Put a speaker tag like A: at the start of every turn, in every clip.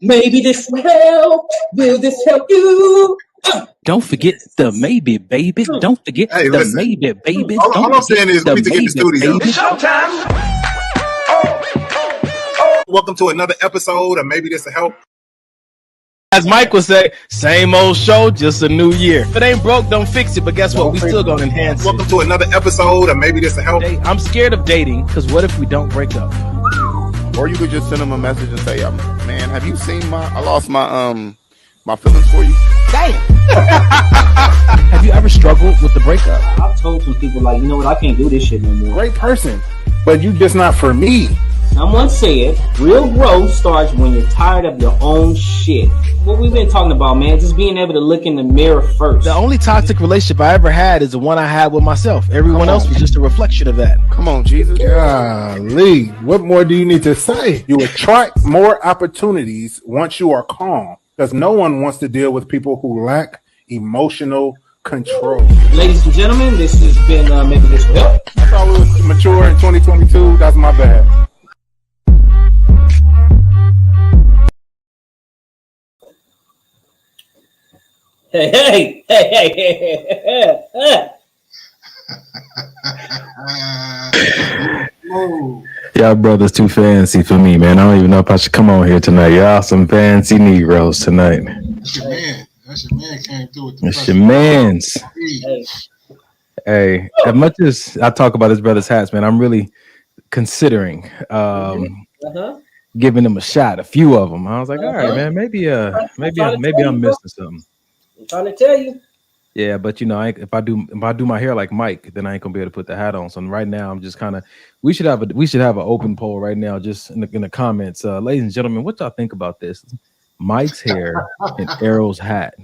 A: Maybe this will help. Will this help you?
B: Don't forget the maybe, baby. Don't forget the maybe, baby.
C: All I'm saying is we need to get the studio.
B: Baby.
C: It's showtime. Welcome to another episode of Maybe This Will Help.
D: As Mike would say, same old show, just a new year. If it ain't broke, don't fix it. But guess what? We still gonna enhance it.
C: Welcome to another episode of Maybe This Will Help.
D: I'm scared of dating, because what if we don't break up?
E: Or you could just send them a message and say, man, have you seen I lost my feelings for you?
D: Damn. Have you ever struggled with the breakup?
A: I've told some people, like, you know what, I can't do this shit no more.
F: Great person, but you just not for me.
A: Someone said, real growth starts when you're tired of your own shit. What we've been talking about, man, just being able to look in the mirror first.
D: The only toxic relationship I ever had is the one I had with myself. Everyone else was just a reflection of that.
E: Come on, Jesus.
F: Golly, what more do you need to say? You attract more opportunities once you are calm, because no one wants to deal with people who lack emotional control.
A: Ladies and gentlemen, this has been Maybe This Will Help.
F: I thought we was mature in 2022. That's my bad.
A: Hey.
B: Y'all brothers too fancy for me, man. I don't even know if I should come on here tonight. Y'all some fancy Negroes tonight.
C: That's your man. That's your man came through with the
B: It's your man's.
A: Hey.
B: Hey, as much as I talk about his brother's hats, man, I'm really considering giving them a shot. A few of them. I was like, all right, man, maybe I'm missing something.
A: I'm trying to tell you.
B: Yeah, but you know, if I do my hair like Mike, then I ain't gonna be able to put the hat on. So right now, I'm just kind of. We should have an open poll right now, just in the comments, ladies and gentlemen. What y'all think about this? Mike's hair and Errol's hat.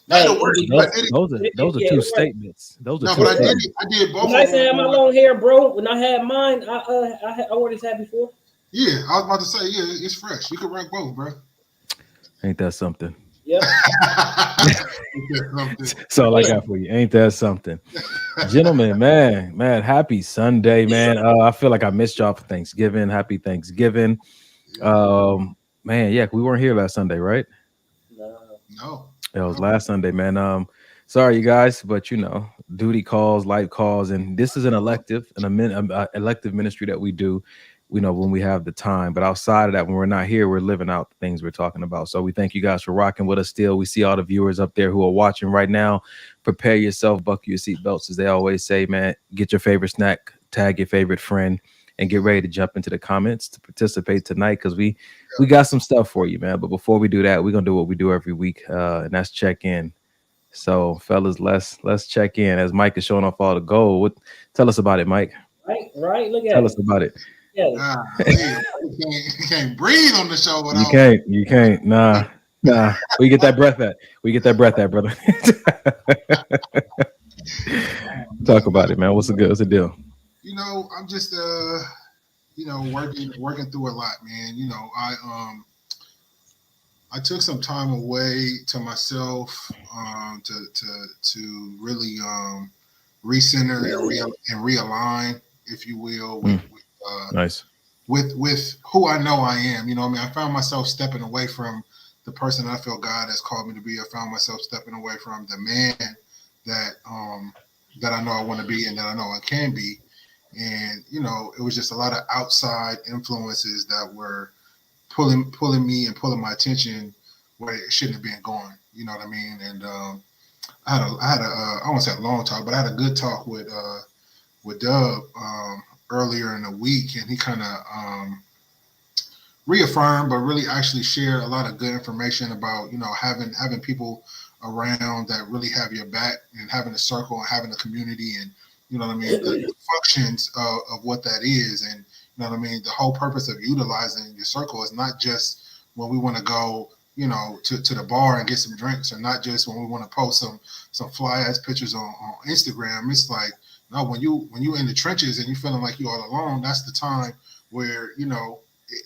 C: Those
B: are two statements. Those are two
C: but
B: statements.
C: I did both.
A: When I used to have my long hair, bro, when I had mine, I already had before.
C: Yeah, I was about to say, yeah, it's fresh. You could rock both, bro.
B: Ain't that something?
A: Yep.
B: That's all I got for you. Ain't that something? Gentlemen, man, happy Sunday, man. I feel like I missed y'all for Thanksgiving. Happy Thanksgiving. Man, yeah, we weren't here last Sunday, right?
C: No.
B: It was last Sunday, man. Sorry, you guys, but you know, duty calls, life calls, and this is an elective ministry that we do. We know when we have the time, but outside of that, when we're not here, we're living out the things we're talking about. So we thank you guys for rocking with us still. We see all the viewers up there who are watching right now. Prepare yourself, buckle your seatbelts, as they always say, man. Get your favorite snack, tag your favorite friend, and get ready to jump into the comments to participate tonight, because we got some stuff for you, man. But before we do that, we're gonna do what we do every week, and that's check in. So, fellas, let's check in. As Mike is showing off all the gold, tell us about it, Mike.
A: Right. Look at
B: Tell us about it.
C: You can't breathe on the show.
B: You can't. Nah. Where you get that breath at? Brother? Talk about it, man. What's the deal?
C: You know, I'm just working through a lot, man. You know, I took some time away to myself to really recenter and realign, if you will, with who I know I am. You know what I mean? I found myself stepping away from the person that I feel God has called me to be. I found myself stepping away from the man that I know I want to be and that I know I can be. And, you know, it was just a lot of outside influences that were pulling me and pulling my attention where it shouldn't have been going. You know what I mean? And I had a I won't say a long talk, but I had a good talk with Dub earlier in the week, and he kind of reaffirmed, but really actually shared a lot of good information about, you know, having people around that really have your back, and having a circle and having a community, and you know what I mean, the functions of what that is. And you know what I mean, the whole purpose of utilizing your circle is not just when we want to go, you know, to the bar and get some drinks, or not just when we want to post some fly ass pictures on Instagram. It's like, no, when you in the trenches and you feeling like you all alone, that's the time where, you know,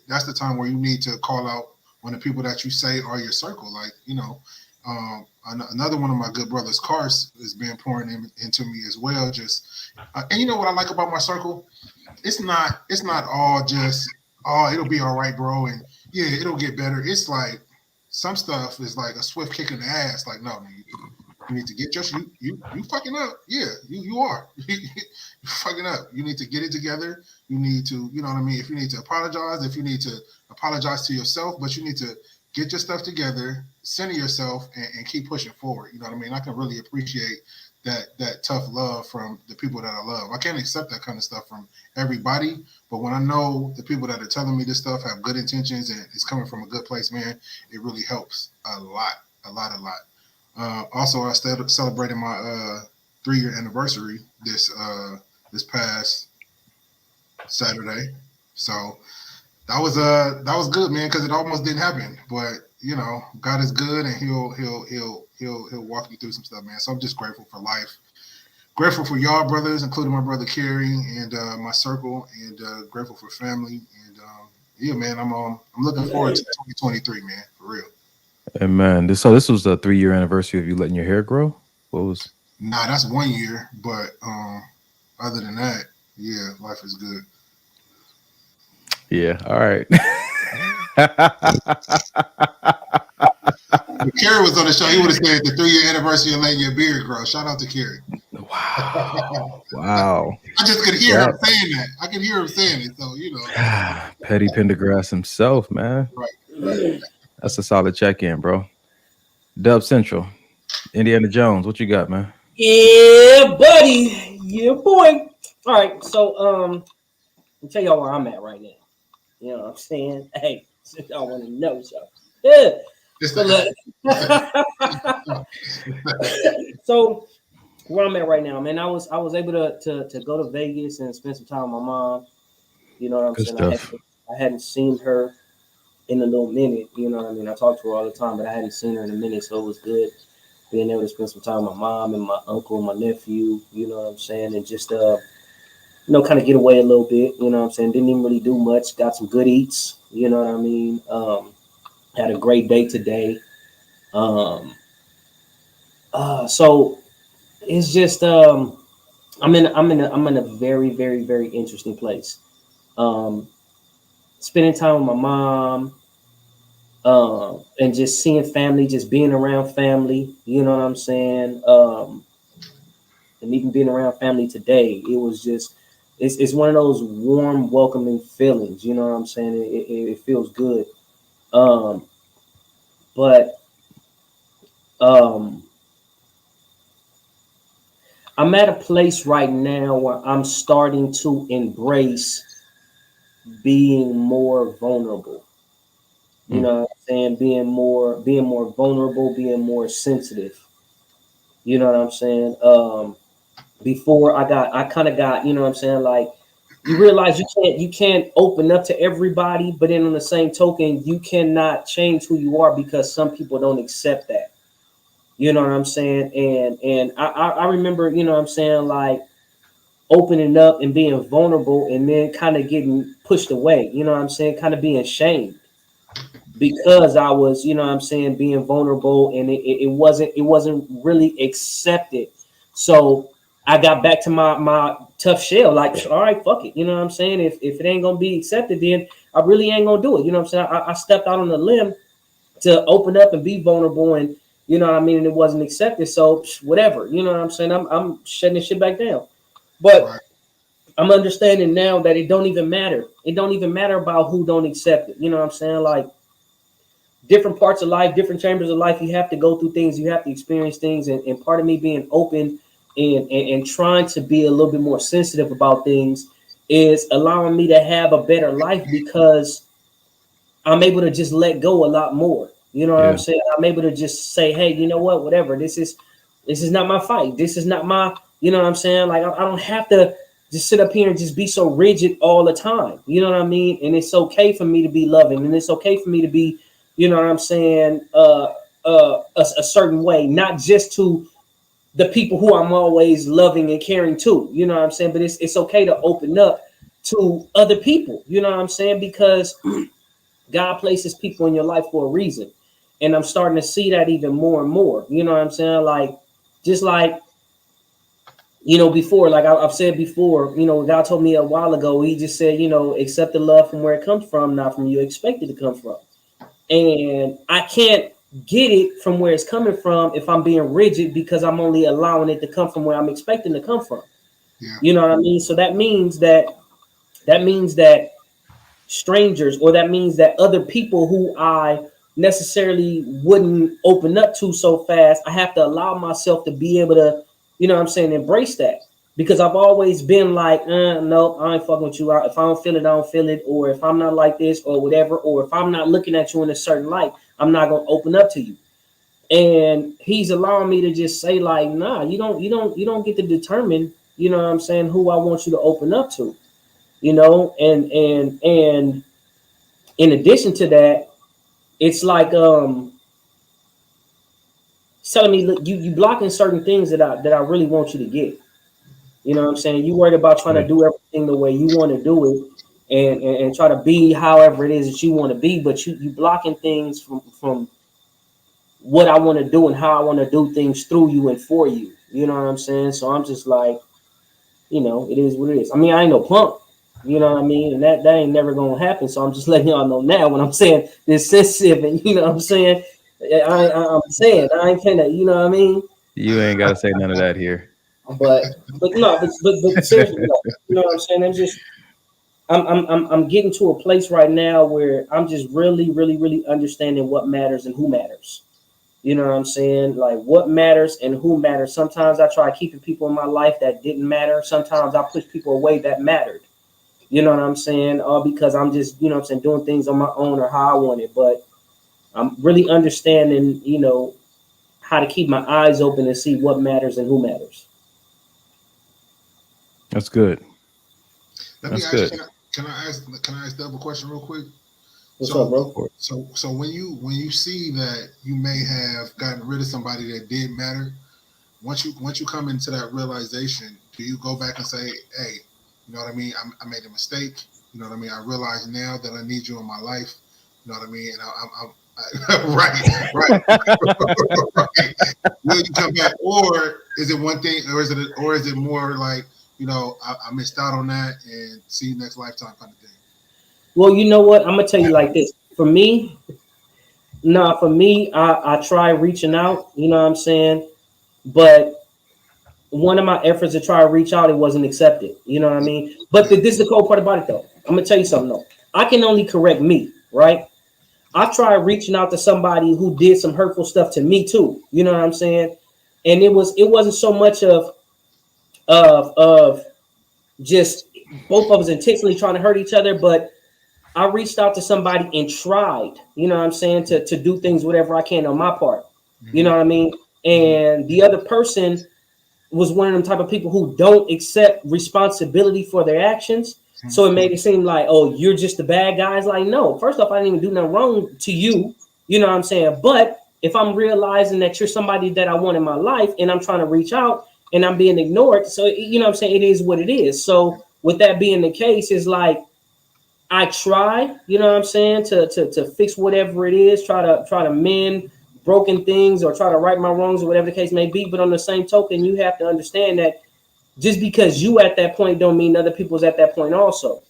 C: that's the time where you need to call out on the people that you say are your circle. Like, you know, another one of my good brothers, Cars, is being pouring into me as well. Just and you know what I like about my circle? It's not all just, oh, it'll be all right, bro, and yeah, it'll get better. It's like, some stuff is like a swift kick in the ass. Like, no, you need to get you fucking up. Yeah, you are. You fucking up. You need to get it together. You need to, you know what I mean? If you need to apologize, if you need to apologize to yourself, but you need to get your stuff together, center yourself, and keep pushing forward. You know what I mean? I can really appreciate that tough love from the people that I love. I can't accept that kind of stuff from everybody, but when I know the people that are telling me this stuff have good intentions and it's coming from a good place, man, it really helps a lot. Also, I celebrated my 3-year anniversary this past Saturday, so that was good, man, because it almost didn't happen. But you know, God is good, and He'll walk you through some stuff, man. So I'm just grateful for life, grateful for y'all brothers, including my brother Kerry and my circle, and grateful for family. And yeah, man, I'm looking forward to 2023, man, for real.
B: Amen. This was the 3-year anniversary of you letting your hair grow? What was?
C: Nah, that's 1 year, but other than that, yeah, life is good.
B: Yeah, all right.
C: If Kerry was on the show, he would have said the 3-year anniversary of letting your beard grow. Shout out to Kerry.
B: Wow.
C: I just could hear him saying that. I could hear him saying it, so you know.
B: Petty Pendergrass himself, man.
C: Right.
B: That's a solid check-in, bro. Dub Central, Indiana Jones, what you got, man?
A: Yeah, buddy. Yeah, boy. All right, so I'll tell y'all where I'm at right now. You know what I'm saying? Hey, y'all want to know something. Yeah. So where I'm at right now, man, I was able to go to Vegas and spend some time with my mom. You know what I'm saying? I hadn't seen her in a little minute. You know what I mean? I talk to her all the time, but I hadn't seen her in a minute, so it was good being able to spend some time with my mom and my uncle and my nephew. You know what I'm saying? And just you know, kind of get away a little bit. You know what I'm saying? Didn't even really do much. Got some good eats. You know what I mean? Had a great day today. So it's just I'm in a very, very, very interesting place. Spending time with my mom, and just seeing family, just being around family, you know what I'm saying? And even being around family today, it was just it's one of those warm, welcoming feelings, you know what I'm saying? It feels good. But I'm at a place right now where I'm starting to embrace being more vulnerable. You know what I'm saying? Being more vulnerable, being more sensitive. You know what I'm saying? Before I kind of got, you know what I'm saying? Like, you realize you can't open up to everybody, but then on the same token, you cannot change who you are because some people don't accept that. You know what I'm saying? And I remember, you know what I'm saying, like opening up and being vulnerable and then kind of getting pushed away, you know what I'm saying? Kind of being shamed because I was, you know what I'm saying, being vulnerable, and it wasn't really accepted. So I got back to my tough shell, like, all right, fuck it. You know what I'm saying? If it ain't gonna be accepted, then I really ain't gonna do it. You know what I'm saying? I stepped out on the limb to open up and be vulnerable, and you know what I mean, and it wasn't accepted. So whatever, you know what I'm saying? I'm shutting this shit back down. But right. I'm understanding now that it don't even matter. It don't even matter about who don't accept it. You know what I'm saying? Like, different parts of life, different chambers of life, you have to go through things, you have to experience things. And part of me being open and trying to be a little bit more sensitive about things is allowing me to have a better life because I'm able to just let go a lot more. You know what I'm saying? I'm able to just say, hey, you know what, whatever. This is not my fight. This is not my, you know what I'm saying? Like, I don't have to just sit up here and just be so rigid all the time. You know what I mean? And it's okay for me to be loving, and it's okay for me to be, you know what I'm saying, a certain way, not just to the people who I'm always loving and caring to, you know what I'm saying? But it's okay to open up to other people, you know what I'm saying? Because God places people in your life for a reason. And I'm starting to see that even more and more, you know what I'm saying? Like, just like, you know, before, like I've said before, you know, God told me a while ago, he just said, you know, accept the love from where it comes from, not from you expect it to come from. and I can't get it from where it's coming from if I'm being rigid, because I'm only allowing it to come from where I'm expecting to come from.
C: Yeah.
A: You know what I mean? So that means that strangers, or that means that other people who I necessarily wouldn't open up to so fast, I have to allow myself to be able to, you know what I'm saying, embrace that. Because I've always been like, no, I ain't fucking with you. If I don't feel it, I don't feel it. Or if I'm not like this or whatever, or if I'm not looking at you in a certain light, I'm not going to open up to you. And he's allowing me to just say like, nah, you don't get to determine, you know what I'm saying, who I want you to open up to, you know? And in addition to that, it's like, telling me, look, you blocking certain things that I really want you to get. You know what I'm saying? You worried about trying to do everything the way you want to do it, and try to be however it is that you want to be, but you blocking things from what I want to do and how I want to do things through you and for you. You know what I'm saying? So I'm just like, you know, it is what it is. I mean, I ain't no punk. You know what I mean? And that ain't never gonna happen. So I'm just letting y'all know now when I'm saying this sensitive, and you know what I'm saying? I'm saying I ain't kinda, you know what I mean?
B: You ain't gotta say none of that here.
A: But seriously, no, you know what I'm saying? I'm getting to a place right now where I'm just really understanding what matters and who matters. You know what I'm saying? Like what matters and who matters. Sometimes I try keeping people in my life that didn't matter. Sometimes I push people away that mattered. You know what I'm saying? All because I'm just, you know what I'm saying, doing things on my own or how I want it. But I'm really understanding, you know, how to keep my eyes open and see what matters and who matters.
B: That's good.
C: Let me ask, can I ask Dub a question real quick?
A: What's up, bro?
C: So when you see that you may have gotten rid of somebody that did matter, once you come into that realization, do you go back and say, hey, you know what I mean? I made a mistake. You know what I mean? I realize now that I need you in my life. You know what I mean? And right. Will you come back, or is it one thing, or is it more like, you know, I missed out on that, and see you next lifetime kind of thing?
A: Well, you know what? I'm gonna tell you like this. For me, I try reaching out. You know what I'm saying? But one of my efforts to try to reach out, it wasn't accepted. You know what I mean? But this is the cool part about it, though. I'm gonna tell you something, though. I can only correct me, right? I tried reaching out to somebody who did some hurtful stuff to me too. You know what I'm saying? And it wasn't so much of just both of us intentionally trying to hurt each other, but I reached out to somebody and tried, you know what I'm saying, to do things whatever I can on my part. You know what I mean? And the other person was one of them type of people who don't accept responsibility for their actions. So it made it seem like, oh, you're just the bad guy. It's like, no, first off, I didn't even do nothing wrong to you. You know what I'm saying? But if I'm realizing that you're somebody that I want in my life and I'm trying to reach out and I'm being ignored, so, you know what I'm saying, it is what it is. So with that being the case, it's like, I try, you know what I'm saying, to fix whatever it is, try to mend broken things or try to right my wrongs or whatever the case may be. But on the same token, you have to understand that just because you at that point don't mean other people's at that point also.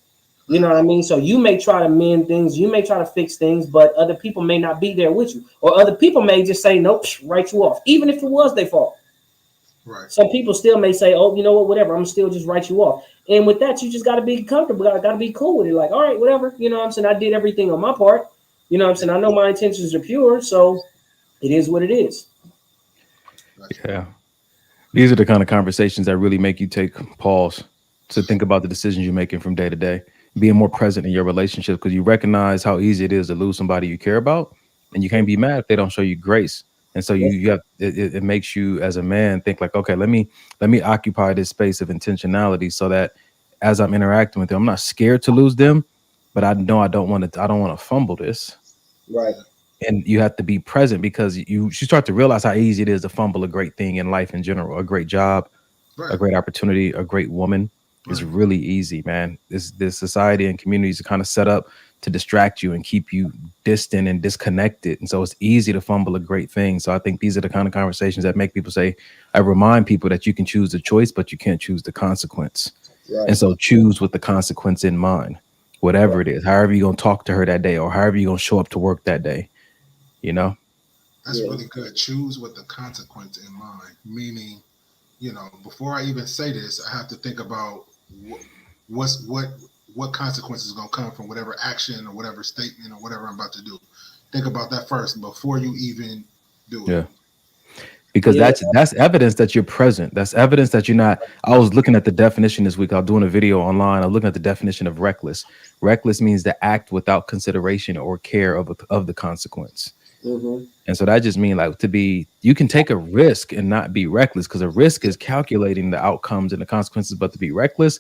A: You know what I mean? So you may try to mend things, you may try to fix things, but other people may not be there with you. Or other people may just say, nope, write you off, even if it was their fault.
C: Right.
A: Some people still may say, oh, you know what, whatever, I'm still just write you off. And with that, you just got to be comfortable. Got to be cool with it. Like, all right, whatever. You know what I'm saying? I did everything on my part. You know what I'm saying? I know my intentions are pure. So it is what it is.
B: Yeah. These are the kind of conversations that really make you take pause to think about the decisions you're making from day to day, being more present in your relationship, because you recognize how easy it is to lose somebody you care about. And you can't be mad if they don't show you grace. And so you have it makes you as a man think like, okay, let me occupy this space of intentionality so that as I'm interacting with them, I'm not scared to lose them, but I know I don't want to fumble this.
A: Right.
B: And you have to be present because you start to realize how easy it is to fumble a great thing in life in general, a great job, a great opportunity, a great woman. Is really easy, man. This society and communities are kind of set up to distract you and keep you distant and disconnected. And so it's easy to fumble a great thing. So I think these are the kind of conversations that make people say, I remind people that you can choose the choice, but you can't choose the consequence. Right. And so choose with the consequence in mind, whatever it is, however you're going to talk to her that day or however you're going to show up to work that day. you know?
C: That's
A: Yeah.
C: really good. Choose with the consequence in mind. Meaning, before I even say this, I have to think about what consequences is going to come from whatever action or whatever statement or whatever I'm about to do. Think about that first before you even do it.
B: Yeah. Because
A: Yeah.
B: that's evidence that you're present. That's evidence that you're not. I was looking at the definition this week. I was doing a video online. I was looking at the definition of reckless. Reckless means to act without consideration or care of the consequence.
A: Mm-hmm.
B: And so that just means like you can take a risk and not be reckless, because a risk is calculating the outcomes and the consequences, but to be reckless,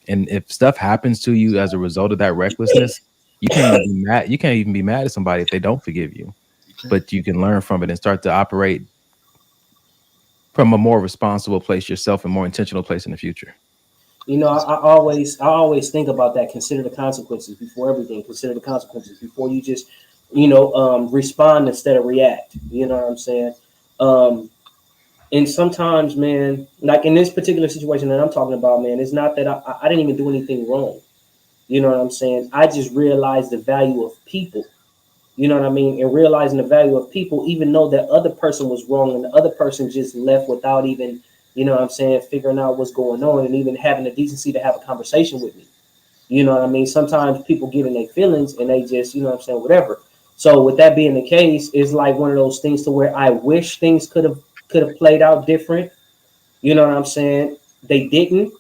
B: and if stuff happens to you as a result of that recklessness, you can't even be mad. You can't even be mad at somebody if they don't forgive you, but you can learn from it and start to operate from a more responsible place yourself and more intentional place in the future.
A: I always think about that. Consider the consequences before everything. Consider the consequences before you just, respond instead of react. You know what I'm saying? And sometimes, man, like in this particular situation that I'm talking about, man, it's not that I didn't even do anything wrong. You know what I'm saying? I just realized the value of people. You know what I mean? And realizing the value of people, even though that other person was wrong and the other person just left without even, figuring out what's going on and even having the decency to have a conversation with me. You know what I mean? Sometimes people get in their feelings and they just, whatever. So with that being the case, it's like one of those things to where I wish things could have played out different. You know what I'm saying? They didn't.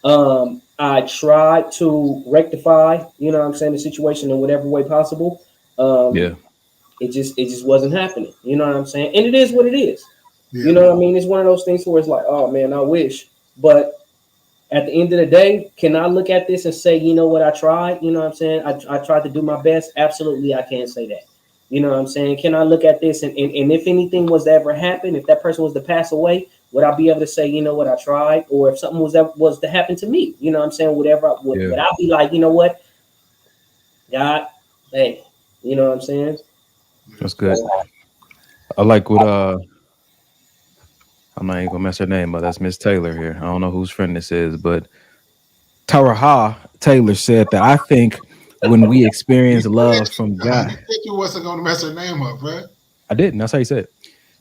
A: I tried to rectify, the situation in whatever way possible. It just wasn't happening. You know what I'm saying? And it is what it is. Yeah. You know what I mean? It's one of those things where it's like, oh man, I wish. But at the end of the day, can I look at this and say, you know what, I tried? You know what I'm saying? I tried to do my best. Absolutely, I can't say that. You know what I'm saying? Can I look at this and if anything was to ever happen, if that person was to pass away, would I be able to say, you know what, I tried? Or if something was to happen to me, you know what I'm saying? Would I be like, you know what, God, hey, you know what I'm saying?
B: That's good. I like what I'm not even gonna mess her name up. That's Miss Taylor here. I don't know whose friend this is, but Taraha Taylor said that I think when we experience love from God.
C: You think you wasn't gonna mess her name up, right?
B: I didn't. That's how you said it.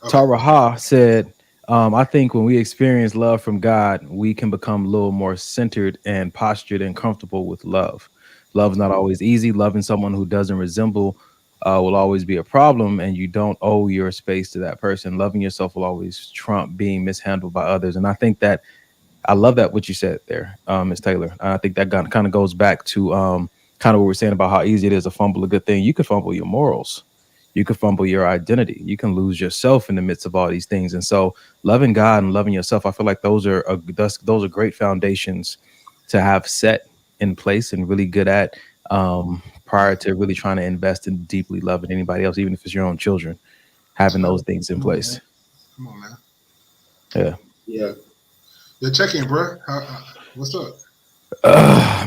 B: Okay. Taraha said, I think when we experience love from God, we can become a little more centered and postured and comfortable with love. Love is not always easy. Loving someone who doesn't resemble will always be a problem, and you don't owe your space to that person. Loving yourself will always trump being mishandled by others. And I think that I love that what you said there, Ms. Taylor. I think that kind of goes back to kind of what we're saying about how easy it is to fumble a good thing. You could fumble your morals. You could fumble your identity. You can lose yourself in the midst of all these things. And so loving God and loving yourself, I feel like those are great foundations to have set in place and really good at prior to really trying to invest in deeply loving anybody else, even if it's your own children, having those things in place.
C: Come on, man.
B: Yeah.
C: Yeah. Yeah, check in, bro. What's up?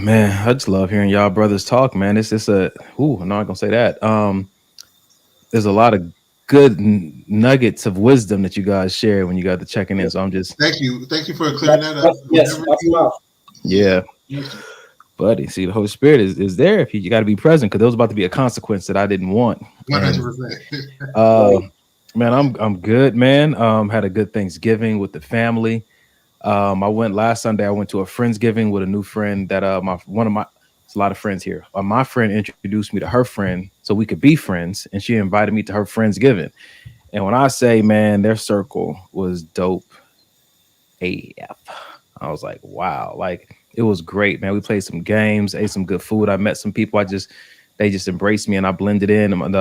B: Man, I just love hearing y'all brothers talk, man. It's just I'm not gonna say that. There's a lot of good nuggets of wisdom that you guys share when you got the checking in. So I'm just
C: thank you for clearing that up.
A: Yes,
B: yeah. Buddy, see, the Holy Spirit is there if you got to be present, because there was about to be a consequence that I didn't want.
C: 100%.
B: Man, I'm good, man. Had a good Thanksgiving with the family. I went last Sunday. I went to a Friendsgiving with a new friend that it's a lot of friends here. My friend introduced me to her friend so we could be friends, and she invited me to her Friendsgiving. And when I say, man, their circle was dope AF. I was like, wow, like it was great, man. We played some games, ate some good food. I met some people. They just embraced me, and I blended in. And my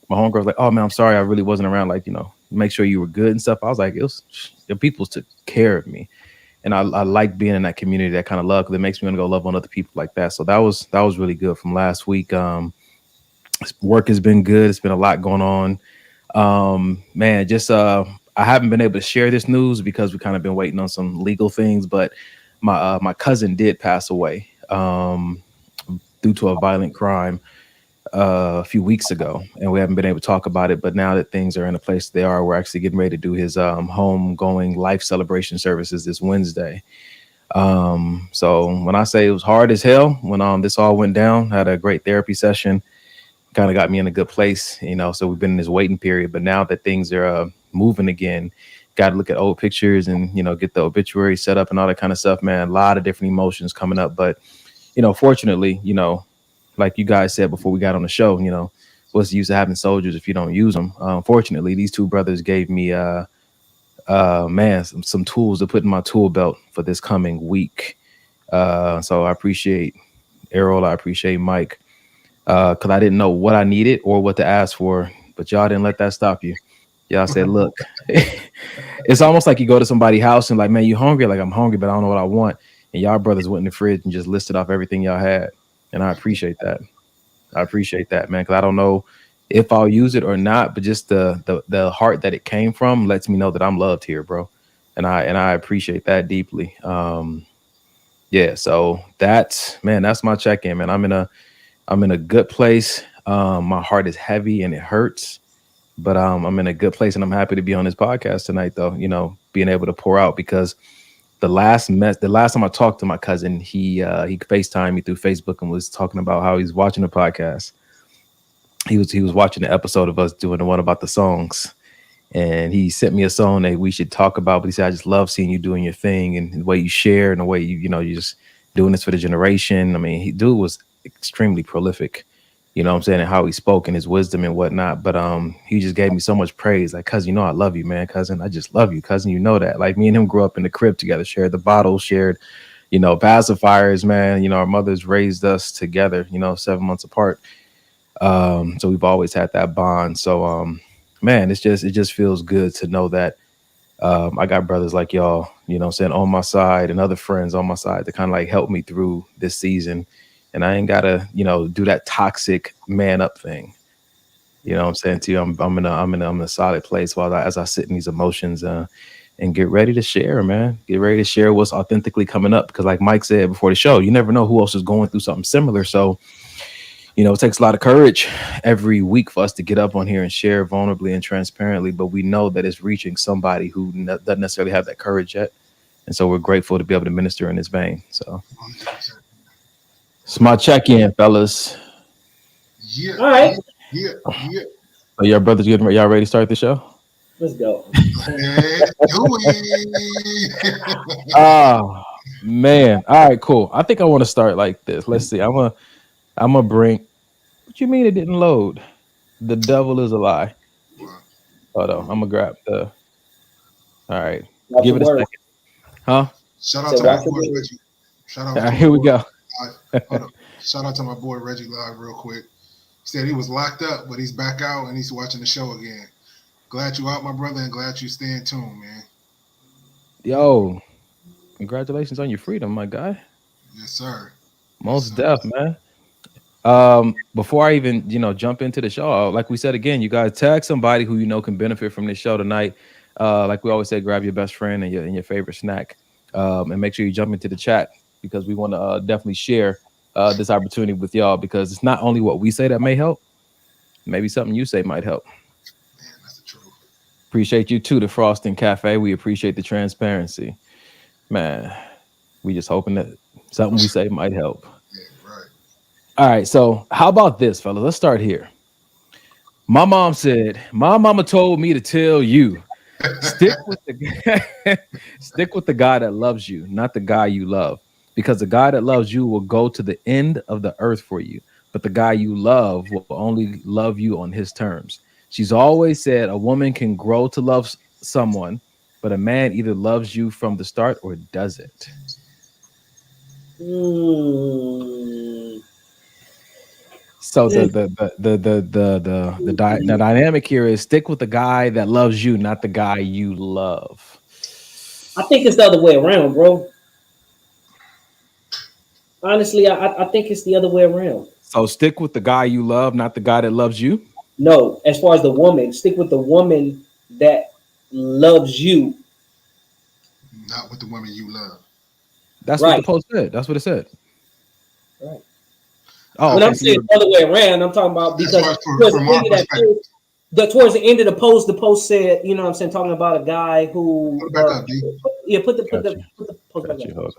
B: homegirl was like, oh man, I'm sorry, I really wasn't around. Like, make sure you were good and stuff. I was like, the people took care of me. And I like being in that community, that kind of love, because it makes me want to go love on other people like that. So that was really good from last week. Work has been good. It's been a lot going on. Man, just I haven't been able to share this news because we kind of been waiting on some legal things. But my cousin did pass away due to a violent crime a few weeks ago, and we haven't been able to talk about it. But now that things are in a place they are, we're actually getting ready to do his homegoing life celebration services this Wednesday. So when I say it was hard as hell, when this all went down, had a great therapy session, kind of got me in a good place, you know. So we've been in this waiting period, but now that things are moving again, got to look at old pictures and, you know, get the obituary set up and all that kind of stuff, man. A lot of different emotions coming up, but, you know, fortunately, you know, like you guys said before we got on the show, you know, what's the use of having soldiers if you don't use them? Fortunately, these two brothers gave me, man, some tools to put in my tool belt for this coming week. So I appreciate Errol. I appreciate Mike. Because I didn't know what I needed or what to ask for, but y'all didn't let that stop you. Y'all said, look, it's almost like you go to somebody's house and like, man, you hungry? Like, I'm hungry, but I don't know what I want. And y'all brothers went in the fridge and just listed off everything y'all had. And I appreciate that. I appreciate that, man, because I don't know if I'll use it or not, but just the heart that it came from lets me know that I'm loved here, bro. And I appreciate that deeply. Yeah, so that's my check-in, man. I'm in a good place. My heart is heavy and it hurts, but I'm in a good place, and I'm happy to be on this podcast tonight, though, you know, being able to pour out, because the last time I talked to my cousin, he FaceTimed me through Facebook and was talking about how he's watching the podcast. He was watching the episode of us doing the one about the songs, and he sent me a song that we should talk about. But he said, I just love seeing you doing your thing and the way you share and the way you know, you're just doing this for the generation. I mean, dude was extremely prolific, you know what I'm saying, and how he spoke and his wisdom and whatnot. But he just gave me so much praise. Like, cousin, you know I love you, man. Cousin, I just love you, cousin. You know that. Like, me and him grew up in the crib together, shared the bottle, shared, you know, pacifiers, man. You know, our mothers raised us together, you know, 7 months apart. So we've always had that bond. So man, it just feels good to know that I got brothers like y'all, you know what I'm saying, on my side, and other friends on my side to kind of like help me through this season. And I ain't gotta, you know, do that toxic man up thing. You know what I'm saying to you? I'm in a solid place as I sit in these emotions and get ready to share, man. Get ready to share what's authentically coming up. Because like Mike said before the show, you never know who else is going through something similar. So, you know, it takes a lot of courage every week for us to get up on here and share vulnerably and transparently. But we know that it's reaching somebody who doesn't necessarily have that courage yet. And so we're grateful to be able to minister in this vein. So it's my check-in, fellas.
C: Yeah.
A: All right.
C: Yeah.
B: So y'all brothers y'all ready to start the show?
A: Let's go.
C: Let's do it.
B: Oh man. All right, cool. I think I want to start like this. Let's see. I'm gonna bring. What you mean it didn't load? The devil is a lie. Hold on. I'm gonna grab the. All right.
A: Watch
B: Give it a
A: your words.
B: second. Huh?
C: Shout out to my boy Reggie. Shout out.
B: All right, here we go.
C: Hold up. Shout out to my boy Reggie live real quick. He said he was locked up, but he's back out and he's watching the show again. Glad you out, my brother, and glad you staying tuned, man.
B: Yo, congratulations on your freedom, my guy.
C: Yes, sir.
B: Most def, man. Before I even, you know, jump into the show, like we said again, you guys tag somebody who you know can benefit from this show tonight. Like we always say, grab your best friend and your favorite snack, and make sure you jump into the chat, because we want to definitely share this opportunity with y'all, because it's not only what we say that may help, maybe something you say might help.
C: Man, that's the truth.
B: Appreciate you too, the Frosting Cafe. We appreciate the transparency, man. We just hoping that something we say might help.
C: Yeah, right.
B: All right, so how about this, fellas? Let's start here. My mom said, my mama told me to tell you, stick with the guy that loves you, not the guy you love, because the guy that loves you will go to the end of the earth for you, but the guy you love will only love you on his terms. She's always said a woman can grow to love someone, but a man either loves you from the start or doesn't. So the dynamic here is stick with the guy that loves you, not the guy you love.
A: I think it's the other way around, bro. Honestly, I think it's the other way around.
B: So stick with the guy you love, not the guy that loves you?
A: No, as far as the woman, stick with the woman that loves you.
C: Not with the woman you love.
B: That's
A: right.
B: What the post said. That's what it said.
A: Right.
B: Oh,
A: when I'm saying the other way around, I'm talking about because towards the end of the post said, you know what I'm saying, talking about a guy who
C: put it back up, D.
A: Put the post back up.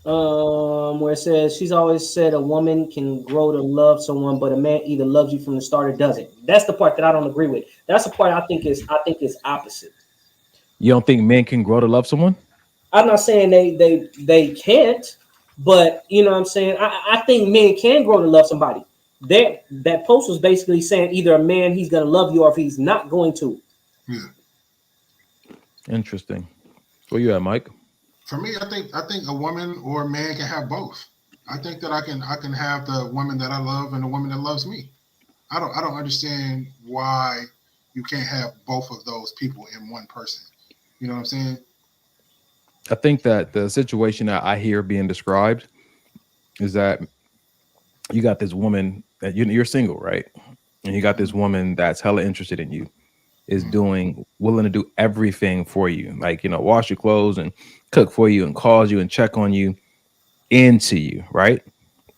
A: Where it says she's always said a woman can grow to love someone, but a man either loves you from the start or doesn't. That's the part that I don't agree with. That's the part I think is opposite.
B: You don't think men can grow to love someone?
A: I'm not saying they can't, but you know what I'm saying? I think men can grow to love somebody. That post was basically saying either a man, he's gonna love you, or if he's not going to.
C: Yeah.
B: Interesting. Where you at, Mike?
C: For me, I think a woman or a man can have both. I think that I can have the woman that I love and the woman that loves me. I don't understand why you can't have both of those people in one person. You know what I'm saying?
B: I think that the situation that I hear being described is that you got this woman that you're single, right? And you got this woman that's hella interested in you, is willing to do everything for you, like, you know, wash your clothes and cook for you and calls you and check on you, into you, right?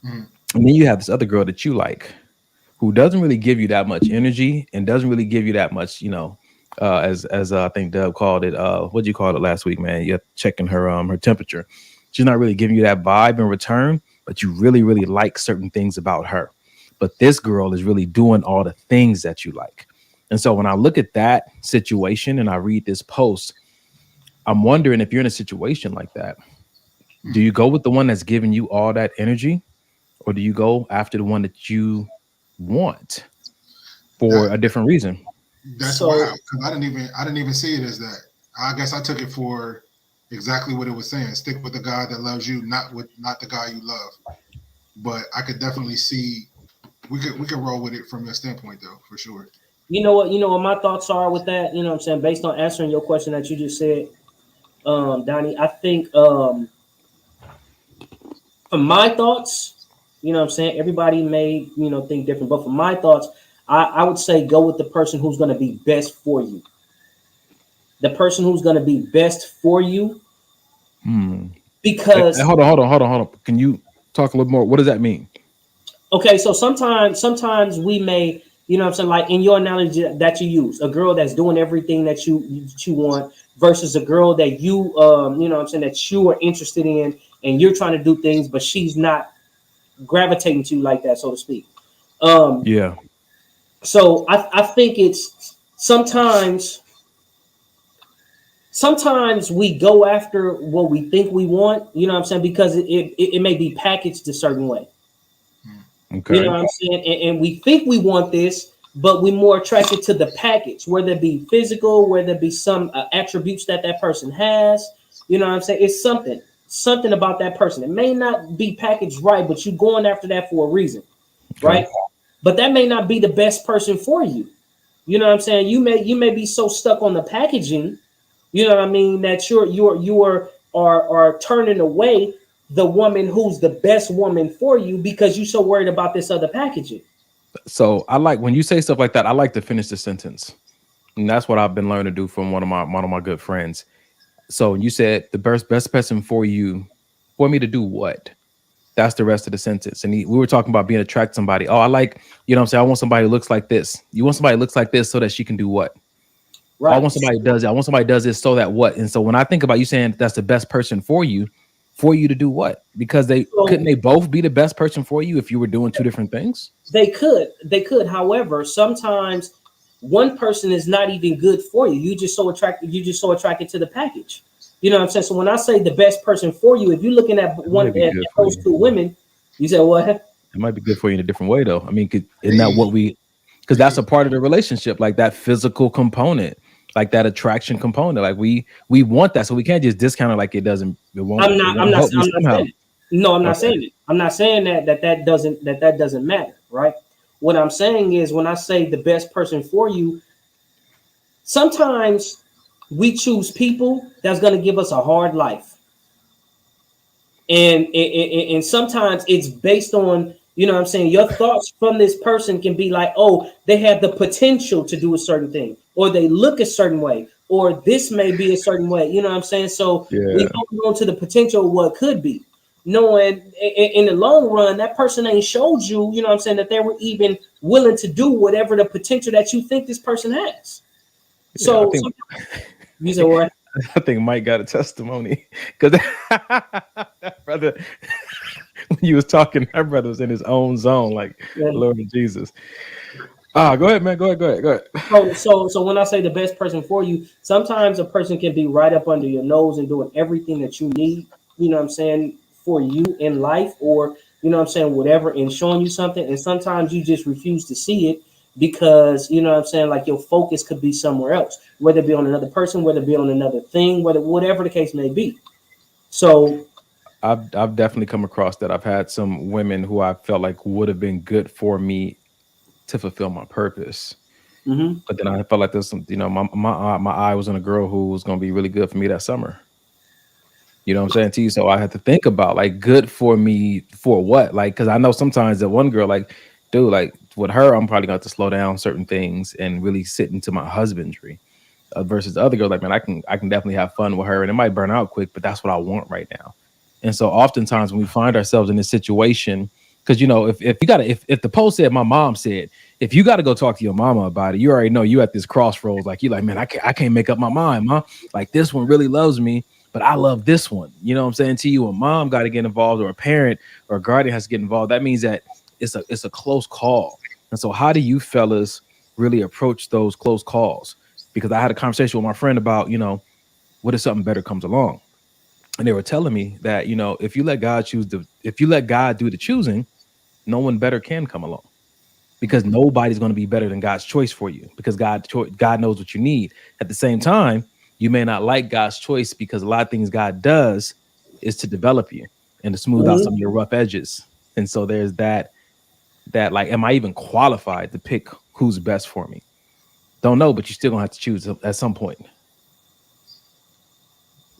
B: And then you have this other girl that you like, who doesn't really give you that much energy and doesn't really give you that much, you know, as I think Dub called it. What'd you call it last week, man? You're checking her temperature. She's not really giving you that vibe in return, but you really, really like certain things about her. But this girl is really doing all the things that you like. And so when I look at that situation and I read this post, I'm wondering if you're in a situation like that, do you go with the one that's giving you all that energy, or do you go after the one that you want for a different reason?
C: That's wild, because I didn't even see it as that. I guess I took it for exactly what it was saying. Stick with the guy that loves you, not the guy you love. But I could definitely see we could roll with it from your standpoint, though, for sure.
A: You know what my thoughts are with that. You know what I'm saying, based on answering your question that you just said, Donnie. I think for my thoughts, you know what I'm saying, everybody may, you know, think different, but for my thoughts, I would say go with the person who's going to be best for you. The person who's going to be best for you. Because
B: hold on. Can you talk a little more? What does that mean?
A: Okay, so sometimes we may, you know what I'm saying, like in your analogy that you use, a girl that's doing everything that you want versus a girl that you you know what I'm saying, that you are interested in and you're trying to do things, but she's not gravitating to you like that, so to speak.
B: Yeah.
A: So I think it's sometimes we go after what we think we want, you know what I'm saying, because it may be packaged a certain way.
B: Okay.
A: You know what I'm saying? And we think we want this, but we're more attracted to the package, whether it be physical, whether it be some attributes that person has. You know what I'm saying? It's something about that person. It may not be packaged right, but you're going after that for a reason, right? But that may not be the best person for you. You know what I'm saying? You may be so stuck on the packaging, you know what I mean, that you are turning away the woman who's the best woman for you because you're so worried about this other packaging.
B: So I like when you say stuff like that, I like to finish the sentence. And that's what I've been learning to do from one of my good friends. So you said the best person for you, for me to do what? That's the rest of the sentence. And we were talking about being attracted to somebody. Oh, I like, you know what I'm saying? I want somebody who looks like this. You want somebody who looks like this so that she can do what? Right. I want somebody who does it. I want somebody who does this so that what? And so when I think about you saying that's the best person for you to do what? Because couldn't they both be the best person for you if you were doing two different things? They could.
A: However, sometimes one person is not even good for you. You're just so attracted to the package. You know what I'm saying? So when I say the best person for you, if you're looking at those two women, you say, what? It
B: might be good for you in a different way, though. I mean, isn't that what because that's a part of the relationship, like that physical component, like that attraction component. Like we want that, so we can't just discount it like it doesn't. It won't. I'm not
A: saying it. No, I'm not saying it. I'm not saying that doesn't matter, right? What I'm saying is when I say the best person for you, sometimes we choose people that's going to give us a hard life. And sometimes it's based on, you know what I'm saying, your thoughts from this person can be like, oh, they have the potential to do a certain thing, or they look a certain way, or this may be a certain way. You know what I'm saying? So we hold on to the potential of what could be, knowing in the long run, that person ain't showed you, you know what I'm saying, that they were even willing to do whatever the potential that you think this person has. So you say what?
B: I think Mike got a testimony because that brother, when you was talking, that brother was in his own zone, like Lord Jesus. Go ahead, man. Go ahead.
A: So when I say the best person for you, sometimes a person can be right up under your nose and doing everything that you need, you know what I'm saying, for you in life, or you know what I'm saying, whatever, and showing you something. And sometimes you just refuse to see it because you know what I'm saying, like your focus could be somewhere else, whether it be on another person, whether it be on another thing, whatever the case may be. So
B: I've definitely come across that. I've had some women who I felt like would have been good for me to fulfill my purpose. But then I felt like there's some, you know, my eye was on a girl who was going to be really good for me that summer. You know what I'm saying to you? So I had to think about like good for me for what? Like, because I know sometimes that one girl, like, dude, like with her, I'm probably going to have to slow down certain things and really sit into my husbandry. Versus the other girl, like, man, I can definitely have fun with her, and it might burn out quick, but that's what I want right now. And so oftentimes when we find ourselves in this situation, because you know, if the post said, my mom said, if you got to go talk to your mama about it, you already know you at this crossroads. Like you're like, man, I can't make up my mind, Mom. Like this one really loves me, but I love this one. You know what I'm saying to you? A mom got to get involved, or a parent or a guardian has to get involved. That means that it's a close call. And so how do you fellas really approach those close calls? Because I had a conversation with my friend about, you know, what if something better comes along? And they were telling me that, you know, if you let God do the choosing, no one better can come along, because nobody's going to be better than God's choice for you, because God knows what you need. At the same time, you may not like God's choice because a lot of things God does is to develop you and to smooth out some of your rough edges. And so there's that like, am I even qualified to pick who's best for me? Don't know, but you're still gonna have to choose at some point.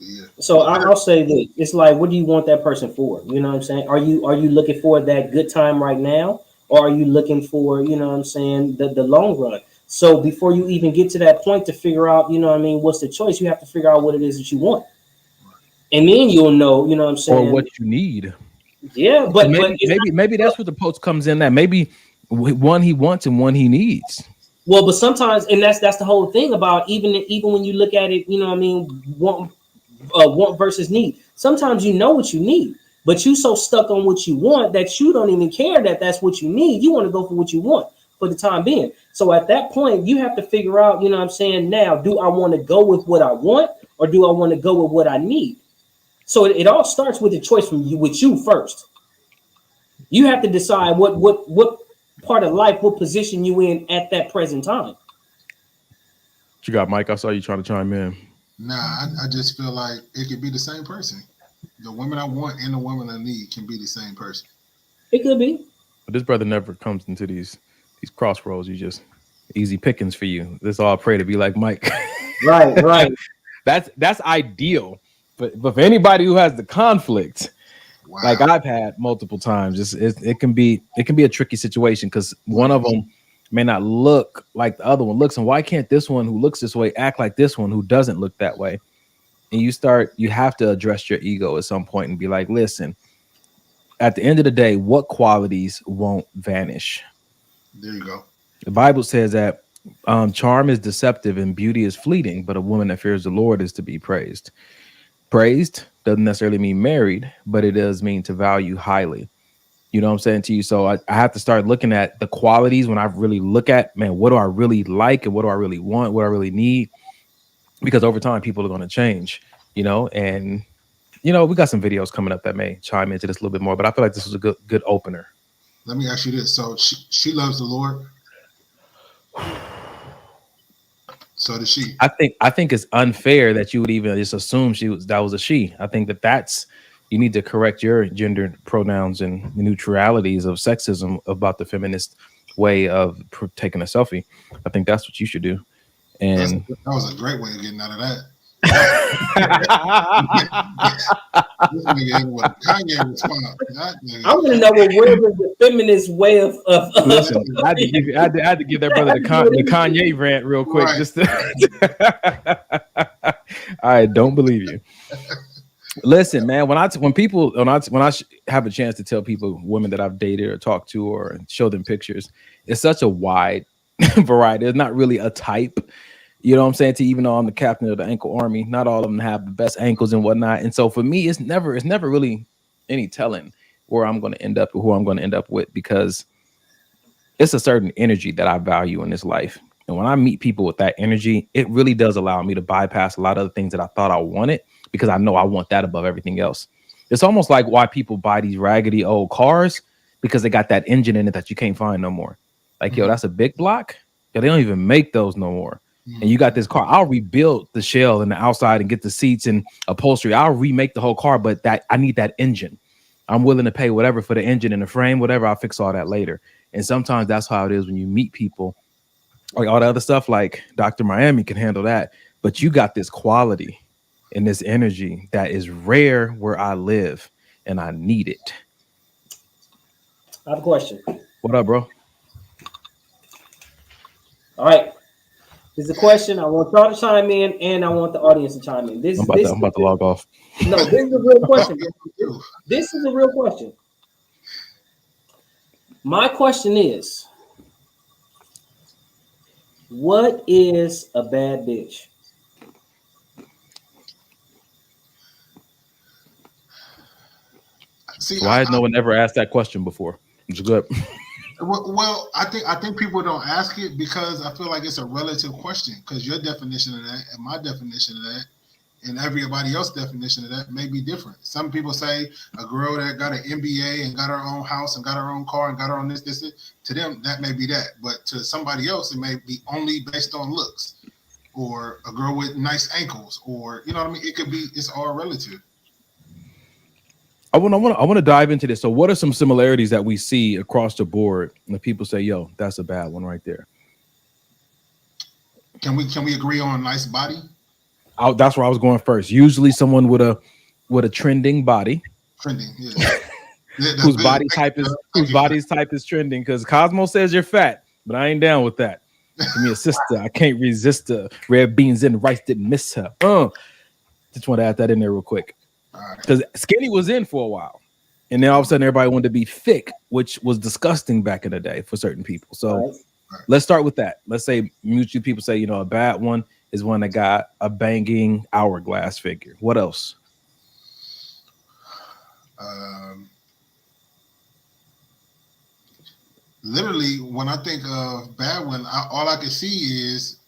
C: Yeah.
A: So I'll say that it's like, what do you want that person for? You know what I'm saying? Are you looking for that good time right now, or are you looking for, you know what I'm saying, the long run? So before you even get to that point to figure out, you know what I mean, what's the choice, you have to figure out what it is that you want, and then you'll know, you know what I'm saying,
B: or what you need.
A: Yeah, but
B: maybe that's what the post comes in at. Maybe one he wants and one he needs.
A: Well, but sometimes, and that's the whole thing about even when you look at it, you know what I mean, want versus need. Sometimes you know what you need, but you so stuck on what you want that you don't even care that that's what you need. You want to go for what you want for the time being. So at that point, you have to figure out, you know what I'm saying, now, do I want to go with what I want, or do I want to go with what I need? So it all starts with a choice from you, with you first. You have to decide what part of life will position you in at that present time.
B: What you got, Mike? I saw you trying to chime in.
C: Nah, I just feel like it could be the same person. The woman I want and the woman I need can be the same person.
A: It could be.
B: But this brother never comes into these crossroads. You just easy pickings for you. Let's all pray to be like Mike.
A: Right.
B: That's ideal. But for anybody who has the conflict, wow, like I've had multiple times, it can be a tricky situation, because one of them may not look like the other one looks, and why can't this one who looks this way act like this one who doesn't look that way? And you have to address your ego at some point and be like, listen, at the end of the day, what qualities won't vanish?
C: There you go.
B: The Bible says that charm is deceptive and beauty is fleeting, but a woman that fears the Lord is to be praised. Praised doesn't necessarily mean married, but it does mean to value highly. You know what I'm saying to you? So I have to start looking at the qualities when I really look at, man, what do I really like and what do I really want, what I really need? Because over time, people are going to change, you know, and, you know, we got some videos coming up that may chime into this a little bit more, but I feel like this was a good opener.
C: Let me ask you this. So she loves the Lord. So does she.
B: I think it's unfair that you would even just assume that was a she. I think that's, you need to correct your gender pronouns and neutralities of sexism about the feminist way of taking a selfie. I think that's what you should do. And
C: that was a great way of getting out of that. This nigga ain't what Kanye response.
A: I want to know where was the feminist way of
B: listen. I had to give that brother the Kanye rant real quick. Right. Just I don't believe you. Listen, man. When I have a chance to tell people, women that I've dated or talked to or show them pictures, it's such a wide variety. There's not really a type. You know what I'm saying? To even though I'm the captain of the ankle army, not all of them have the best ankles and whatnot. And so for me, it's never really any telling where I'm going to end up or who I'm going to end up with, because it's a certain energy that I value in this life. And when I meet people with that energy, it really does allow me to bypass a lot of the things that I thought I wanted, because I know I want that above everything else. It's almost like why people buy these raggedy old cars, because they got that engine in it that you can't find no more. Like, yo, that's a big block. Yo, they don't even make those no more. And you got this car. I'll rebuild the shell and the outside and get the seats and upholstery. I'll remake the whole car, but that I need that engine. I'm willing to pay whatever for the engine and the frame, whatever. I'll fix all that later. And sometimes that's how it is when you meet people. Like all the other stuff, like Dr. Miami can handle that. But you got this quality and this energy that is rare where I live, and I need it.
A: I have a question.
B: What up, bro?
A: All right. This is a question. I want y'all to chime in, and I want the audience to chime in.
B: I'm about to log off.
A: No, this is a real question. This is a real question. My question is, what is a bad bitch?
C: See,
B: Why had no one ever asked that question before? It's good.
C: Well, I think people don't ask it because I feel like it's a relative question, because your definition of that and my definition of that and everybody else's definition of that may be different. Some people say a girl that got an MBA and got her own house and got her own car and got her own this. To them, that may be that. But to somebody else, it may be only based on looks, or a girl with nice ankles, or, you know what I mean? It could be, it's all relative.
B: I want to dive into this. So what are some similarities that we see across the board when people say, yo, that's a bad one right there?
C: Can we agree on nice body?
B: That's where I was going first. Usually someone with a trending body.
C: Trending, yeah.
B: whose body type is trending, because Cosmo says you're fat, but I ain't down with that. Give me a sister. I can't resist her. Red beans and rice didn't miss her. Just want to add that in there real quick. Because skinny was in for a while, and then all of a sudden everybody wanted to be thick, which was disgusting back in the day for certain people. So let's start with that. Let's say mutual people say, a bad one is one that got a banging hourglass figure. What else?
C: Literally, when I think of bad one, all I can see is,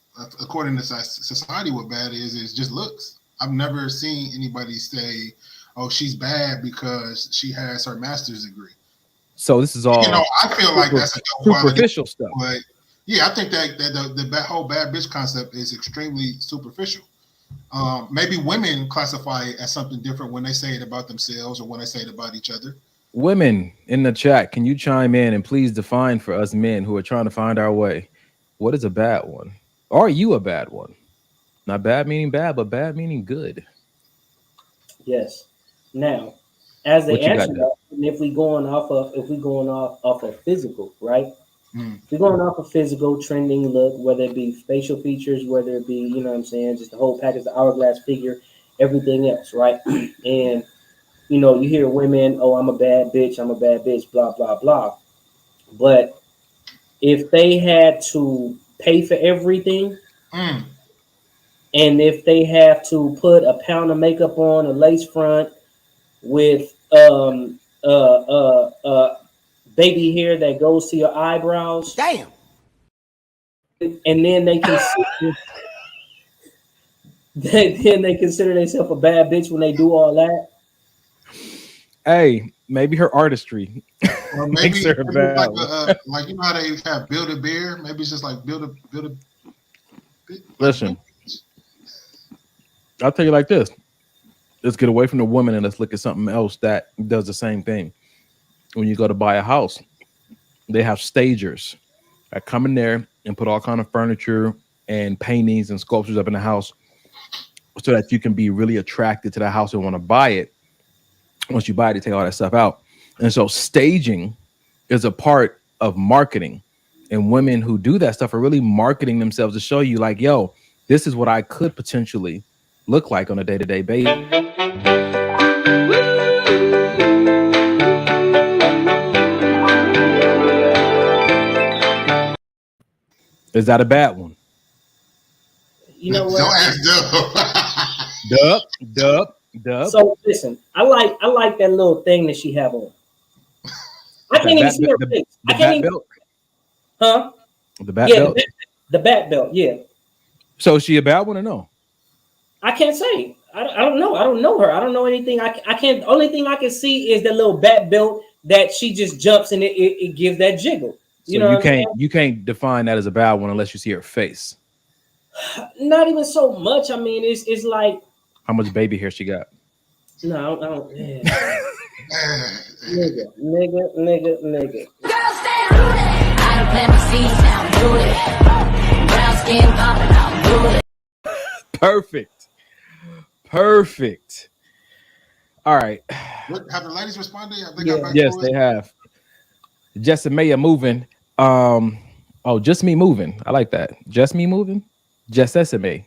C: according to society, what bad is just looks. I've never seen anybody say, "Oh, she's bad because she has her master's degree."
B: So this is all,
C: I feel like that's a
B: superficial stuff.
C: But yeah, I think that the whole bad bitch concept is extremely superficial. Maybe women classify it as something different when they say it about themselves or when they say it about each other.
B: Women in the chat, can you chime in and please define for us men who are trying to find our way, what is a bad one? Are you a bad one? Not bad meaning bad, but bad meaning good.
A: Yes. Now, as they answer that, and if we going off of physical, right? If we're going off of physical trending look, whether it be facial features, whether it be, just the whole package, the hourglass figure, everything else, right? And you hear women, "Oh, I'm a bad bitch, blah blah blah." But if they had to pay for everything, and if they have to put a pound of makeup on, a lace front with baby hair that goes to your eyebrows,
G: damn,
A: and then they consider they consider themselves a bad bitch when they do all that.
B: Hey, maybe her artistry
C: or maybe,
B: makes her bad.
C: Like how they have Build a Bear. Maybe it's just like build a.
B: Listen, I'll tell you like this. Let's get away from the woman and let's look at something else that does the same thing. When you go to buy a house, they have stagers that come in there and put all kind of furniture and paintings and sculptures up in the house so that you can be really attracted to the house and want to buy it. Once you buy it, they take all that stuff out. And so staging is a part of marketing. And women who do that stuff are really marketing themselves to show you like, yo, this is what I could potentially look like on a day-to-day basis. Is that a bad one?
A: You know what?
C: Don't ask
B: Dub.
A: So listen, I like that little thing that she have on. I can't even see her face. I can't even.
B: Belt?
A: Huh?
B: The bat belt.
A: The bat belt. Yeah.
B: So is she a bad one or no?
A: I can't say. I don't know. I don't know her. I don't know anything. I can't. Only thing I can see is the little bat belt that she just jumps and it gives that jiggle. You know,
B: you can't define that as a bad one unless you see her face.
A: Not even so much. I mean, it's like
B: how much baby hair she got.
A: No, I don't. Yeah. nigga.
G: Girls stay rooted. I don't plant my seeds down rooted. Brown skin popping out rooted.
B: Perfect. All right.
C: Have the ladies responded?
B: Yes, they have. Jess and Maya moving. Just me moving. I like that. Just me moving. Just SMA.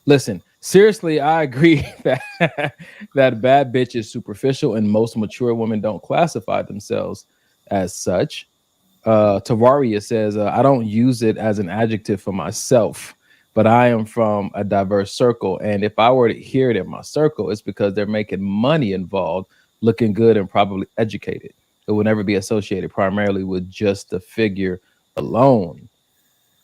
B: Listen, seriously, I agree that bad bitch is superficial and most mature women don't classify themselves as such. Tavaria says, I don't use it as an adjective for myself, but I am from a diverse circle. And if I were to hear it in my circle, it's because they're making money involved, looking good and probably educated. It will never be associated primarily with just the figure alone.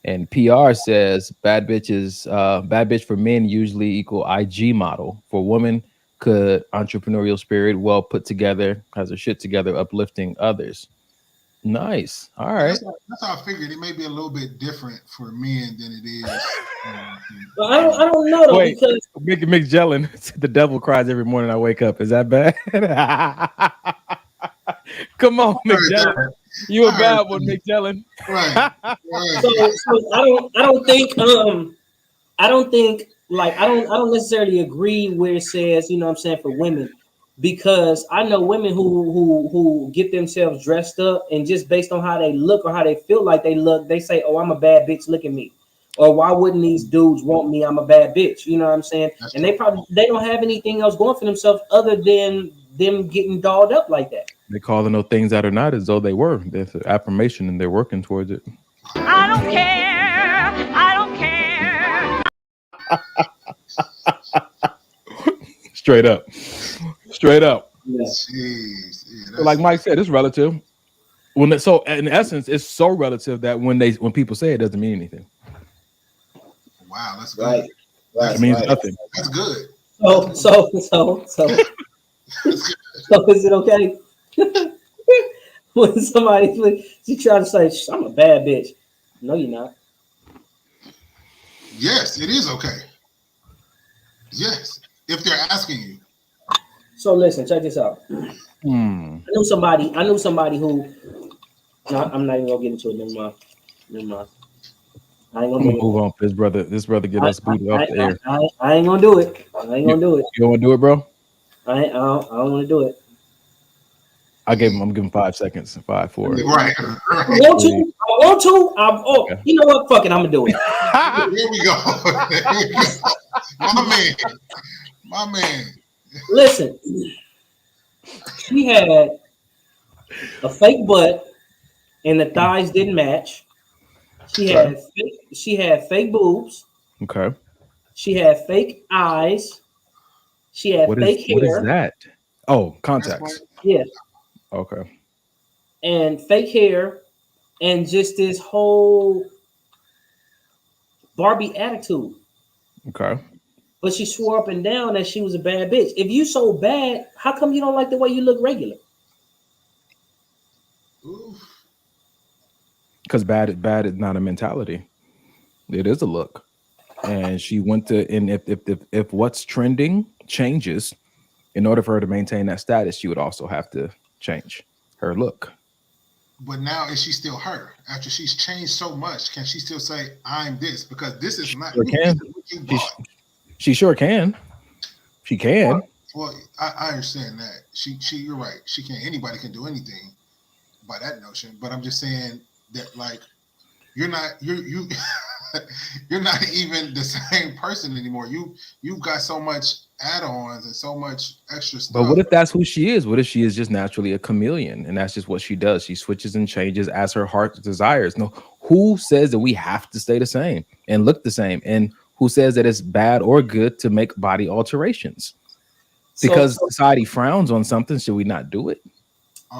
B: And PR says bad bitch for men usually equal IG model. For women, could entrepreneurial spirit, well put together, has her shit together, uplifting others. Nice. All right.
C: That's how I figured. It may be a little bit different for men than it is.
A: Well, I don't know though.
B: Wait,
A: because
B: Mick Jellin, the devil cries every morning I wake up. Is that bad? Come on, Mick Jellin. You a bad one, Mick Jellin.
C: Right.
A: So I don't think like I don't necessarily agree where it says, you know what I'm saying, for women, because I know women who get themselves dressed up and just based on how they look or how they feel like they look, they say, oh, I'm a bad bitch, look at me. Or why wouldn't these dudes want me? I'm a bad bitch. You know what I'm saying? And they don't have anything else going for themselves other than them getting dolled up like that.
B: They calling those things that are not as though they were. There's an affirmation and they're working towards it.
G: I don't care.
B: Straight up.
A: Yeah.
C: Jeez. Yeah,
B: So like Mike said, it's relative. So in essence, it's so relative that when people say it, doesn't mean anything.
C: Wow, that's good.
A: Right.
B: It means nothing.
C: That's good.
A: So is it okay? When she try to say I'm a bad bitch, no, you're not.
C: Yes, it is okay. Yes, if they're asking you.
A: So listen, check this out. I knew somebody who. No, I'm not even gonna get into it. Never mind. I ain't gonna
B: move on. This brother get us booted off the air.
A: I ain't gonna do it. I ain't gonna do it.
B: You don't want to do it, bro?
A: I don't want to do it.
B: I'm giving 5 seconds. 5, 4.
C: Right.
A: I want to. Okay. You know what? Fuck it. I'm gonna do it.
C: Here we go. My man.
A: Listen, she had a fake butt, and the thighs didn't match. She had fake boobs.
B: Okay.
A: She had fake eyes. She had fake hair.
B: What is that? Oh, contacts.
A: Yeah.
B: Okay.
A: And fake hair, and just this whole Barbie attitude.
B: Okay.
A: But she swore up and down that she was a bad bitch. If you so bad, how come you don't like the way you look regular?
B: Because bad is not a mentality. It is a look. And she went to, and if what's trending changes, in order for her to maintain that status, she would also have to change her look.
C: But now, is she still her? After she's changed so much, can she still say, I'm this? Because this is not
B: sure can. She sure can. She can.
C: Well, I understand that. You're right. She can't. Anybody can do anything by that notion. But I'm just saying that, like, you're not you're not even the same person anymore. You've got so much add-ons and so much extra stuff.
B: But what if that's who she is? What if she is just naturally a chameleon and that's just what she does? She switches and changes as her heart desires. No, who says that we have to stay the same and look the same? And who says that it's bad or good to make body alterations. Because society frowns on something, should we not do it?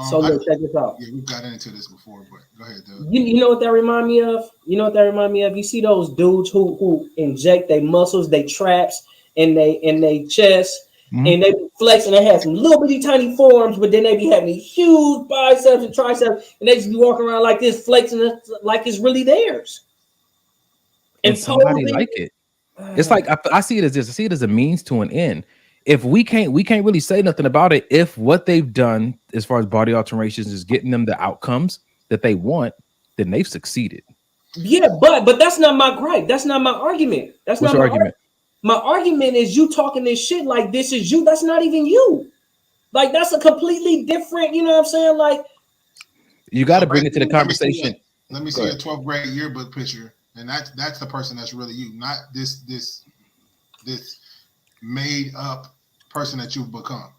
A: So look, check this out.
C: Yeah, we've got into this before, but go ahead, dude.
A: You know what that remind me of? You see those dudes who inject their muscles, they traps, and they chest, and they be flexing. They have some little bitty tiny forearms, but then they be having these huge biceps and triceps, and they just be walking around like this, flexing it like it's really theirs.
B: And somebody like it. It's like I see it as this. I see it as a means to an end. If we can't really say nothing about it. If what they've done as far as body alterations is getting them the outcomes that they want, then they've succeeded.
A: Yeah, but that's not my gripe. That's not my argument. That's
B: What's
A: not
B: your
A: my
B: argument.
A: My argument is you talking this shit like this is you. That's not even you. Like that's a completely different. You know what I'm saying? Like
B: you got to bring it to the conversation.
C: Let me see a 12th grade yearbook picture, and that's the person that's really you, not this made up person that you've become.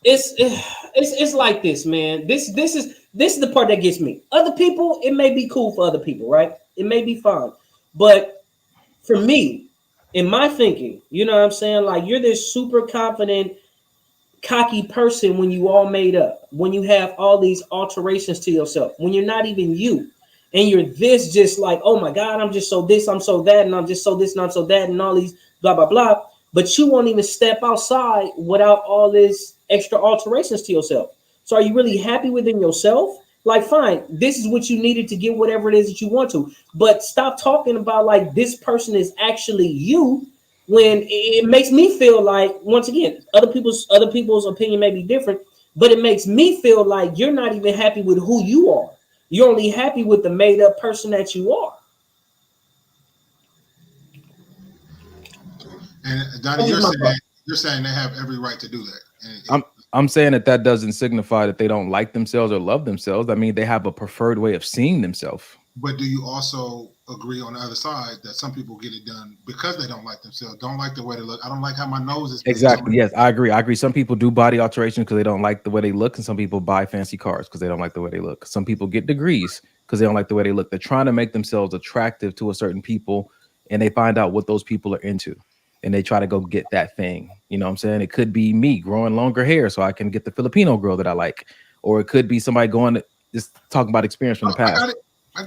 A: It's like this, man. This is the part that gets me. Other people, it may be cool for other people, right? It may be fine, but for me, in my thinking, you know what I'm saying? Like you're this super confident, cocky person when you all made up, when you have all these alterations to yourself, when you're not even you, and you're this just like, oh my God, I'm just so this, I'm so that, and I'm just so this, and I'm so that, and all these blah blah blah. But you won't even step outside without all this extra alterations to yourself. So are you really happy within yourself? Like, fine, this is what you needed to get whatever it is that you want to. But stop talking about like this person is actually you when it makes me feel like, once again, other people's opinion may be different, but it makes me feel like you're not even happy with who you are. You're only happy with the made up person that you are.
C: And Donnie, you're saying they have every right to do that. And
B: I'm saying that doesn't signify that they don't like themselves or love themselves. I mean, they have a preferred way of seeing themselves.
C: But do you also agree on the other side that some people get it done because they don't like themselves, don't like the way they look? I don't like how my nose is.
B: Exactly. Yes, I agree. Some people do body alterations because they don't like the way they look, and some people buy fancy cars because they don't like the way they look. Some people get degrees because they don't like the way they look. They're trying to make themselves attractive to a certain people, and they find out what those people are into, and they try to go get that thing. You know what I'm saying? It could be me growing longer hair so I can get the Filipino girl that I like, or it could be somebody going to just talking about experience from the past.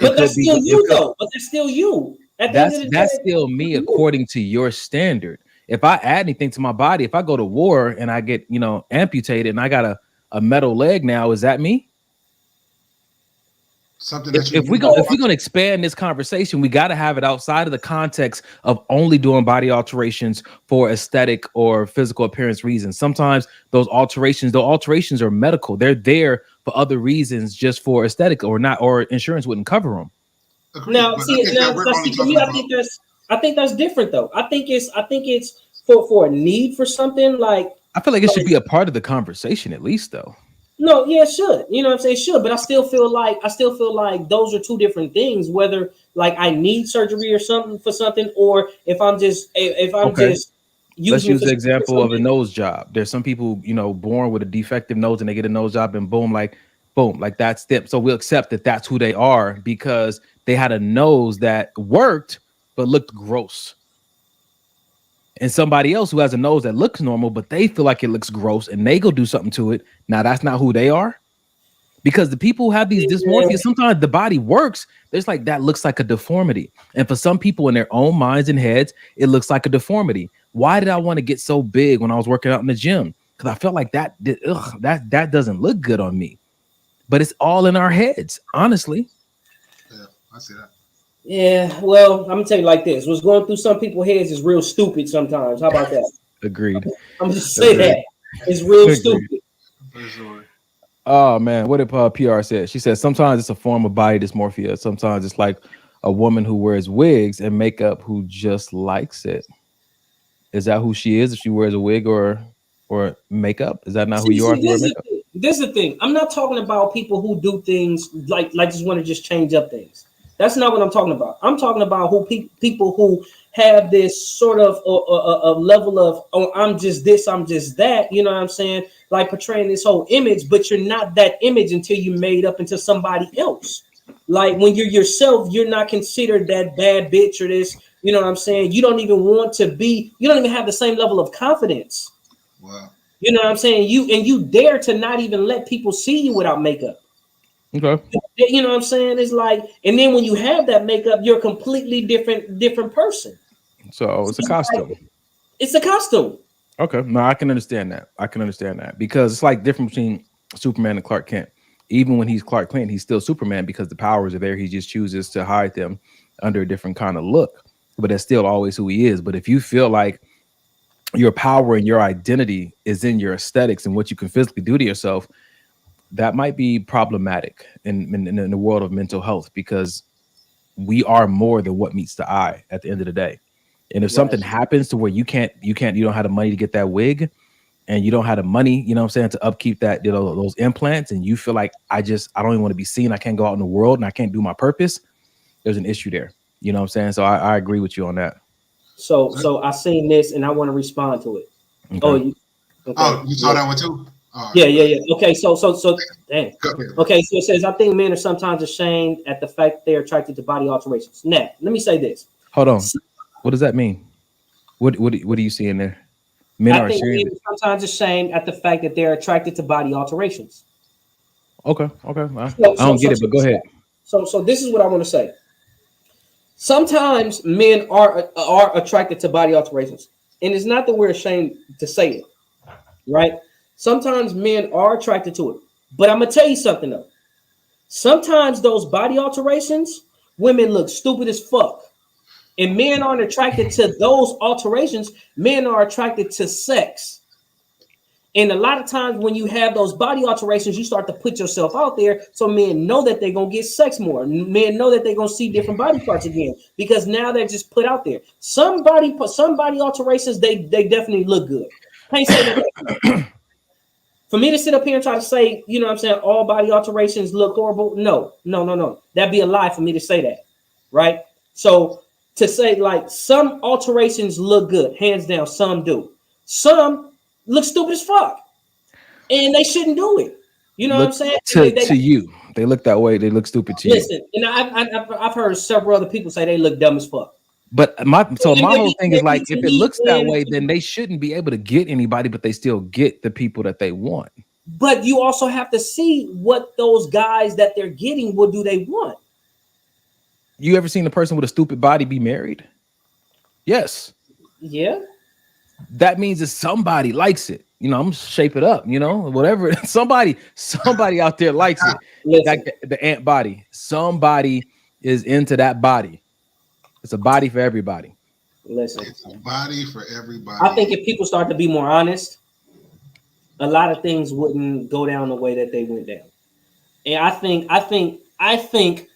A: But that's still you, though. But that's still you.
B: That's still me according to your standard. If I add anything to my body, if I go to war and I get, amputated and I got a metal leg now, is that me?
C: Something that
B: if we're gonna expand this conversation, we got to have it outside of the context of only doing body alterations for aesthetic or physical appearance reasons. Sometimes those alterations are medical. They're there for other reasons, just for aesthetic or not, or insurance wouldn't cover them.
A: Now, for me, I think that's different though. I think it's for a need for something like.
B: I feel like it should be a part of the conversation at least, though.
A: No, yeah, it should. You know what I'm saying? It should, but I still feel like those are two different things. Whether like I need surgery or something for something, or if I'm just just.
B: Let's use the example of a nose job. There's some people, born with a defective nose and they get a nose job and boom, like that's them. So we'll accept that that's who they are because they had a nose that worked but looked gross. And somebody else who has a nose that looks normal, but they feel like it looks gross and they go do something to it. Now that's not who they are. Because the people who have these dysmorphias, sometimes the body works. There's like, that looks like a deformity. And for some people in their own minds and heads, it looks like a deformity. Why did I want to get so big when I was working out in the gym? Because I felt like that doesn't look good on me. But it's all in our heads, honestly.
C: Yeah, I see that.
A: Yeah, well, I'm gonna tell you like this: what's going through some people's heads is real stupid sometimes. How about that?
B: Agreed.
A: I'm just saying that it's real stupid.
C: For sure.
B: Oh man, what did PR said? She said sometimes it's a form of body dysmorphia. Sometimes it's like a woman who wears wigs and makeup who just likes it. Is that who she is? If she wears a wig or makeup, is that not who you are?
A: This is the thing. I'm not talking about people who do things like just want to just change up things. That's not what I'm talking about. I'm talking about people who have this sort of a level of, oh, I'm just this, I'm just that. You know what I'm saying? Like portraying this whole image, but you're not that image until you made up into somebody else. Like when you're yourself, you're not considered that bad bitch or this You know what I'm saying? You don't even want to be, you don't even have the same level of confidence.
C: Wow.
A: You know what I'm saying? You dare to not even let people see you without makeup.
B: Okay.
A: You know what I'm saying? It's like, and then when you have that makeup, you're a completely different person.
B: So it's a costume.
A: It's a costume.
B: Okay. No, I can understand that. I can understand that because it's like different between Superman and Clark Kent. Even when he's Clark Kent, he's still Superman because the powers are there. He just chooses to hide them under a different kind of look, but that's still always who he is. But if you feel like your power and your identity is in your aesthetics and what you can physically do to yourself, that might be problematic in the world of mental health, because we are more than what meets the eye at the end of the day. And if something happens to where you don't have the money to get that wig, and you don't have the money, you know what I'm saying, to upkeep that, those implants, and you feel like I don't even want to be seen, I can't go out in the world and I can't do my purpose, there's an issue there. You know what I'm saying? So I agree with you on that.
A: So I seen this and I want to respond to it.
B: Okay.
C: You saw that one too?
A: Yeah. Okay, so dang. Okay, so it says, I think men are sometimes ashamed at the fact that they're attracted to body alterations. Now, let me say this.
B: Hold on. What does that mean? What do you see in there? Men are
A: men
B: ashamed.
A: are sometimes ashamed at the fact that they're attracted to body alterations.
B: Okay. I don't get it, but go ahead.
A: So this is what I want to say. Sometimes men are attracted to body alterations, and it's not that we're ashamed to say it, right? Sometimes men are attracted to it, but I'm gonna tell you something though. Sometimes those body alterations, women look stupid as fuck, and men aren't attracted to those alterations. Men are attracted to sex. And a lot of times when you have those body alterations, you start to put yourself out there so men know that they're going to get sex more. Men know that they're going to see different body parts again because now they're just put out there. Some body alterations, they definitely look good. Can't say that. For me to sit up here and try to say, you know what I'm saying, all body alterations look horrible. No. That'd be a lie for me to say that, right? So to say like some alterations look good, hands down, some do. Some look stupid as fuck, and they shouldn't do it. You know what I'm saying?
B: To you, they look that way. They look stupid to you.
A: Listen, and I've heard several other people say they look dumb as fuck.
B: But my whole thing is like, if it looks that way, then they shouldn't be able to get anybody, but they still get the people that they want.
A: But you also have to see what those guys that they're getting, what do they want?
B: You ever seen a person with a stupid body be married? Yes.
A: Yeah.
B: That means that somebody likes it. You know, I'm shape it up, you know, whatever. Somebody out there likes it. Like the ant body. Somebody is into that body. It's a body for everybody.
A: Listen.
C: It's a body for everybody.
A: I think if people start to be more honest, a lot of things wouldn't go down the way that they went down. And I think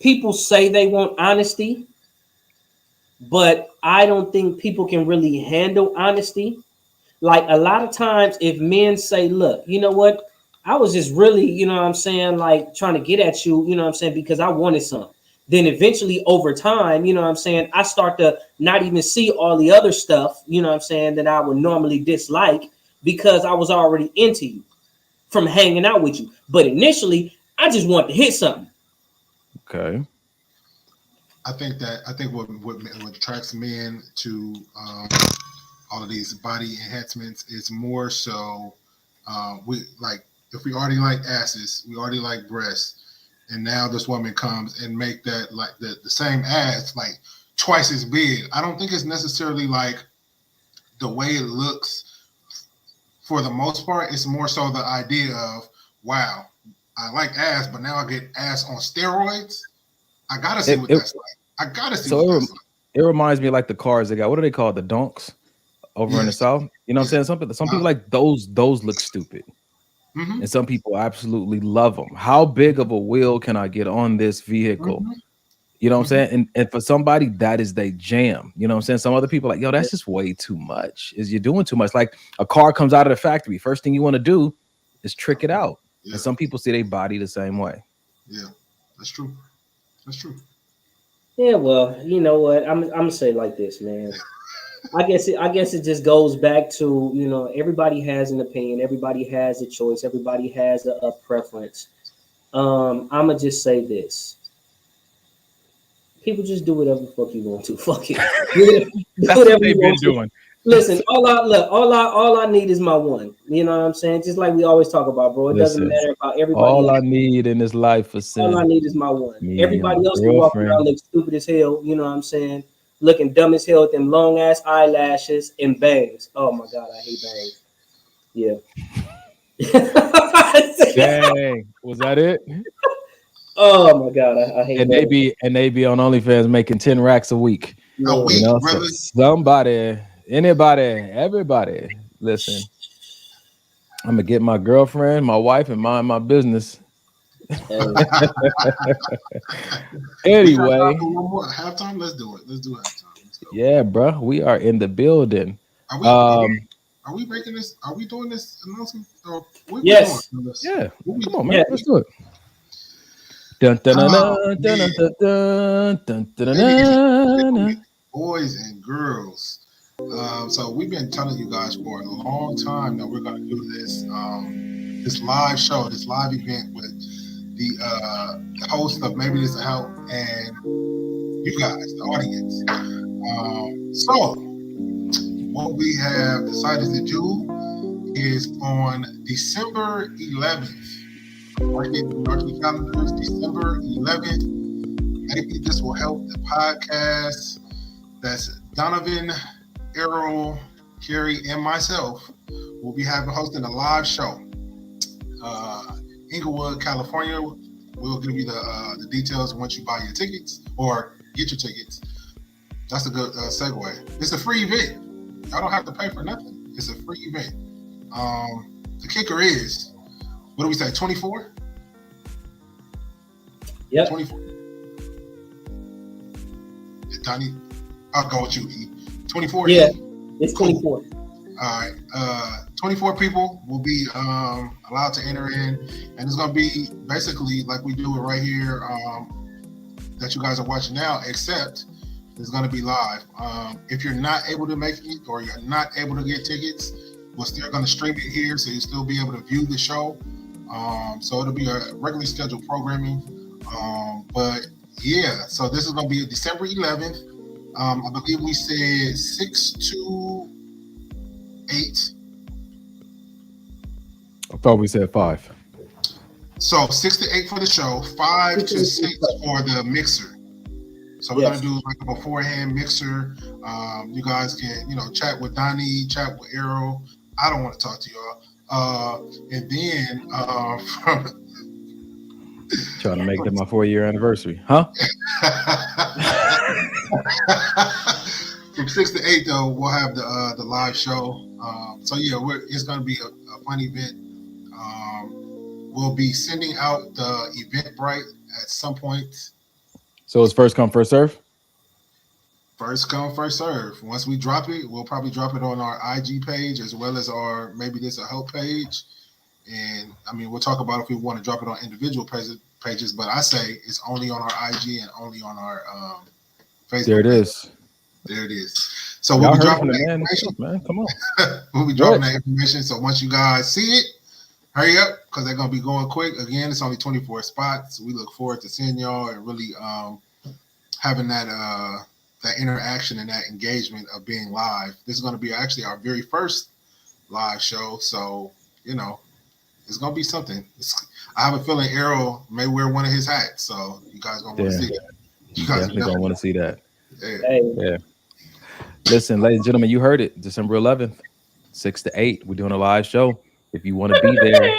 A: people say they want honesty, but I don't think people can really handle honesty. Like a lot of times if men say, look, you know what? I was just really, you know what I'm saying, like trying to get at you, you know what I'm saying, because I wanted some. Then eventually over time, you know what I'm saying, I start to not even see all the other stuff, you know what I'm saying, that I would normally dislike because I was already into you from hanging out with you. But initially, I just wanted to hit something.
B: Okay.
C: I think what attracts men to all of these body enhancements is more so we like, if we already like asses, we already like breasts, and now this woman comes and make that like the same ass like twice as big. I don't think it's necessarily like the way it looks for the most part. It's more so the idea of, wow, I like ass, but now I get ass on steroids. I gotta see what that's like. I gotta see what that's like.
B: It reminds me of like the cars they got. What are they called? The donks over in the South. You know what I'm saying? Some people like those look stupid. And some people absolutely love them. How big of a wheel can I get on this vehicle? You know what I'm saying? And for somebody, that is their jam. You know what I'm saying? Some other people are like, yo, that's just way too much. You're doing too much. Like a car comes out of the factory. First thing you want to do is trick it out. And some people see their body the same way.
C: Yeah, that's true. That's true.
A: Yeah, well, you know what? I'm gonna say it like this, man. I guess it just goes back to, you know, everybody has an opinion, everybody has a choice, everybody has a preference. I'm gonna just say this. People just do whatever the fuck you want to. Fuck it. Do
B: That's
A: whatever
B: what they've
A: you
B: been
A: want to.
B: doing.
A: Listen, all I need is my one. You know what I'm saying? Just like we always talk about, bro. It doesn't
B: Listen,
A: matter about everybody
B: all I
A: else.
B: need in this life for
A: All I
B: sin,
A: need is my one.
B: me and
A: Everybody
B: my
A: else can walk
B: girlfriend.
A: around look stupid as hell. You know what I'm saying? Looking dumb as hell with them long ass eyelashes and bangs. Oh my god, I hate bangs. Yeah.
B: Dang, was that it?
A: Oh my god, I hate
B: And
A: bangs.
B: they be on OnlyFans making 10 racks a week.
C: A
A: No.
C: week,
B: You know, so
C: brother.
B: somebody, anybody, everybody, listen. I'm gonna get my girlfriend, my wife, and mind my business. Anyway,
C: One more halftime. Let's do it. Let's do halftime. Let's go.
B: yeah, bro, we are in the building.
C: Are we making this? Are we doing this announcement? Or what
A: Yes.
C: we doing?
B: Yeah,
C: What we
B: come on,
C: doing?
B: man,
A: Yeah.
B: let's do it. Dun, dun, dun,
C: Oh,
B: dun,
C: man.
B: dun, dun, dun, dun, dun,
C: Ladies
B: dun, dun.
C: boys and girls. So we've been telling you guys for a long time that we're going to do this this live show, this live event with the host of Maybe This Will Help and you guys, the audience. So what we have decided to do is on December 11th. Mark the calendars, December 11th. Maybe This Will Help the podcast. That's Donovan, Errol, Kerry, and myself will be hosting a live show. Inglewood, California. We'll give you the details once you buy your tickets or get your tickets. That's a good segue. It's a free event. Y'all don't have to pay for nothing. It's a free event. The kicker is, what do we say, 24?
A: Yep.
C: 24. Donnie, I'll go with you, E. 24?
A: Yeah,
C: E?
A: it's
C: Cool.
A: 24.
C: All right. 24 people will be allowed to enter in, and it's going to be basically like we do it right here that you guys are watching now, except it's going to be live. If you're not able to make it or you're not able to get tickets, we're still going to stream it here, so you'll still be able to view the show. So it'll be a regularly scheduled programming. But yeah, so this is going to be December 11th. I believe we said 6 to 8.
B: I thought we said 5.
C: So 6 to 8 for the show, 5 to 6 for the mixer. So we're gonna do like a beforehand mixer. You guys can, chat with Donnie, chat with Errol. I don't want to talk to y'all. And then
B: Trying to make that my 4-year anniversary, huh?
C: From 6 to 8 though, we'll have the live show. So yeah, it's gonna be a fun event. We'll be sending out the Eventbrite at some point.
B: So it's first come, first serve?
C: First come, first serve. Once we drop it, we'll probably drop it on our IG page as well as our Maybe This Will Help page. And I mean, we'll talk about if we want to drop it on individual pages, but I say it's only on our IG and only on our Facebook.
B: There it is.
C: There it is. So we'll be dropping that
B: man.
C: information.
B: Man, come on.
C: We'll be dropping that information. So once you guys see it, hurry up because they're gonna be going quick. Again, it's only 24 spots. We look forward to seeing y'all and really having that interaction and that engagement of being live. This is gonna be actually our very first live show, so it's gonna be something. I have a feeling Errol may wear one of his hats, so you guys gonna want to see that. You guys
B: definitely gonna want to see that.
C: Yeah.
B: Listen, ladies and gentlemen, you heard it. December 11th, 6 to 8. We're doing a live show. If you want to be there,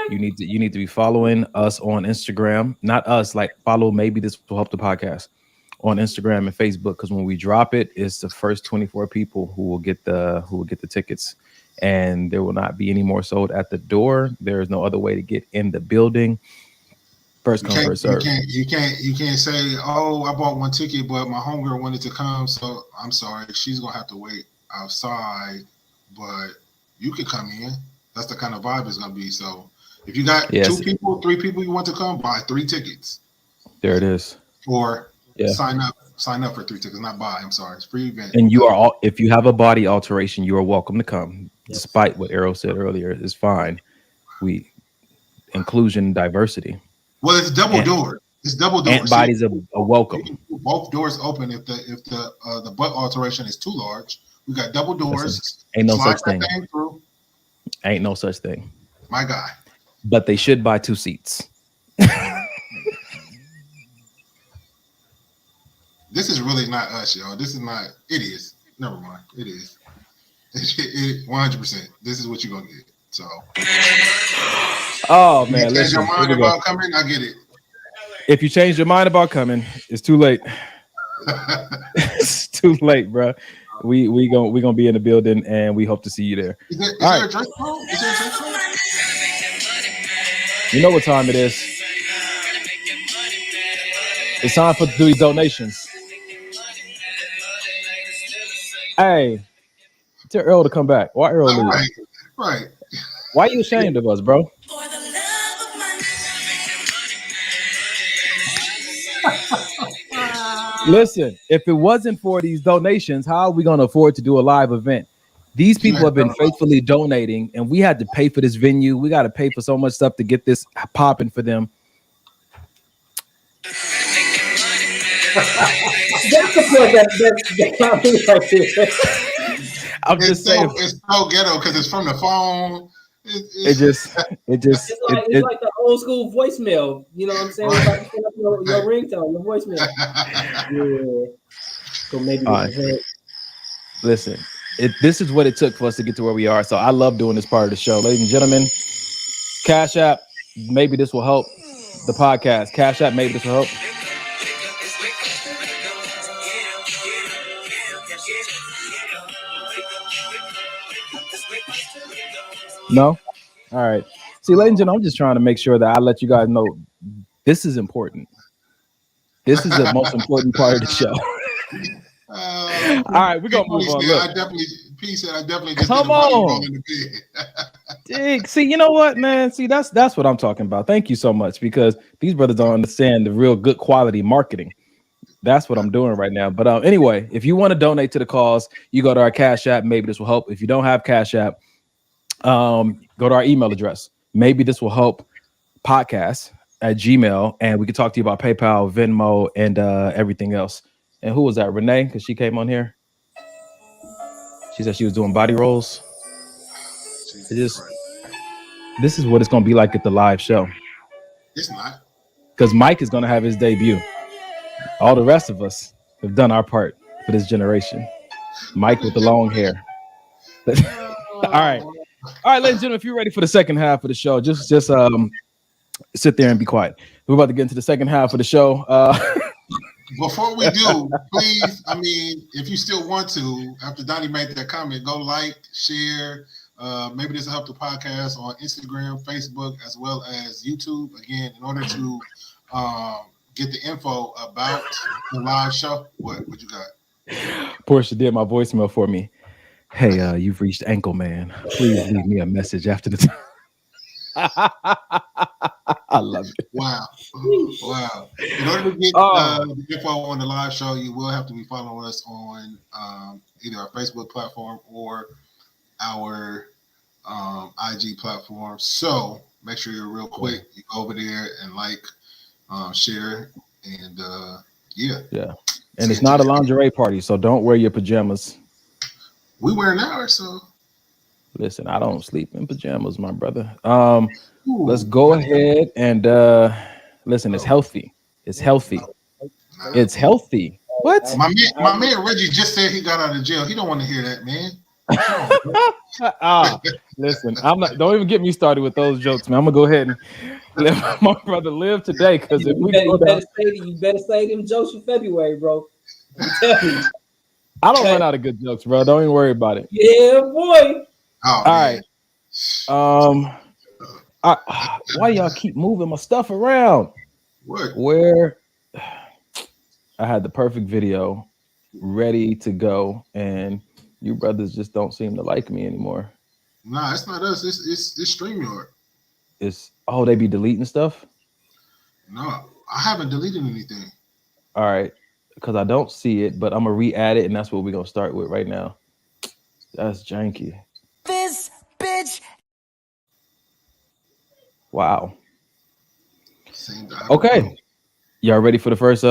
B: you need to be following us on Instagram. Not us, like follow Maybe This Will Help the podcast on Instagram and Facebook. Because when we drop it, it's the first 24 people who will get the tickets, and there will not be any more sold at the door. There is no other way to get in the building. First come, first serve.
C: You can't say, oh, I bought one ticket, but my homegirl wanted to come, so I'm sorry, she's gonna have to wait outside. But you could come in. That's the kind of vibe it's gonna be. So if you got 2 people, 3 people you want to come, buy 3 tickets.
B: There it is.
C: Or sign up for 3 tickets, not buy. I'm sorry, it's free event.
B: And you are all, if you have a body alteration, you are welcome to come. Despite what Errol said earlier, it's fine. We inclusion, diversity.
C: Well, it's double door. It's double doors.
B: Antibodies are welcome.
C: You can keep both doors open if the butt alteration is too large. We got double doors.
B: Listen, ain't no
C: Slide
B: such thing.
C: Through.
B: Ain't no such thing.
C: My guy.
B: But they should buy 2 seats.
C: This is really not us, y'all. This is not. It is. Never mind. It is. 100%. This is what you're gonna get. So.
B: Oh man,
C: you change your mind about coming. I get it.
B: If you change your mind about coming, it's too late. It's too late, bro. We gonna be in the building, and we hope to see you there.
C: Is there a drink code?
B: You know what time it is? It's time to do these donations. Hey, tell Earl to come back. Why Earl leave?
C: Right.
B: Why are you ashamed of us, bro? Listen, if it wasn't for these donations, how are we going to afford to do a live event? These people have been faithfully donating, and we had to pay for this venue. We got to pay for so much stuff to get this popping for them.
A: That's the point that I'm just saying.
C: It's so ghetto because it's from the phone.
B: It's
A: like the old school voicemail. You know what I'm saying? It's like your ringtone, your voicemail. Yeah. So maybe.
B: Listen, this is what it took for us to get to where we are. So I love doing this part of the show, ladies and gentlemen. Cash App, maybe this will help the podcast. Cash App, maybe this will help. No? All right. See, ladies and gentlemen, I'm just trying to make sure that I let you guys know this is important. This is the most important part of the show. All right, we're going to move on. Look.
C: I definitely just
B: come on. Dig. See, you know what, man? See, that's what I'm talking about. Thank you so much, because these brothers don't understand the real good quality marketing. That's what I'm doing right now. But anyway, if you want to donate to the cause, you go to our Cash App. Maybe this will help. If you don't have Cash App, go to our email address. Maybe this will help podcast@gmail.com, and we can talk to you about PayPal, Venmo, and everything else. And who was that? Renee, because she came on here. She said she was doing body rolls. This is what it's going to be like at the live show.
C: It's not.
B: Because Mike is going to have his debut. All the rest of us have done our part for this generation. Mike with the long hair. All right, ladies and gentlemen, if you're ready for the second half of the show, just sit there and be quiet. We're about to get into the second half of the show.
C: Before we do, please, if you still want to, after Donnie made that comment, go like, share. Maybe this will help the podcast on Instagram, Facebook, as well as YouTube. Again, in order to get the info about the live show. What you got?
B: Portia did my voicemail for me. Hey, you've reached Ankle Man. Please leave me a message after the time. I love it.
C: Wow. In order to get the info on the live show, you will have to be following us on either our Facebook platform or our IG platform. So make sure you're real quick. You go over there and like, share, and yeah.
B: And it's not a lingerie party, so don't wear your pajamas.
C: We wearing ours, so.
B: Listen, I don't sleep in pajamas, my brother. Let's go ahead and listen. It's healthy. It's healthy. What?
C: My man Reggie just said he got out of jail. He don't want to hear that, man.
B: Listen, don't even get me started with those jokes, man. I'm gonna go ahead and let my brother live today, because if
A: you better say them jokes for February, bro. I'm telling you.
B: I don't run out of good jokes, bro. Don't even worry about it.
A: Yeah, boy.
C: All
B: right. Why y'all keep moving my stuff around?
C: What?
B: Where I had the perfect video ready to go, and you brothers just don't seem to like me anymore.
C: Nah, it's not us. It's StreamYard.
B: They be deleting stuff?
C: No, I haven't deleted anything.
B: All right, because I don't see it, but I'm gonna re-add it, and that's what we're gonna start with right now. That's janky.
G: This bitch.
B: Wow. Okay. Y'all ready for the first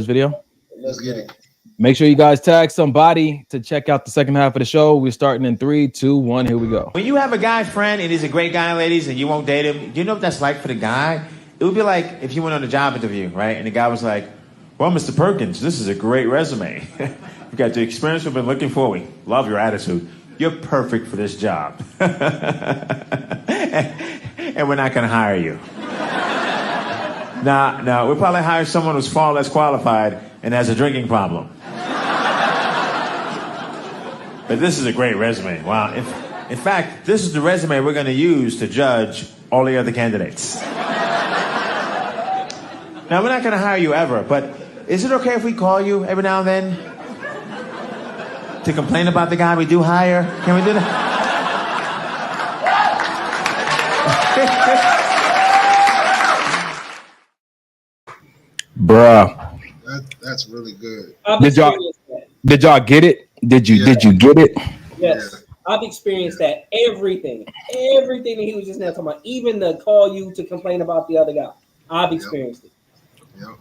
B: video?
C: Let's get it.
B: Make sure you guys tag somebody to check out the second half of the show. We're starting in 3, 2, 1. Here we go.
H: When you have a guy friend and he's a great guy, ladies, and you won't date him, do you know what that's like for the guy? It would be like if you went on a job interview, right? And the guy was like, well, Mr. Perkins, this is a great resume. You've got the experience we've been looking for. We love your attitude. You're perfect for this job. And we're not going to hire you. No, we'll probably hire someone who's far less qualified and has a drinking problem. But this is a great resume. Wow. In fact, this is the resume we're going to use to judge all the other candidates. Now, we're not going to hire you ever, but is it okay if we call you every now and then to complain about the guy we do hire? Can we do that?
B: Bruh.
C: That's really good.
B: Did y'all get it? Did you get it?
A: Yes. Yeah. I've experienced that. Everything that he was just now talking about, even the call you to complain about the other guy. I've experienced it.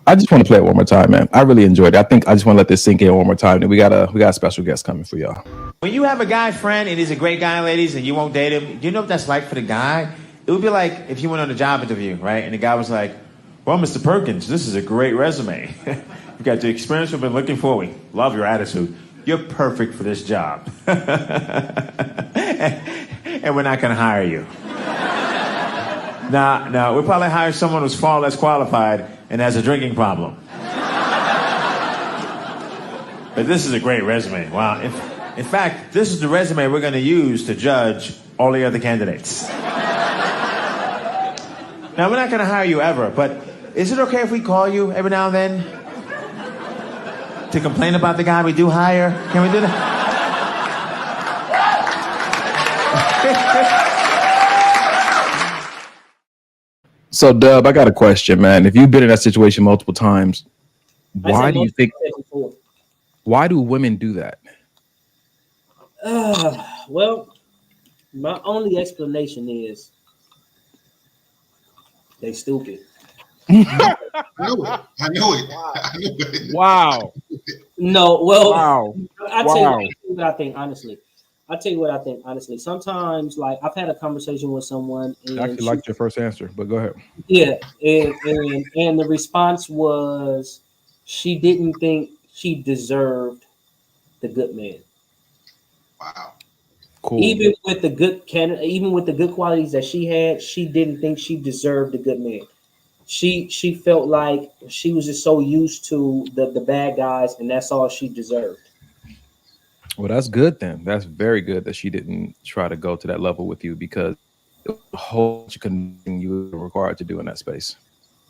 B: I just want to play it one more time, man. I really enjoyed it. I think I just want to let this sink in one more time. And we got a special guest coming for y'all.
H: When you have a guy friend and he's a great guy, ladies, and you won't date him, do you know what that's like for the guy? It would be like if you went on a job interview, right? And the guy was like, well, Mr. Perkins, this is a great resume. You've got the experience we've been looking for. We love your attitude. You're perfect for this job. And we're not going to hire you. No, we'll probably hire someone who's far less qualified and has a drinking problem. But this is a great resume. Wow. In fact, this is the resume we're going to use to judge all the other candidates. Now, we're not going to hire you ever, but is it okay if we call you every now and then to complain about the guy we do hire? Can we do that?
B: So, Dub, I got a question, man. If you've been in that situation multiple times, why do you think? Why do women do that?
A: Well, my only explanation is they stupid.
C: I knew it.
B: Wow.
A: No, well,
B: wow.
A: I'll tell you what I think, honestly. Sometimes, like, I've had a conversation with someone. And
B: I actually liked your first answer, but go ahead.
A: Yeah, and the response was she didn't think she deserved the good man.
C: Wow.
B: Cool.
A: Even with the good qualities that she had, she didn't think she deserved the good man. She felt like she was just so used to the bad guys, and that's all she deserved.
B: Well, that's good then. That's very good that she didn't try to go to that level with you, because the whole you were required to do in that space.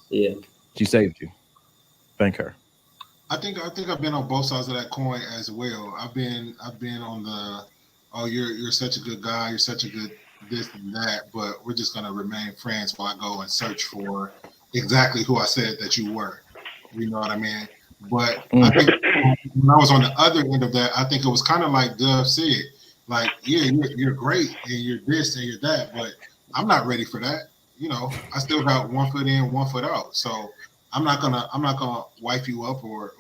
A: Yeah.
B: She saved you. Thank her.
C: I think I've been on both sides of that coin as well. I've been on the, oh, you're such a good guy, you're such a good this and that, but we're just gonna remain friends while I go and search for exactly who I said that you were. You know what I mean? But I think when I was on the other end of that, I think it was kind of like Dove said, like, yeah, you're great and you're this and you're that, but I'm not ready for that. You know, I still got 1 foot in, 1 foot out. So I'm not gonna wipe you up or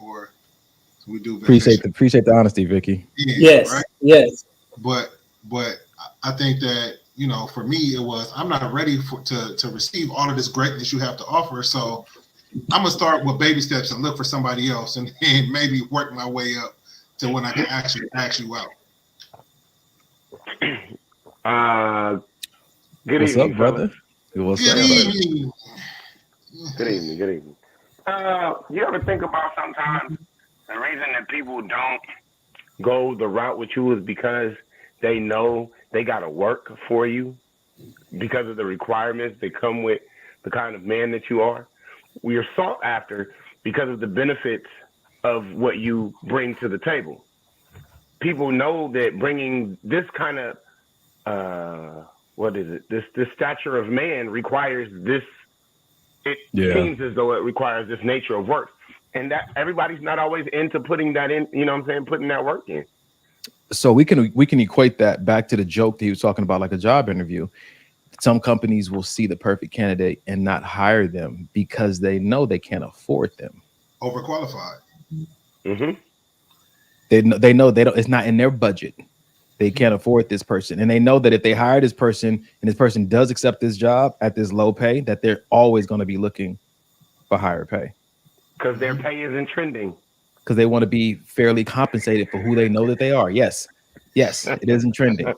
C: we do.
B: Appreciate the honesty, Vicky.
C: Yeah,
A: yes,
C: right?
A: Yes.
C: But I think that, you know, for me it was, I'm not ready to receive all of this greatness you have to offer. So I'm gonna start with baby steps and look for somebody else, and then maybe work my way up to when I can actually ask you out.
I: Good
B: What's
I: evening,
B: up, brother?
C: Good evening.
I: Good evening. You ever think about sometimes the reason that people don't go the route with you is because they know they got to work for you because of the requirements that come with the kind of man that you are? We are sought after because of the benefits of what you bring to the table. People know that bringing this kind of, this stature of man requires this. It seems as though it requires this nature of work. And that everybody's not always into putting that in, you know what I'm saying, putting that work in.
B: So we can equate that back to the joke that he was talking about, like a job interview. some companies will see the perfect candidate and not hire them because they know they can't afford them.
C: Overqualified.
I: Mm-hmm.
B: They know they don't. It's not in their budget. They can't afford this person, and they know that if they hire this person and this person does accept this job at this low pay, that they're always going to be looking for higher pay
I: Because their pay isn't trending.
B: because they want to be fairly compensated for who they know that they are. Yes, it isn't trending.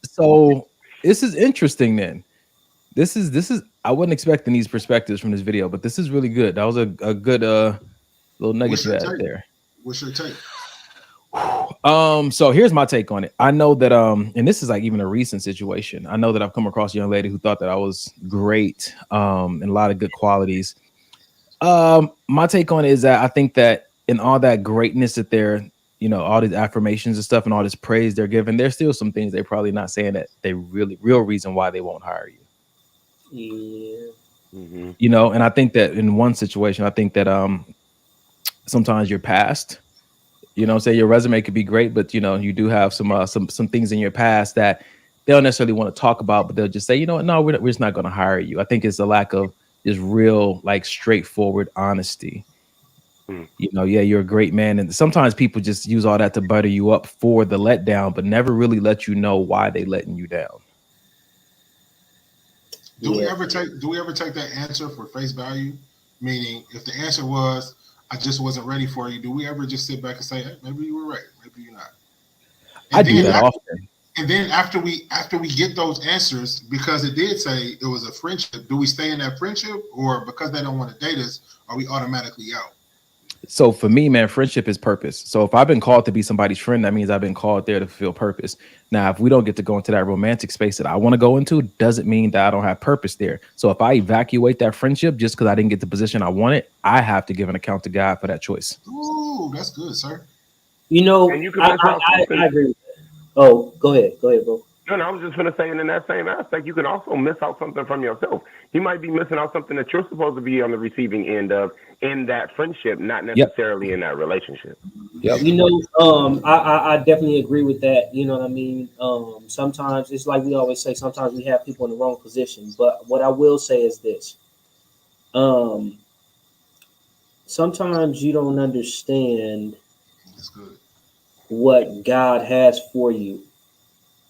B: So this is interesting. Then this is. I wasn't expecting these perspectives from this video, but this is really good. That was a good little nugget you had there.
C: What's your take?
B: So here's my take on it. I know that and this is like even a recent situation. I know that I've come across a young lady who thought that I was great and a lot of good qualities. My take on it is that I think that in all that greatness that they're, all these affirmations and stuff and all this praise they're giving, there's still some things they're probably not saying that they real reason why they won't hire you.
A: Yeah.
I: Mm-hmm.
B: And I think that in one situation, I think that sometimes your past, say your resume could be great, but you do have some things in your past that they don't necessarily want to talk about, but they'll just say, no, we're just not going to hire you. I think it's a lack of just real, like, straightforward honesty. Yeah, you're a great man, and sometimes people just use all that to butter you up for the letdown, but never really let you know why they letting you down.
C: Do we ever take that answer for face value? Meaning, if the answer was, I just wasn't ready for you, do we ever just sit back and say, hey, maybe you were right, maybe you're not?
B: I do that often.
C: And then after we get those answers, because it did say it was a friendship, do we stay in that friendship, or because they don't want to date us, are we automatically out?
B: So for me, man, friendship is purpose. So if I've been called to be somebody's friend, that means I've been called there to fulfill purpose. Now, if we don't get to go into that romantic space that I want to go into, doesn't mean that I don't have purpose there. So if I evacuate that friendship just because I didn't get the position I wanted, I have to give an account to God for that choice.
C: Ooh, that's good, sir.
A: I agree with that. Oh, go ahead, bro.
I: No, I was just going to say, and in that same aspect, you can also miss out something from yourself. You might be missing out something that you're supposed to be on the receiving end of in that friendship, not necessarily in that relationship.
B: Yep.
A: I definitely agree with that. You know what I mean? Sometimes it's like we always say, sometimes we have people in the wrong position. But what I will say is this. Sometimes you don't understand what God has for you.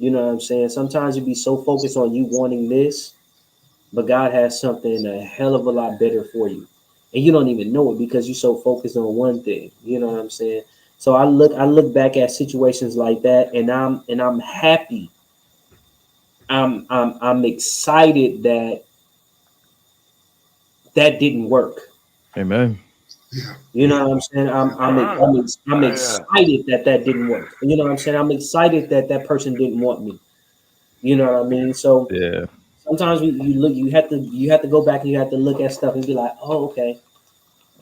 A: You know what I'm saying? Sometimes you be so focused on you wanting this, but God has something a hell of a lot better for you. And you don't even know it because you're so focused on one thing. You know what I'm saying? So I look back at situations like that, and I'm happy. I'm excited that didn't work.
B: Amen.
A: You know what I'm saying? I'm excited that didn't work. You know what I'm saying? I'm excited that person didn't want me. You know what I mean? So
B: yeah.
A: Sometimes you have to go back and you have to look at stuff and be like, oh, okay,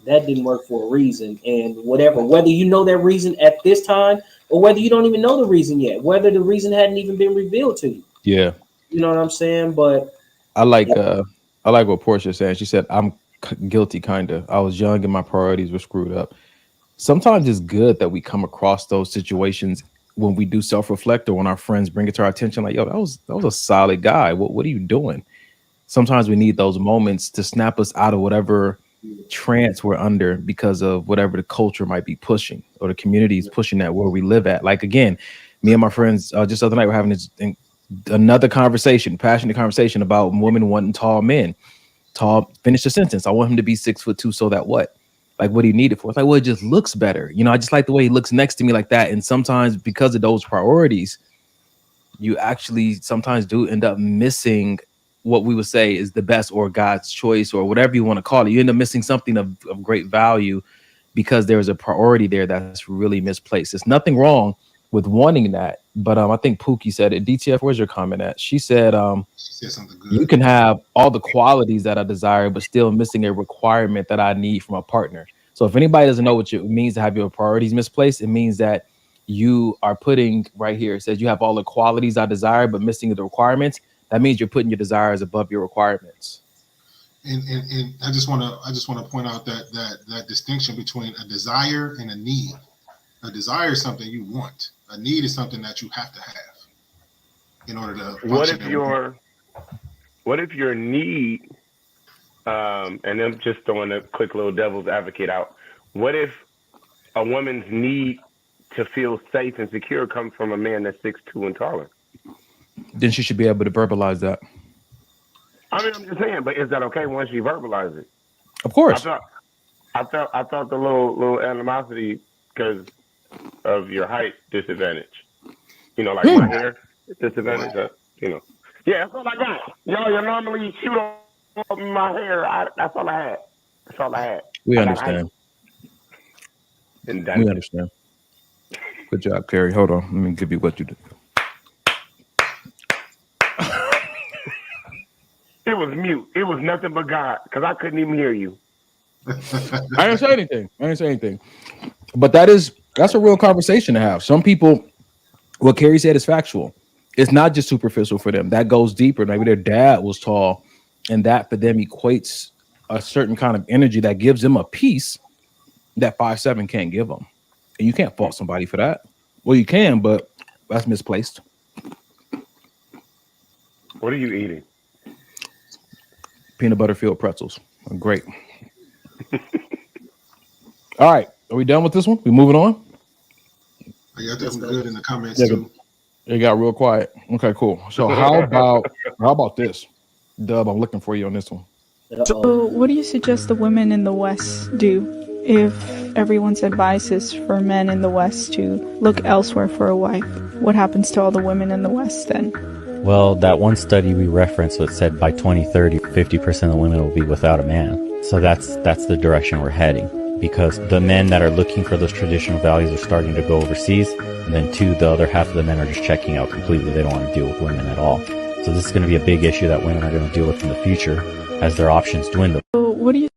A: that didn't work for a reason, and whether you know that reason at this time or whether you don't even know the reason yet, whether the reason hadn't even been revealed to you.
B: Yeah.
A: You know what I'm saying? But
B: I like what Portia said. She said, I'm guilty, kind of. I was young and my priorities were screwed up. Sometimes it's good that we come across those situations when we do self-reflect or when our friends bring it to our attention, like, yo, that was a solid guy. What are you doing? Sometimes we need those moments to snap us out of whatever trance we're under because of whatever the culture might be pushing or the community is pushing that where we live at. Like, again, me and my friends just the other night were having another passionate conversation about women wanting tall men. Finish the sentence. I want him to be 6'2", so that what? Like, what do you need it for? It's like, well, it just looks better. I just like the way he looks next to me like that. And sometimes because of those priorities, you actually sometimes do end up missing what we would say is the best or God's choice or whatever you want to call it. You end up missing something of great value because there's a priority there that's really misplaced. There's nothing wrong with wanting that. But I think Pookie said it. DTF, where's your comment at? She said
C: something good.
B: You can have all the qualities that I desire, but still missing a requirement that I need from a partner. So if anybody doesn't know what it means to have your priorities misplaced, it means that you are putting right here, it says you have all the qualities I desire, but missing the requirements. That means you're putting your desires above your requirements.
C: And I just want to point out that distinction between a desire and a need. A desire is something you want. A need is something that you have to have. in order to
I: What
C: function.
I: if your need, and I'm just throwing a quick little devil's advocate out. What if a woman's need to feel safe and secure comes from a man that's 6'2" and taller?
B: Then she should be able to verbalize that.
I: I mean, I'm just saying, but is that okay once you verbalize it?
B: Of course.
I: I thought the little animosity because of your height disadvantage. You know, like my hair disadvantage. Yeah, that's all I got. You normally shoot up my hair. That's all I had.
B: We understand.
I: And
B: we understand. Good job, Kerry. Hold on. Let me give you what you did.
I: It was mute. It was nothing but God because I couldn't even hear you.
B: I didn't say anything. But that's a real conversation to have. Some people, what Kerry said is factual. It's not just superficial for them. That goes deeper. Maybe their dad was tall, and that for them equates a certain kind of energy that gives them a peace that 5'7" can't give them. And you can't fault somebody for that. Well, you can, but that's misplaced.
I: What are you eating?
B: Peanut butter filled pretzels. Great. All right. Are we done with this one? We moving on?
C: Yeah, I think I'm good in the comments too.
B: It got real quiet. Okay, cool. So how about this? Dub, I'm looking for you on this one.
J: So what do you suggest the women in the West do if everyone's advice is for men in the West to look elsewhere for a wife? What happens to all the women in the West then?
K: Well, that one study we referenced that said by 2030, 50% of the women will be without a man. So that's the direction we're heading, because the men that are looking for those traditional values are starting to go overseas. And then two, the other half of the men are just checking out completely. They don't want to deal with women at all. So this is going to be a big issue that women are going to deal with in the future as their options dwindle.
J: So what do you...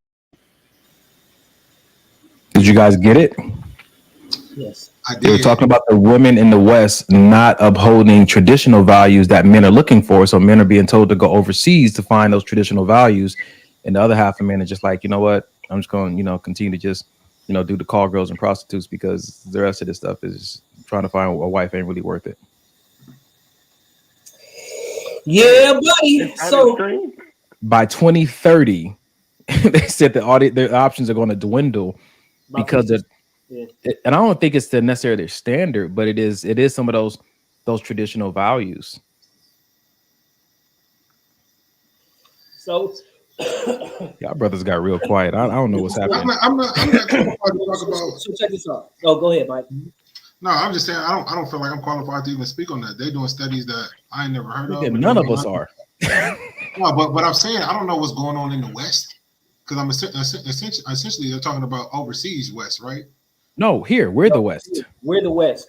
B: Did you guys get it?
A: Yes.
B: We're talking about the women in the West not upholding traditional values that men are looking for. So men are being told to go overseas to find those traditional values. And the other half of men are just like, you know what? I'm just going to, continue to just, do the call girls and prostitutes because the rest of this stuff is trying to find a wife ain't really worth it.
A: Yeah, buddy. So
B: by 2030, they said their options are going to dwindle because of, and I don't think it's necessarily their standard, but it is some of those traditional values.
A: So
B: y'all brothers got real quiet. I don't know what's happening.
C: I'm not qualified to talk about.
A: So check this out. Oh, go ahead, Mike.
C: No, I'm just saying I don't feel like I'm qualified to even speak on that. They're doing studies that I ain't never heard of.
B: None of us are.
C: No, but I'm saying I don't know what's going on in the West because I'm essentially they're talking about overseas West, right?
B: No, we're the West.
A: We're the West.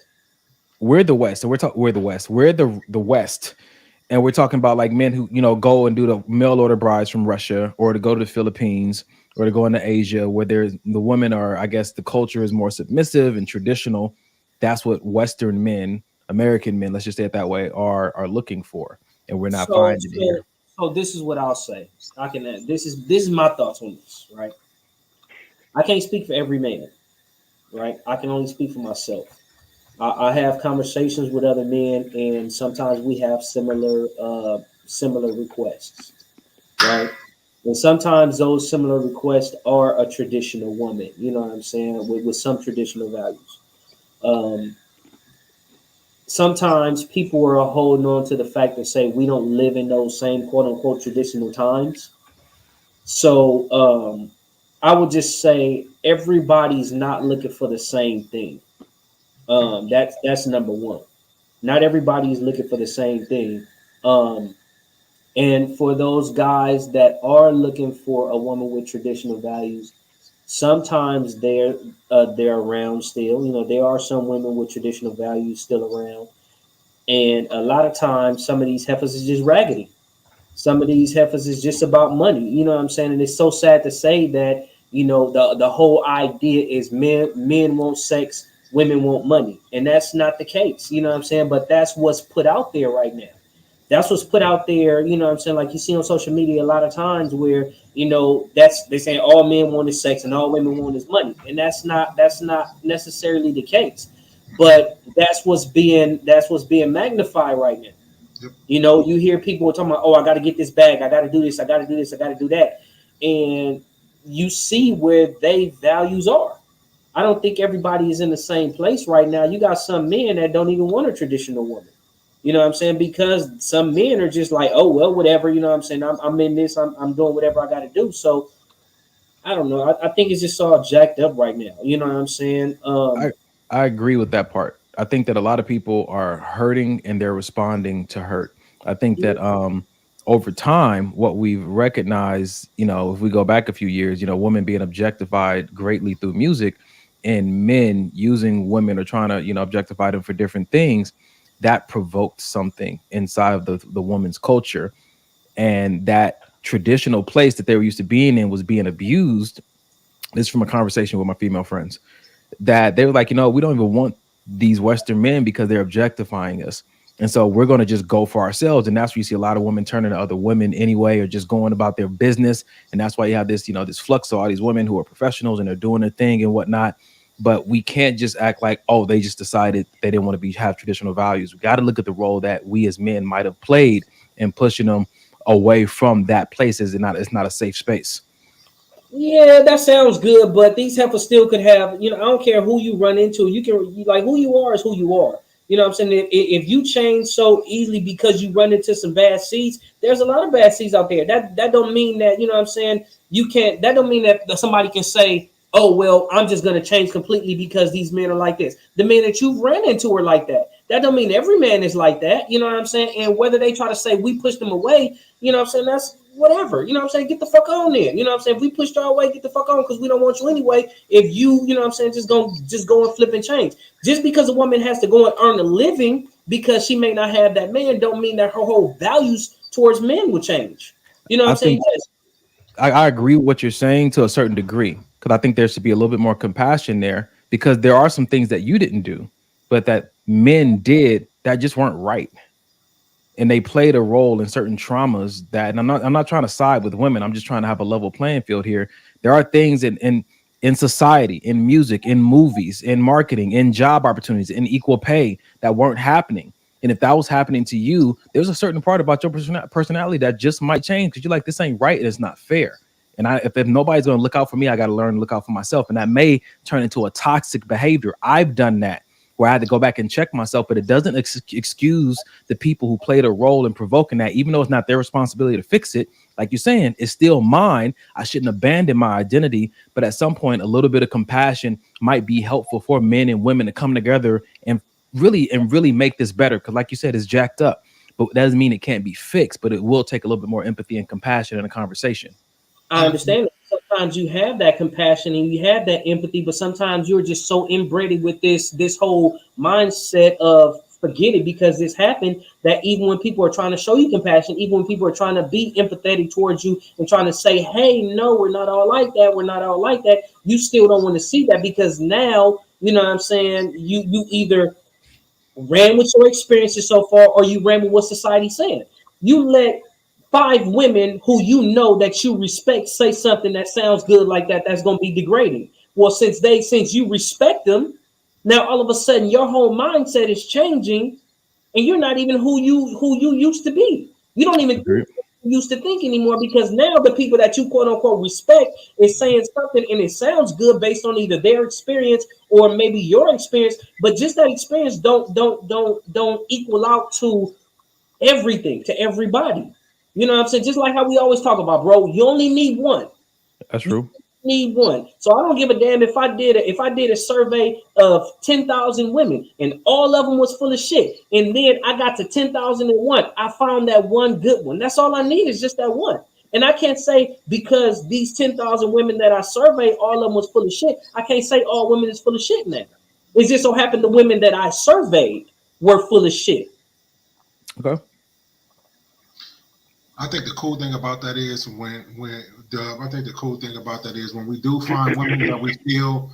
B: We're the West. So we're the West. We're the West. And we're talking about like men who, go and do the mail order brides from Russia or to go to the Philippines or to go into Asia where the women are, I guess the culture is more submissive and traditional. That's what Western men, American men, let's just say it that way, are looking for. And we're not finding it here.
A: So this is what I'll say. This is my thoughts on this, right? I can't speak for every man, right? I can only speak for myself. I have conversations with other men, and sometimes we have similar requests, right? And sometimes those similar requests are a traditional woman, you know what I'm saying, with some traditional values. Sometimes people are holding on to the fact that say we don't live in those same quote unquote traditional times. So I would just say everybody's not looking for the same thing. That's number one. Not everybody is looking for the same thing. And for those guys that are looking for a woman with traditional values, sometimes they're around still. There are some women with traditional values still around. And a lot of times some of these heifers is just raggedy. Some of these heifers is just about money. You know what I'm saying? And it's so sad to say that, the whole idea is men want sex, women want money. And that's not the case, you know what I'm saying? But that's what's put out there right now. That's what's put out there, you know what I'm saying? Like you see on social media a lot of times where, they say all men want is sex and all women want is money. And that's not necessarily the case. But that's what's being magnified right now.
C: Yep.
A: You know, you hear people talking about, oh, I got to get this bag, I got to do this, I got to do this, I got to do that, and you see where they values are. I don't think everybody is in the same place right now. You got some men that don't even want a traditional woman. You know what I'm saying? Because some men are just like, oh, well, whatever. You know what I'm saying? I'm in this. I'm doing whatever I got to do. So I don't know. I think it's just all jacked up right now. You know what I'm saying?
B: I agree with that part. I think that a lot of people are hurting and they're responding to hurt. I think that over time, what we've recognized, you know, if we go back a few years, you know, women being objectified greatly through music and men using women or trying to, you know, objectify them for different things, that provoked something inside of the woman's culture. And that traditional place that they were used to being in was being abused. This is from a conversation with my female friends, that they were like, you know, we don't even want these Western men because they're objectifying us. And so we're going to just go for ourselves. And that's where you see a lot of women turning to other women anyway, or just going about their business. And that's why you have this, you know, this flux of all these women who are professionals and they're doing their thing and whatnot. But we can't just act like, oh, they just decided they didn't want to have traditional values. We got to look at the role that we as men might have played in pushing them away from that place. It's not a safe space.
A: Yeah, that sounds good, but these heifers still could have, you know, I don't care who you run into. Like, who you are is who you are. You know what I'm saying? If you change so easily because you run into some bad seeds, there's a lot of bad seeds out there. That don't mean that, you know what I'm saying, you can't, that don't mean that somebody can say, oh, well, I'm just going to change completely because these men are like this. The men that you've ran into are like that. That don't mean every man is like that. You know what I'm saying? And whether they try to say we push them away, you know what I'm saying, that's whatever. You know what I'm saying? Get the fuck on then. You know what I'm saying? If we pushed y'all away, get the fuck on, because we don't want you anyway. If you know what I'm saying, just go and flip and change. Just because a woman has to go and earn a living because she may not have that man, don't mean that her whole values towards men will change. You know what I'm saying? Yes.
B: I agree with what you're saying to a certain degree, because I think there should be a little bit more compassion there, because there are some things that you didn't do, but that men did that just weren't right. And they played a role in certain traumas that, and I'm not trying to side with women. I'm just trying to have a level playing field here. There are things in society, in music, in movies, in marketing, in job opportunities, in equal pay that weren't happening. And if that was happening to you, there's a certain part about your personality that just might change, because you're like, this ain't right and it's not fair. And if nobody's going to look out for me, I got to learn to look out for myself. And that may turn into a toxic behavior. I've done that, where I had to go back and check myself, but it doesn't excuse the people who played a role in provoking that, even though it's not their responsibility to fix it. Like you're saying, it's still mine. I shouldn't abandon my identity, but at some point, a little bit of compassion might be helpful for men and women to come together and really make this better. Because like you said, it's jacked up, but that doesn't mean it can't be fixed, but it will take a little bit more empathy and compassion in a conversation.
A: I understand that sometimes you have that compassion and you have that empathy, but sometimes you're just so inbred with this whole mindset of forget it because this happened, that even when people are trying to show you compassion, even when people are trying to be empathetic towards you and trying to say, hey, no, we're not all like that, we're not all like that, you still don't want to see that, because now, you know what I'm saying, you either ran with your experiences so far or you ran with what society's saying. You let 5 women who you know that you respect say something that sounds good like that, that's going to be degrading. Well, since you respect them, now all of a sudden your whole mindset is changing and you're not even who you used to be. You don't even used to think anymore, because now the people that you quote unquote respect is saying something and it sounds good based on either their experience or maybe your experience, but just that experience don't equal out to everything, to everybody. You know what I'm saying? Just like how we always talk about, bro, you only need one.
B: That's true.
A: Need one. So I don't give a damn if I did a survey of 10,000 women and all of them was full of shit, and then I got to 10,001. I found that one good one. That's all I need, is just that one. And I can't say because these 10,000 women that I surveyed, all of them was full of shit. I can't say all women is full of shit now. It just so happened the women that I surveyed were full of shit.
B: Okay.
C: I think the cool thing about that is when we do find women that we feel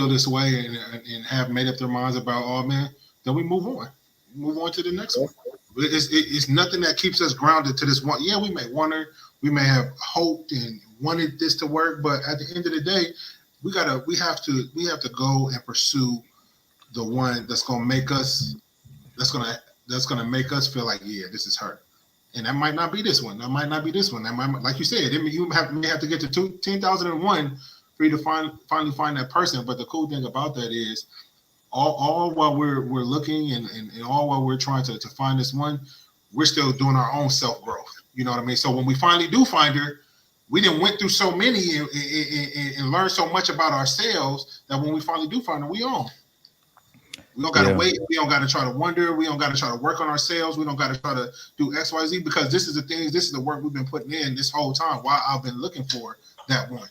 C: this way and have made up their minds about all men, then we move on to the next one. It's nothing that keeps us grounded to this one. Yeah, we may wonder, we may have hoped and wanted this to work, but at the end of the day, we have to go and pursue the one that's going to make us, that's going to that's gonna make us feel like, yeah, this is her. And that might not be this one. That might not be this one. That might, like you said, you may have to get to 10,001 for you to finally find that person. But the cool thing about that is, all while we're looking and all while we're trying to find this one, we're still doing our own self growth. You know what I mean? So when we finally do find her, we done went through so many and learned so much about ourselves that when we finally do find her, we own. We don't got to wait. We don't got to try to wonder. We don't got to try to work on ourselves. We don't got to try to do X, Y, Z, because this is the things, this is the work we've been putting in this whole time while I've been looking for that one.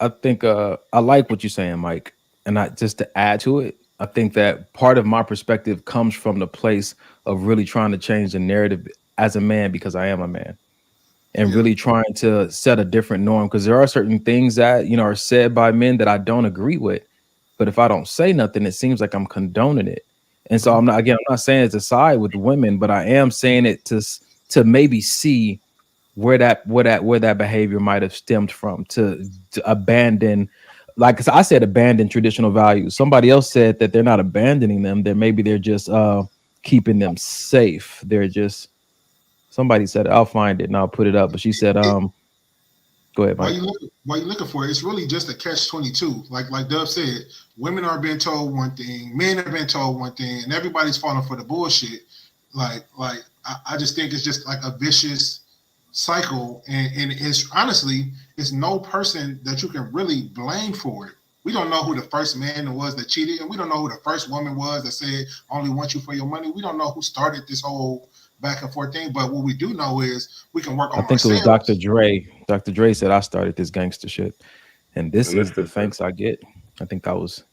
B: I think I like what you're saying, Mike. And just to add to it, I think that part of my perspective comes from the place of really trying to change the narrative as a man, because I am a man, and really trying to set a different norm. Because there are certain things that, you know, are said by men that I don't agree with. But if I don't say nothing, it seems like I'm condoning it. And so I'm not saying it to side with women, but I am saying it to maybe see where that behavior might have stemmed from, to abandon, like I said, abandon traditional values. Somebody else said that they're not abandoning them. That maybe they're just keeping them safe. They're just, somebody said, I'll find it and I'll put it up. But she said, go ahead, Mike.
C: While you're looking for it, it's really just a catch-22. Like Dub said, women are being told one thing, men are being told one thing, and everybody's falling for the bullshit. I just think it's just like a vicious cycle, and it's honestly, it's no person that you can really blame for it. We don't know who the first man was that cheated, and we don't know who the first woman was that said, I only want you for your money. We don't know who started this whole back and forth thing, but what we do know is we can work on ourselves.
B: I think it was Dr. Dre. Dr. Dre said, I started this gangster shit, and this is the thanks I get. I think that was.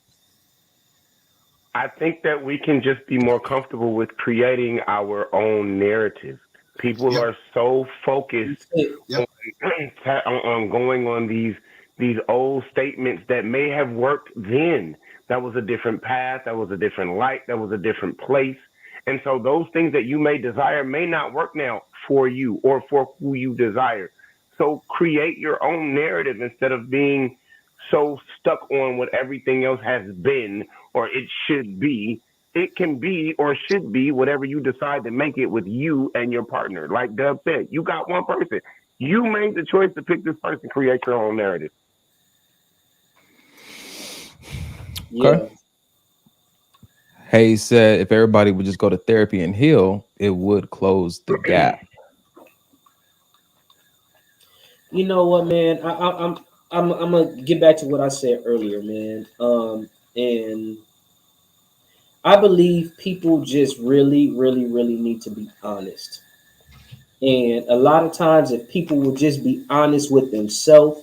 I: I think that we can just be more comfortable with creating our own narrative. People are so focused on going on these old statements that may have worked then. That was a different path. That was a different light. That was a different place. And so those things that you may desire may not work now for you or for who you desire. So create your own narrative instead of being so stuck on what everything else has been or it should be. It can be or should be whatever you decide to make it with you and your partner. Like Dub said, you got one person. You made the choice to pick this person, create your own narrative.
B: Okay. Hayes said if everybody would just go to therapy and heal, it would close the gap.
A: You know what, man? I'm gonna get back to what I said earlier, man. And I believe people just really need to be honest. And a lot of times, if people will just be honest with themselves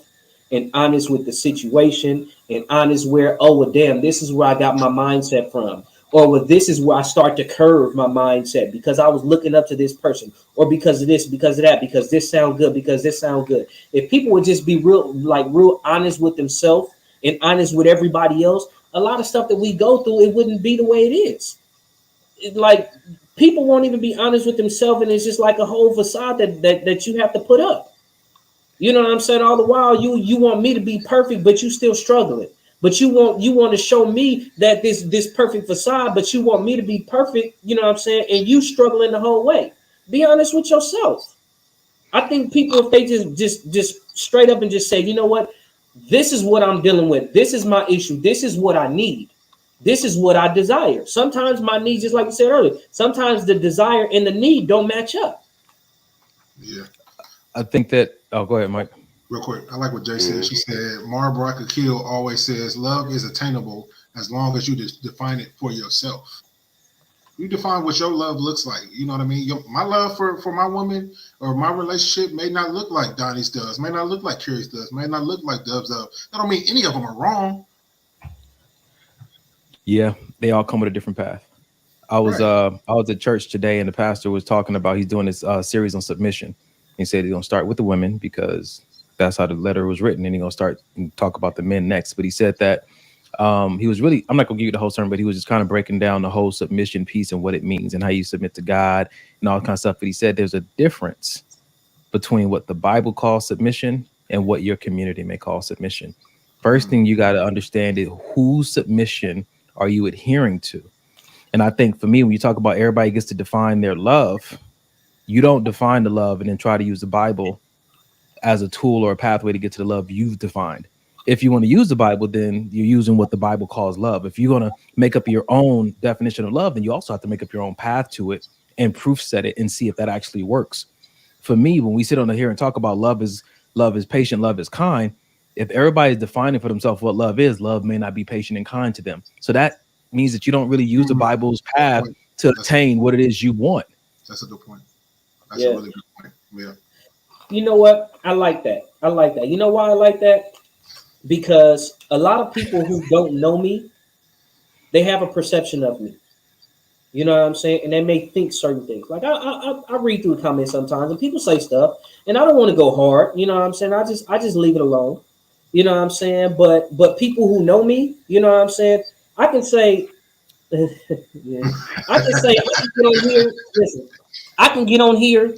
A: and honest with the situation and honest where, oh, well, damn, this is where I got my mindset from. Or well, this is where I start to curve my mindset because I was looking up to this person, or because of this, because of that, because this sounds good, because this sounds good. If people would just be real honest with themselves and honest with everybody else, a lot of stuff that we go through, it wouldn't be the way it is. Like people won't even be honest with themselves, and it's just like a whole facade that you have to put up. You know what I'm saying? All the while you want me to be perfect, but you still struggling. But you want to show me that this perfect facade, but you want me to be perfect, you know what I'm saying? And you struggling the whole way. Be honest with yourself. I think people, if they just straight up and just say, you know what, this is what I'm dealing with. This is my issue. This is what I need. This is what I desire. Sometimes my needs, just like we said earlier, sometimes the desire and the need don't match up.
C: Yeah.
B: I think that, oh, go ahead, Mike.
C: Real quick, I like what Jay said. She said, Mara Akil always says, love is attainable as long as you define it for yourself. You define what your love looks like. You know what I mean? My love for my woman or my relationship may not look like Donnie's does, may not look like Carrie's does, may not look like Dub's does. That don't mean any of them are wrong.
B: Yeah, they all come with a different path. I was at church today, and the pastor was talking about he's doing this series on submission. He said he's gonna start with the women because that's how the letter was written, and he's gonna start and talk about the men next. But he said that he was really, I'm not gonna give you the whole sermon, but he was just kind of breaking down the whole submission piece and what it means and how you submit to God and all that kind of stuff. But he said there's a difference between what the Bible calls submission and what your community may call submission. First thing you got to understand is whose submission are you adhering to? And I think for me, when you talk about everybody gets to define their love, you don't define the love and then try to use the Bible as a tool or a pathway to get to the love you've defined. If you want to use the Bible, then you're using what the Bible calls love. If you're going to make up your own definition of love, then you also have to make up your own path to it and proof set it and see if that actually works. For me, when we sit on here and talk about love is patient, love is kind, if everybody's defining for themselves what love is, love may not be patient and kind to them. So that means that you don't really use the Bible's path to attain what it is you want.
C: That's a good point. That's a really good point. Yeah.
A: You know what? I like that. I like that. You know why I like that? Because a lot of people who don't know me, they have a perception of me. You know what I'm saying? And they may think certain things. Like I read through the comments sometimes, and people say stuff, and I don't want to go hard. You know what I'm saying? I just leave it alone. You know what I'm saying? But people who know me, you know what I'm saying? I can say, yeah, I can get on here. Listen, I can get on here,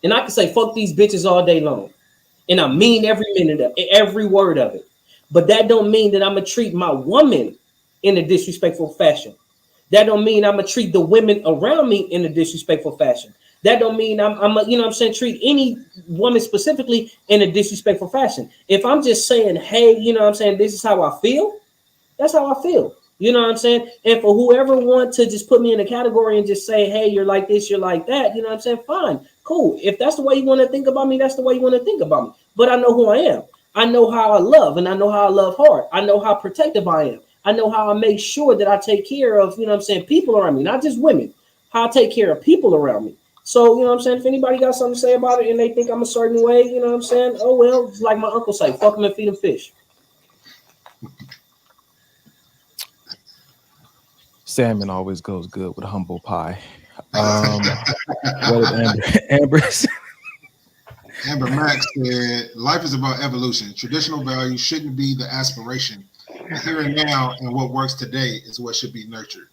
A: and I can say fuck these bitches all day long, and I mean every minute of it, every word of it. But that don't mean that I'm gonna treat my woman in a disrespectful fashion. That don't mean I'm gonna treat the women around me in a disrespectful fashion. That don't mean I'm you know what I'm saying, treat any woman specifically in a disrespectful fashion. If I'm just saying, hey, you know what I'm saying, this is how I feel, that's how I feel. You know what I'm saying? And for whoever want to just put me in a category and just say, hey, you're like this, you're like that, you know what I'm saying? Fine, cool. If that's the way you want to think about me, that's the way you want to think about me. But I know who I am. I know how I love, and I know how I love hard. I know how protective I am. I know how I make sure that I take care of, you know what I'm saying, people around me, not just women, how I take care of people around me. So, you know what I'm saying, if anybody got something to say about it and they think I'm a certain way, you know what I'm saying, oh, well, it's like my uncle say, fuck them and feed them fish.
B: Salmon always goes good with humble pie. What is Amber?
C: Amber Max said, life is about evolution. Traditional values shouldn't be the aspiration. Here and now and what works today is what should be nurtured.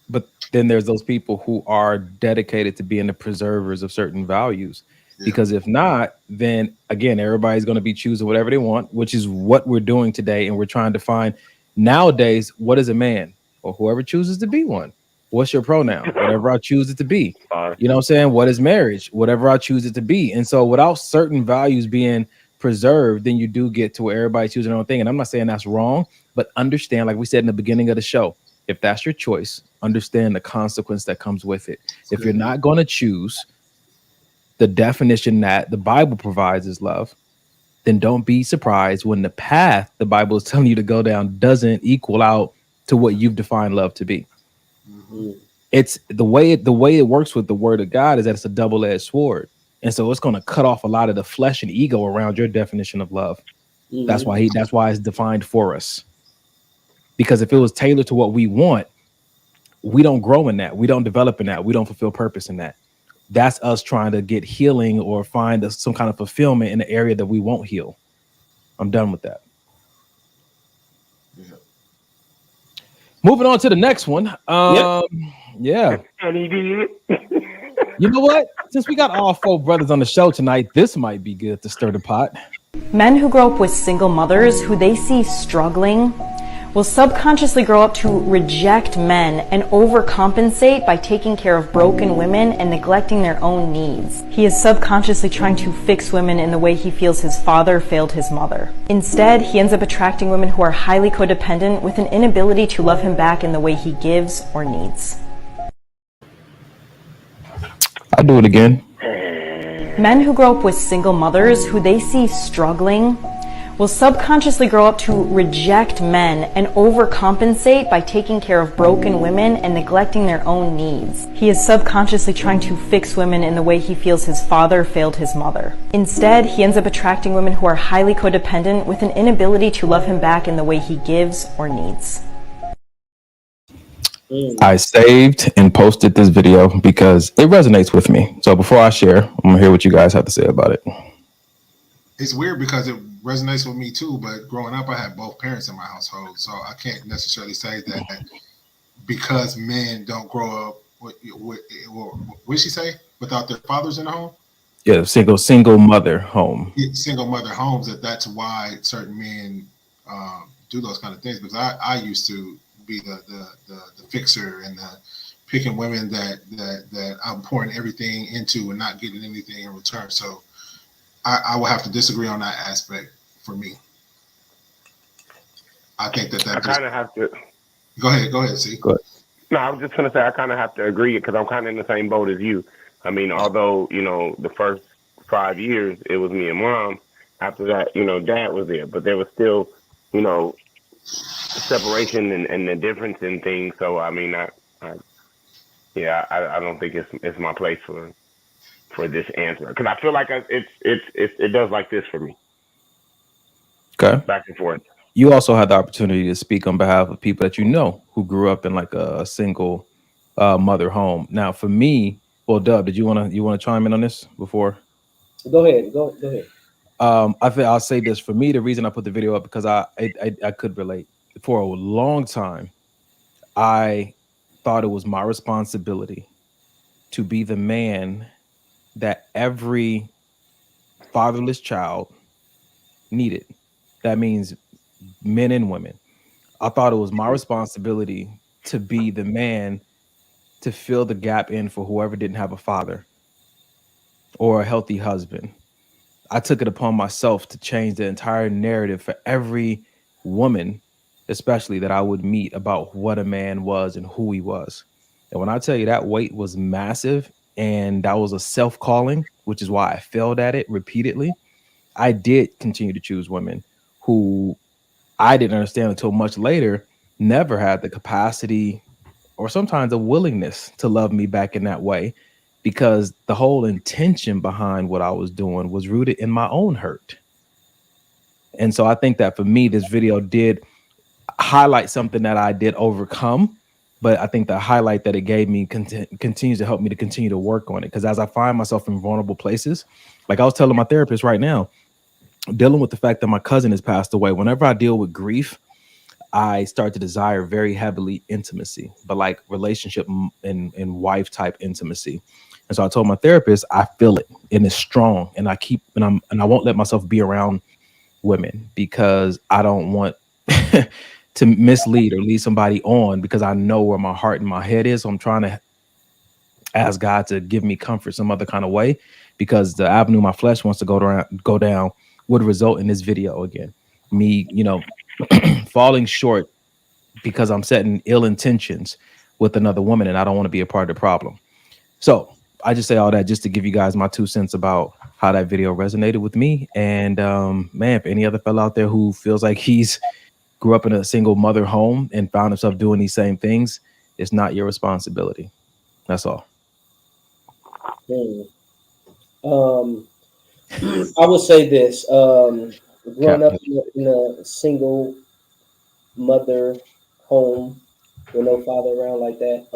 B: But then there's those people who are dedicated to being the preservers of certain values. Yeah. Because if not, then again, everybody's going to be choosing whatever they want, which is what we're doing today. And we're trying to find nowadays, what is a man? Or whoever chooses to be one. What's your pronoun? Whatever I choose it to be. You know what I'm saying? What is marriage? Whatever I choose it to be. And so without certain values being preserved, then you do get to where everybody chooses their own thing. And I'm not saying that's wrong, but understand, like we said in the beginning of the show, if that's your choice, understand the consequence that comes with it. If you're not going to choose the definition that the Bible provides as love, then don't be surprised when the path the Bible is telling you to go down doesn't equal out to what you've defined love to be. Mm-hmm. It's the way it works with the word of God is that it's a double-edged sword. And so it's going to cut off a lot of the flesh and ego around your definition of love. Mm-hmm. That's why it's defined for us. Because if it was tailored to what we want, we don't grow in that. We don't develop in that. We don't fulfill purpose in that. That's us trying to get healing or find some kind of fulfillment in the area that we won't heal. I'm done with that. Yeah. Moving on to the next one. Yeah.
I: And he did.
B: You know what? Since we got all four brothers on the show tonight, this might be good to stir the pot.
L: Men who grow up with single mothers who they see struggling will subconsciously grow up to reject men and overcompensate by taking care of broken women and neglecting their own needs. He is subconsciously trying to fix women in the way he feels his father failed his mother. Instead, he ends up attracting women who are highly codependent with an inability to love him back in the way he gives or needs.
B: I'll do it again.
L: Men who grow up with single mothers who they see struggling will subconsciously grow up to reject men and overcompensate by taking care of broken women and neglecting their own needs. He is subconsciously trying to fix women in the way he feels his father failed his mother. Instead, he ends up attracting women who are highly codependent with an inability to love him back in the way he gives or needs.
B: I saved and posted this video because it resonates with me. So before I share, I'm gonna hear what you guys have to say about it.
C: It's weird because it resonates with me too, but growing up I had both parents in my household, so I can't necessarily say that because men don't grow up what did she say, without their fathers in the home?
B: Yeah, single mother home.
C: Single mother homes, that's why certain men do those kind of things, because I used to be the fixer and picking women that I'm pouring everything into and not getting anything in return. So I will have to disagree on that aspect for me. I think that
I: I kind of have to.
C: Go ahead, see.
B: Go ahead.
I: No, I was just going to say I kind of have to agree because I'm kind of in the same boat as you. I mean, although, the first 5 years it was me and mom, after that, dad was there, but there was still, separation and the difference in things. So, I mean, I don't think it's my place for this answer because I feel like it does like this for me.
B: Okay.
I: Back and forth.
B: You also had the opportunity to speak on behalf of people that who grew up in like a single mother home. Now, for me, well, Dub, did you want to chime in on this before?
A: Go ahead. Go ahead.
B: I think I'll say this. For me, the reason I put the video up because I could relate. For a long time, I thought it was my responsibility to be the man that every fatherless child needed. That means men and women. I thought it was my responsibility to be the man to fill the gap in for whoever didn't have a father or a healthy husband. I took it upon myself to change the entire narrative for every woman, especially that I would meet, about what a man was and who he was. And when I tell you that weight was massive and that was a self-calling, which is why I failed at it repeatedly, I did continue to choose women who I didn't understand until much later, never had the capacity or sometimes a willingness to love me back in that way, because the whole intention behind what I was doing was rooted in my own hurt. And so I think that for me, this video did highlight something that I did overcome, but I think the highlight that it gave me continues to help me to continue to work on it. Because as I find myself in vulnerable places, like I was telling my therapist right now, dealing with the fact that my cousin has passed away, whenever I deal with grief, I start to desire very heavily intimacy, but like relationship and wife type intimacy. And so I told my therapist, I feel it and it's strong, and I won't let myself be around women because I don't want to mislead or lead somebody on, because I know where my heart and my head is. So I'm trying to ask God to give me comfort some other kind of way, because the avenue my flesh wants to go down would result in this video again. Me, falling short because I'm setting ill intentions with another woman and I don't want to be a part of the problem. So I just say all that just to give you guys my 2 cents about how that video resonated with me. And man, if any other fella out there who feels like he's grew up in a single mother home and found himself doing these same things, it's not your responsibility. That's all.
A: I would say this, growing up in a single mother home with no father around like that,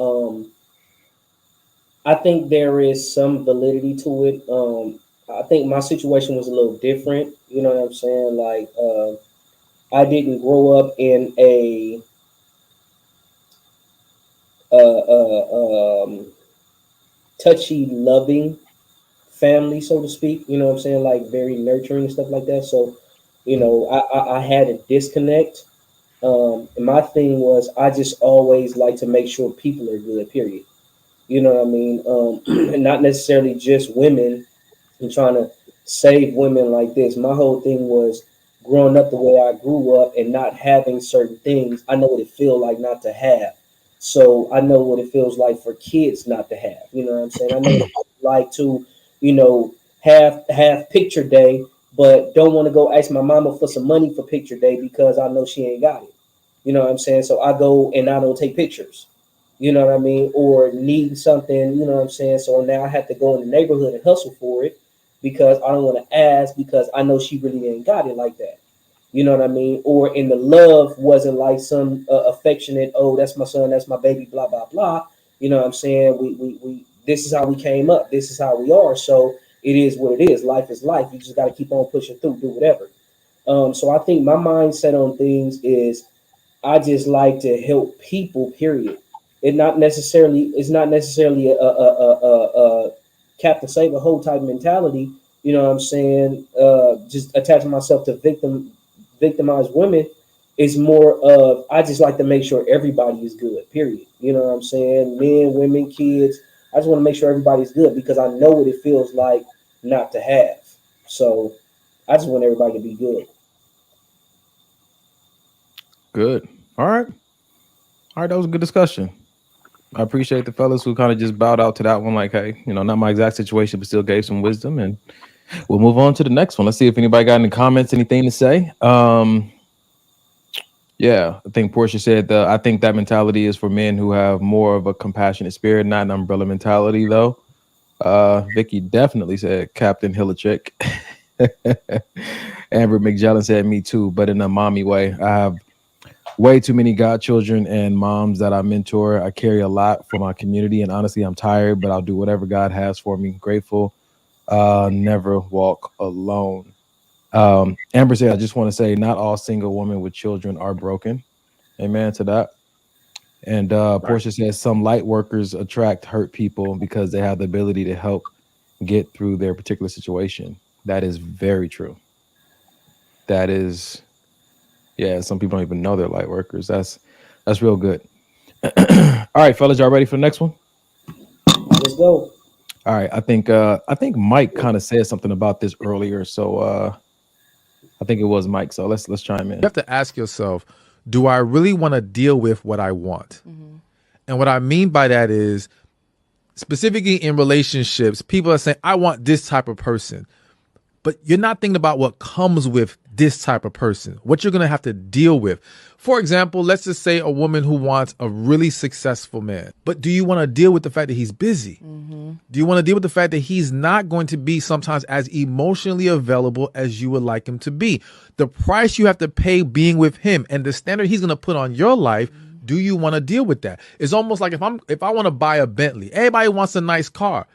A: I think there is some validity to it. I think my situation was a little different. You know what I'm saying? Like, I didn't grow up in a touchy, loving family, so to speak. You know what I'm saying? Like very nurturing and stuff like that. So, I had a disconnect. And my thing was, I just always like to make sure people are good, period. You know what I mean? And not necessarily just women and trying to save women like this. My whole thing was growing up the way I grew up and not having certain things. I know what it feels like not to have. So I know what it feels like for kids not to have. You know what I'm saying? I know what it's like to, have picture day, but don't want to go ask my mama for some money for picture day because I know she ain't got it. You know what I'm saying? So I go and I don't take pictures. You know what I mean? Or need something, you know what I'm saying? So now I have to go in the neighborhood and hustle for it because I don't want to ask because I know she really ain't got it like that. You know what I mean? Or in the love wasn't like some affectionate, oh, that's my son, that's my baby, blah, blah, blah. You know what I'm saying? We this is how we came up. This is how we are. So it is what it is. Life is life. You just got to keep on pushing through, do whatever. So I think my mindset on things is I just like to help people, period. It's not necessarily a Captain Save a Whole type mentality. You know what I'm saying? Just attaching myself to victimized women. It's more of I just like to make sure everybody is good. Period. You know what I'm saying? Men, women, kids. I just want to make sure everybody's good because I know what it feels like not to have. So I just want everybody to be good.
B: Good. All right. All right. That was a good discussion. I appreciate the fellas who kind of just bowed out to that one. Like, hey, not my exact situation, but still gave some wisdom. And we'll move on to the next one. Let's see if anybody got any comments, anything to say. Yeah, I think Portia said I think that mentality is for men who have more of a compassionate spirit, not an umbrella mentality, though. Vicky definitely said Captain Hilichik. Amber McJellen said me too, but in a mommy way. I have way too many godchildren and moms that I mentor. I carry a lot for my community, and honestly, I'm tired, but I'll do whatever God has for me. Grateful. Never walk alone. Amber said, I just want to say not all single women with children are broken. Amen to that. And Portia says some light workers attract hurt people because they have the ability to help get through their particular situation. That is very true. That is, yeah, some people don't even know they're light workers. That's real good. All right, fellas, y'all ready for the next one?
A: Let's go.
B: All right, I think Mike kind of said something about this earlier, so I think it was Mike. So let's chime in.
M: You have to ask yourself, do I really want to deal with what I want? Mm-hmm. And what I mean by that is, specifically in relationships, people are saying, I want this type of person. But you're not thinking about what comes with this type of person, what you're going to have to deal with. For example, let's just say a woman who wants a really successful man. But do you want to deal with the fact that he's busy? Mm-hmm. Do you want to deal with the fact that he's not going to be sometimes as emotionally available as you would like him to be? The price you have to pay being with him and the standard he's going to put on your life, do you want to deal with that? It's almost like if I want to buy a Bentley, everybody wants a nice car.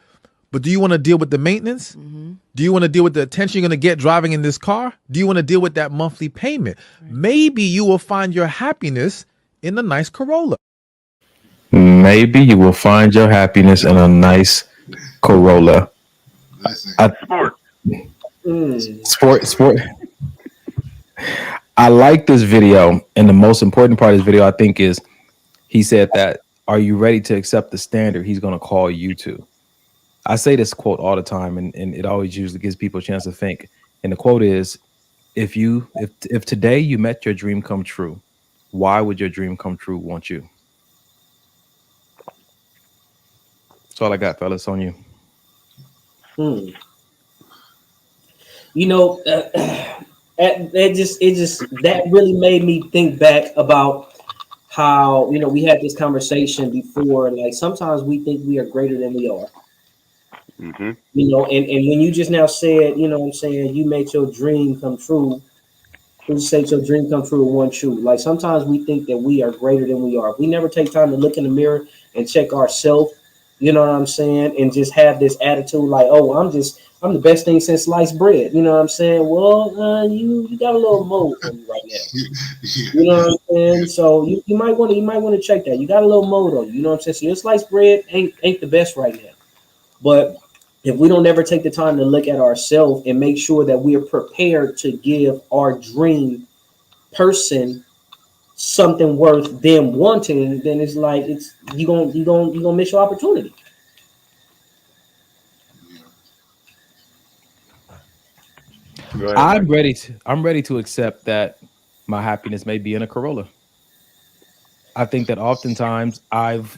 M: But do you want to deal with the maintenance? Mm-hmm. Do you want to deal with the attention you're going to get driving in this car? Do you want to deal with that monthly payment? Right. Maybe you will find your happiness in a nice Corolla.
B: Maybe you will find your happiness in a nice Corolla. Sport. I like this video. And the most important part of this video, I think, is he said that, are you ready to accept the standard he's going to call you to? I say this quote all the time, and it always usually gives people a chance to think. And the quote is, if today you met your dream come true, why would your dream come true want you? That's all I got, fellas. On you.
A: That really made me think back about how, we had this conversation before. Like, sometimes we think we are greater than we are. Mm-hmm. And when you just now said, you made your dream come true. You say your dream come true and want you. Like, sometimes we think that we are greater than we are. We never take time to look in the mirror and check ourselves. You know what I'm saying? And just have this attitude like, oh, I'm the best thing since sliced bread. You know what I'm saying? Well, you got a little mold on you right now. You know what I'm saying? So you might want to check that. You got a little mold on you. You know what I'm saying? So your sliced bread ain't the best right now. But if we don't ever take the time to look at ourselves and make sure that we are prepared to give our dream person something worth them wanting, then it's like you gonna miss your opportunity.
B: I'm ready to accept that my happiness may be in a Corolla. I think that oftentimes I've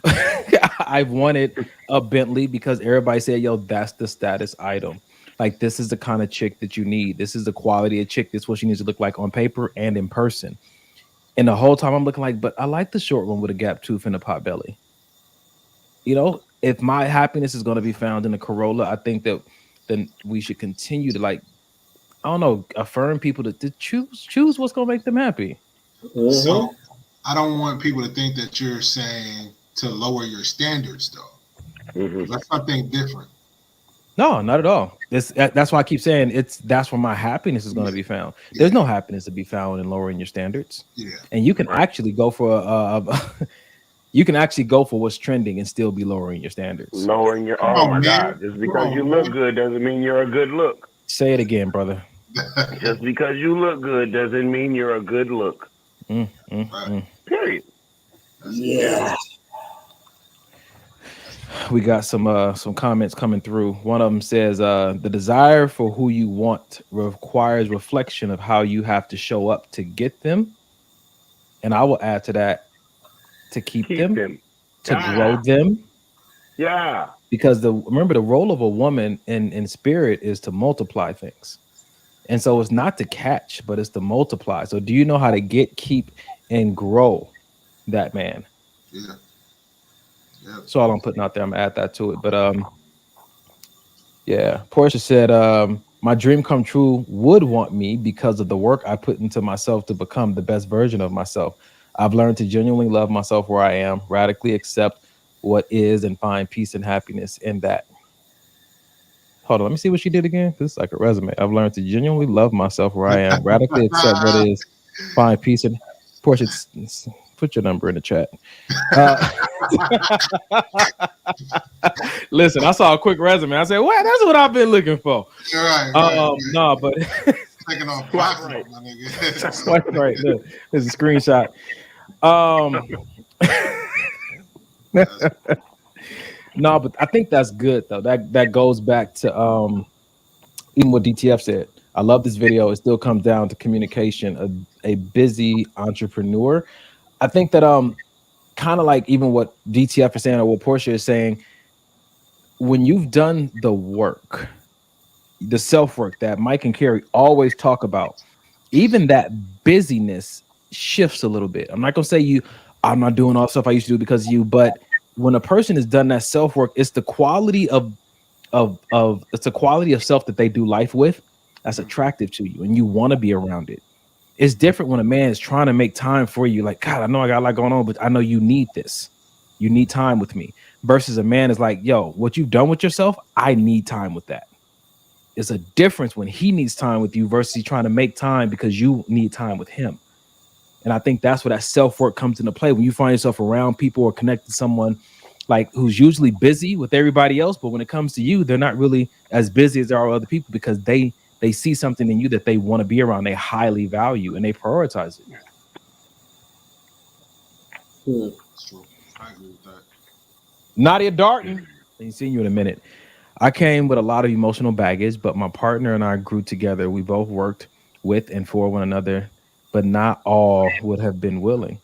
B: wanted a Bentley because everybody said, yo, that's the status item. Like, this is the kind of chick that you need. This is the quality of chick. This is what she needs to look like on paper and in person. And the whole time I'm looking like, but I like the short one with a gap tooth and a pot belly. If my happiness is going to be found in a Corolla, I think that then we should continue to, affirm people to choose what's going to make them happy.
C: Mm-hmm. So I don't want people to think that you're saying to lower your standards, though. Mm-hmm. That's something different.
B: No, not at all. That's why I keep saying that's where my happiness is going to be found. Yeah. There's no happiness to be found in lowering your standards. Yeah. And you can actually go for what's trending and still be lowering your standards.
I: Lowering your God. Just because you look good doesn't mean you're a good look.
B: Say it again, brother.
I: Just because you look good doesn't mean you're a good look. Period.
A: Yeah.
B: We got some comments coming through. One of them says, the desire for who you want requires reflection of how you have to show up to get them. And I will add to that, to keep them, to grow them.
I: Yeah.
B: Because remember, the role of a woman in spirit is to multiply things. And so it's not to catch, but it's to multiply. So do you know how to get, keep, and grow that man?
C: Yeah.
B: That's all I'm putting out there. I'm gonna add that to it. But yeah, Portia said, my dream come true would want me because of the work I put into myself to become the best version of myself. I've learned to genuinely love myself where I am, radically accept what is, and find peace and happiness in that. Hold on, let me see what she did again. This is like a resume. I've learned to genuinely love myself where I am, radically accept what is, find peace and Portia. Put your number in the chat. Listen, I saw a quick resume. I said, "Well, that's what I've been looking for."
C: Right.
B: No, but
C: taking off right. My nigga.
B: Swipe right. Look, this is a screenshot. No, but I think that's good though. That goes back to even what DTF said. I love this video. It still comes down to communication. A busy entrepreneur. I think that kind of like even what DTF is saying or what Portia is saying, when you've done the work, the self-work that Mike and Carrie always talk about, even that busyness shifts a little bit. I'm not gonna say I'm not doing all the stuff I used to do because of you, but when a person has done that self-work, it's the quality of it's the quality of self that they do life with that's attractive to you and you want to be around it. It's different when a man is trying to make time for you. Like, God, I know I got a lot going on, but I know you need this. You need time with me. Versus a man is like, yo, what you've done with yourself, I need time with that. It's a difference when he needs time with you versus he trying to make time because you need time with him. And I think that's where that self-work comes into play. When you find yourself around people or connect to someone like who's usually busy with everybody else, but when it comes to you, they're not really as busy as there are other people because they see something in you that they want to be around. They highly value and they prioritize it.
C: That's true. I agree with that.
B: Nadia Darton, ain't seen you in a minute. I came with a lot of emotional baggage, but my partner and I grew together. We both worked with and for one another, but not all would have been willing.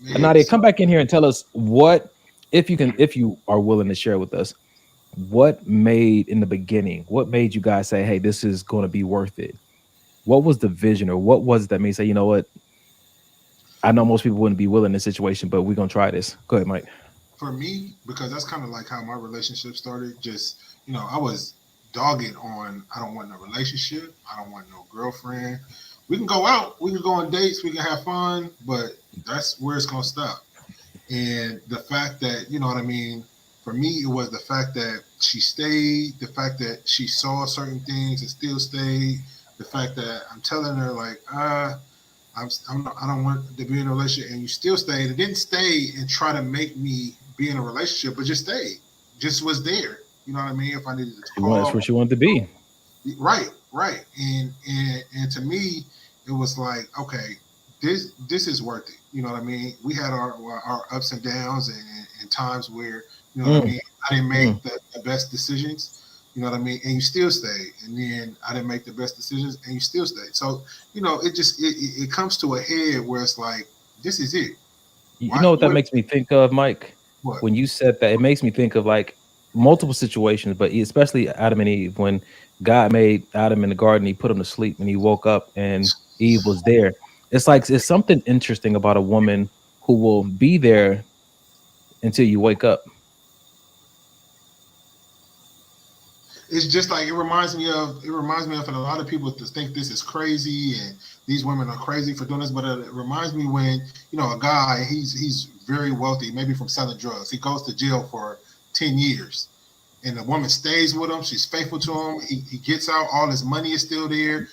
B: Nadia, come back in here and tell us what, if you are willing to share with us, what made in the beginning, what made you guys say, hey, this is going to be worth it? What was the vision or what was it that made you say, you know what? I know most people wouldn't be willing in this situation, but we're going to try this. Go ahead, Mike.
C: For me, because that's kind of like how my relationship started. Just, I was dogged on, I don't want no relationship. I don't want no girlfriend. We can go out. We can go on dates. We can have fun, but that's where it's going to stop. And the fact that, you know what I mean? For me, it was the fact that she stayed, the fact that she saw certain things and still stayed, the fact that I'm telling her like, I don't want to be in a relationship, and you still stayed. It didn't stay and try to make me be in a relationship, but just stayed, just was there. You know what I mean? If I needed to call,
B: that's where she wanted to be.
C: Right. And to me, it was like, okay, this is worth it. You know what I mean? We had our ups and downs and times where, you know what I mean, I didn't make the best decisions. You know what I mean? And you still stayed. And then I didn't make the best decisions and you still stayed. So, it comes to a head where it's like, this is it.
B: You know what that makes me think of, Mike?
C: What?
B: When you said that, it makes me think of like multiple situations, but especially Adam and Eve. When God made Adam in the garden, he put him to sleep and he woke up and Eve was there. It's like, it's something interesting about a woman who will be there until you wake up.
C: It's just like, it reminds me of, and a lot of people think this is crazy and these women are crazy for doing this, but it reminds me when, a guy, he's very wealthy, maybe from selling drugs. He goes to jail for 10 years and the woman stays with him. She's faithful to him. He gets out, all his money is still there.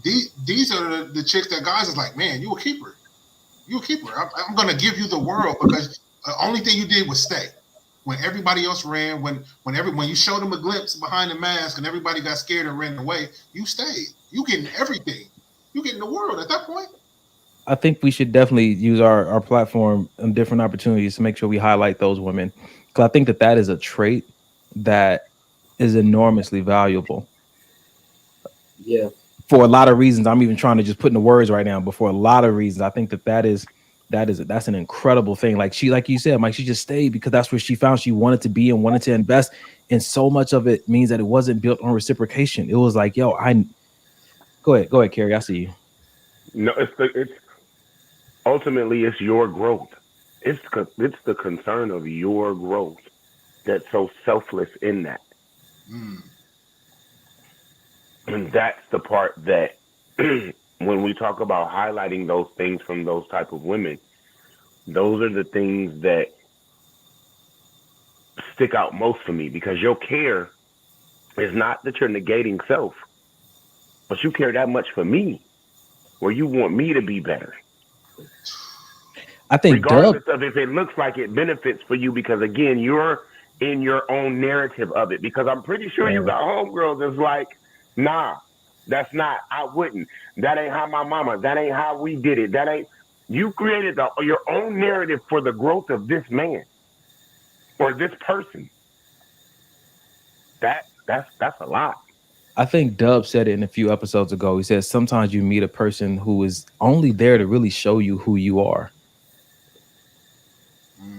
C: These are the chicks that guys is like, man, you a keeper. You'll keep her. I'm going to give you the world because the only thing you did was stay. When everybody else ran, when you showed them a glimpse behind the mask and everybody got scared and ran away, you stayed. You getting everything. You getting the world at that point.
B: I think we should definitely use our platform and different opportunities to make sure we highlight those women, because I think that is a trait that is enormously valuable.
A: Yeah.
B: For a lot of reasons. I'm even trying to just put in the words right now, but for a lot of reasons, I think that's an incredible thing. Like you said, Mike, she just stayed because that's where she found she wanted to be and wanted to invest. And so much of it means that it wasn't built on reciprocation. It was like, yo, go ahead, Carrie. I see you.
I: No, it's ultimately it's your growth. It's the concern of your growth that's so selfless in that. And that's the part that when we talk about highlighting those things from those type of women, those are the things that stick out most for me, because your care is not that you're negating self, but you care that much for me, where you want me to be better.
B: I think
I: regardless of if it looks like it benefits for you, because again, you're in your own narrative of it. Because I'm pretty sure you got homegirls that's like, nah, that's not. I wouldn't. That ain't how my mama. That ain't how we did it. That ain't. You created your own narrative for the growth of this man or this person. That's a lot.
B: I think Dub said it in a few episodes ago. He said sometimes you meet a person who is only there to really show you who you are.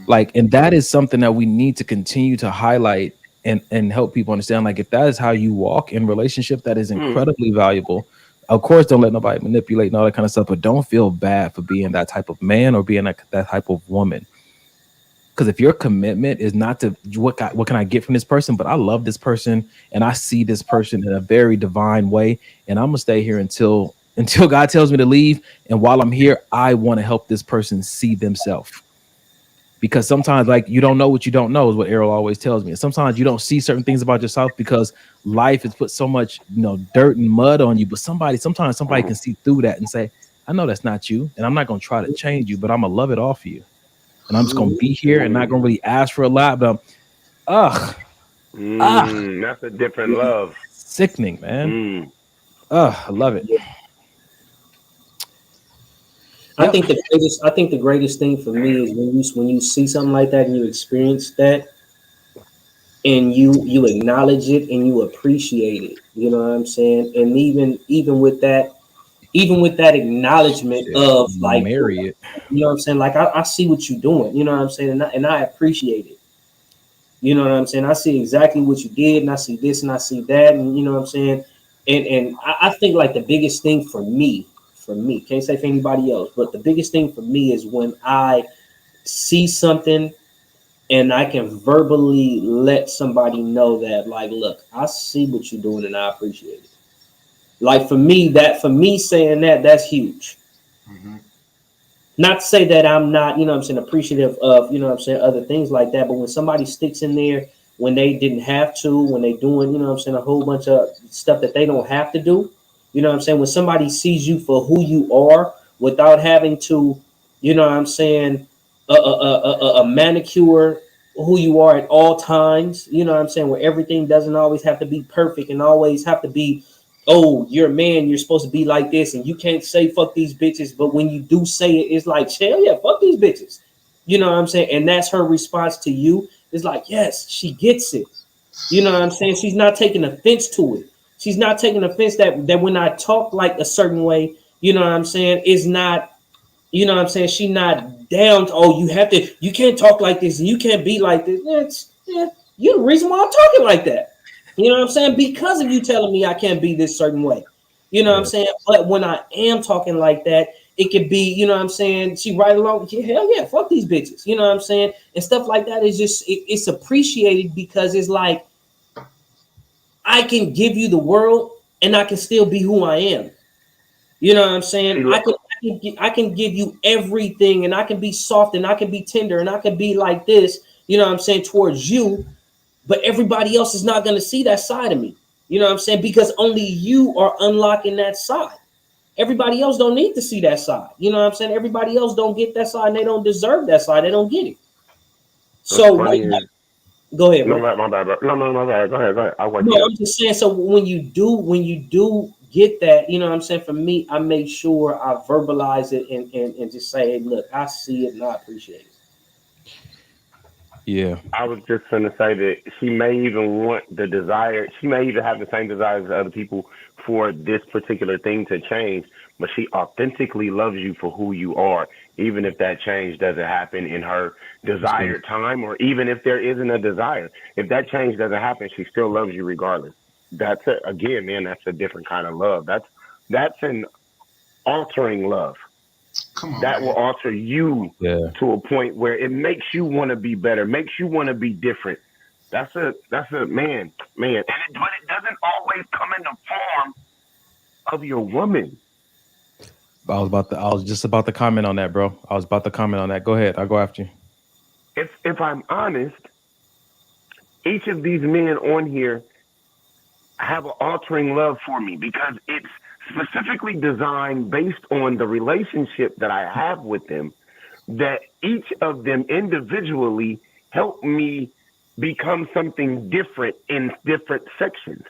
B: Like, and that is something that we need to continue to highlight and help people understand. Like, if that is how you walk in relationship, that is incredibly valuable. Of course, don't let nobody manipulate and all that kind of stuff, but don't feel bad for being that type of man or being that type of woman. Because if your commitment is not to what can I get from this person, but I love this person and I see this person in a very divine way, and I'm gonna stay here until God tells me to leave. And while I'm here, I want to help this person see themselves. Because sometimes, like, you don't know what you don't know is what Errol always tells me. And sometimes you don't see certain things about yourself because life has put so much, dirt and mud on you. But sometimes somebody can see through that and say, I know that's not you, and I'm not gonna try to change you, but I'm gonna love it off you. And I'm just gonna be here and not gonna really ask for a lot, but
I: that's a different love.
B: Sickening, man. I love it.
A: I think the greatest thing for me is when you see something like that and you experience that and you acknowledge it and you appreciate it. You know what I'm saying? And even with that acknowledgement of like,
B: marry it.
A: You know what I'm saying? Like, I see what you're doing, you know what I'm saying? And I appreciate it. You know what I'm saying? I see exactly what you did, and I see this and I see that, and you know what I'm saying? And I think like the biggest thing for me, can't say for anybody else, but the biggest thing for me is when I see something and I can verbally let somebody know that, like, look, I see what you're doing and I appreciate it. Like, for me saying that's huge. Not to say that I'm not, you know what I'm saying, appreciative of, you know what I'm saying, other things like that. But when somebody sticks in there when they didn't have to, when they doing, you know what I'm saying, a whole bunch of stuff that they don't have to do, you know what I'm saying? When somebody sees you for who you are without having to, you know what I'm saying, a manicure who you are at all times, you know what I'm saying, where everything doesn't always have to be perfect and always have to be, oh, you're a man, you're supposed to be like this, and you can't say fuck these bitches, but when you do say it, it's like, hell yeah, fuck these bitches. You know what I'm saying? And that's her response to you. It's like, yes, she gets it. You know what I'm saying? She's not taking offense to it. She's not taking offense that when I talk like a certain way, you know what I'm saying, is not, you know what I'm saying, she not down to, oh, you can't talk like this and you can't be like this. You're the reason why I'm talking like that. You know what I'm saying? Because of you telling me I can't be this certain way. You know what I'm saying? But when I am talking like that, it could be, you know what I'm saying, she right along with you, hell yeah, fuck these bitches. You know what I'm saying? And stuff like that is just, it's appreciated because it's like, I can give you the world and I can still be who I am. You know what I'm saying? I can give you everything, and I can be soft and I can be tender and I can be like this, you know what I'm saying, towards you. But everybody else is not going to see that side of me. You know what I'm saying? Because only you are unlocking that side. Everybody else don't need to see that side. You know what I'm saying? Everybody else don't get that side and they don't deserve that side. They don't get it. So go ahead, bro.
I: My bad. No, my bad. Go ahead.
A: I'm just saying, so when you do get that, you know what I'm saying? For me, I make sure I verbalize it and just say, hey, look, I see it and I appreciate it.
B: Yeah.
I: I was just going to say that she may even want the desire. She may even have the same desires as other people for this particular thing to change, but she authentically loves you for who you are, even if that change doesn't happen in her desired time, or even if there isn't a desire. If that change doesn't happen, she still loves you regardless. That's a, again, man, that's a different kind of love. That's an altering love.
C: Come on,
I: That will
C: man.
I: alter you
B: Yeah.
I: to a point where it makes you want to be better, makes you want to be different. That's a man, and but it doesn't always come in the form of your woman.
B: I was just about to comment on that, bro. I was about to comment on that. Go ahead. I'll go after you.
I: If I'm honest, each of these men on here have an altering love for me because it's specifically designed based on the relationship that I have with them, that each of them individually help me become something different in different sections.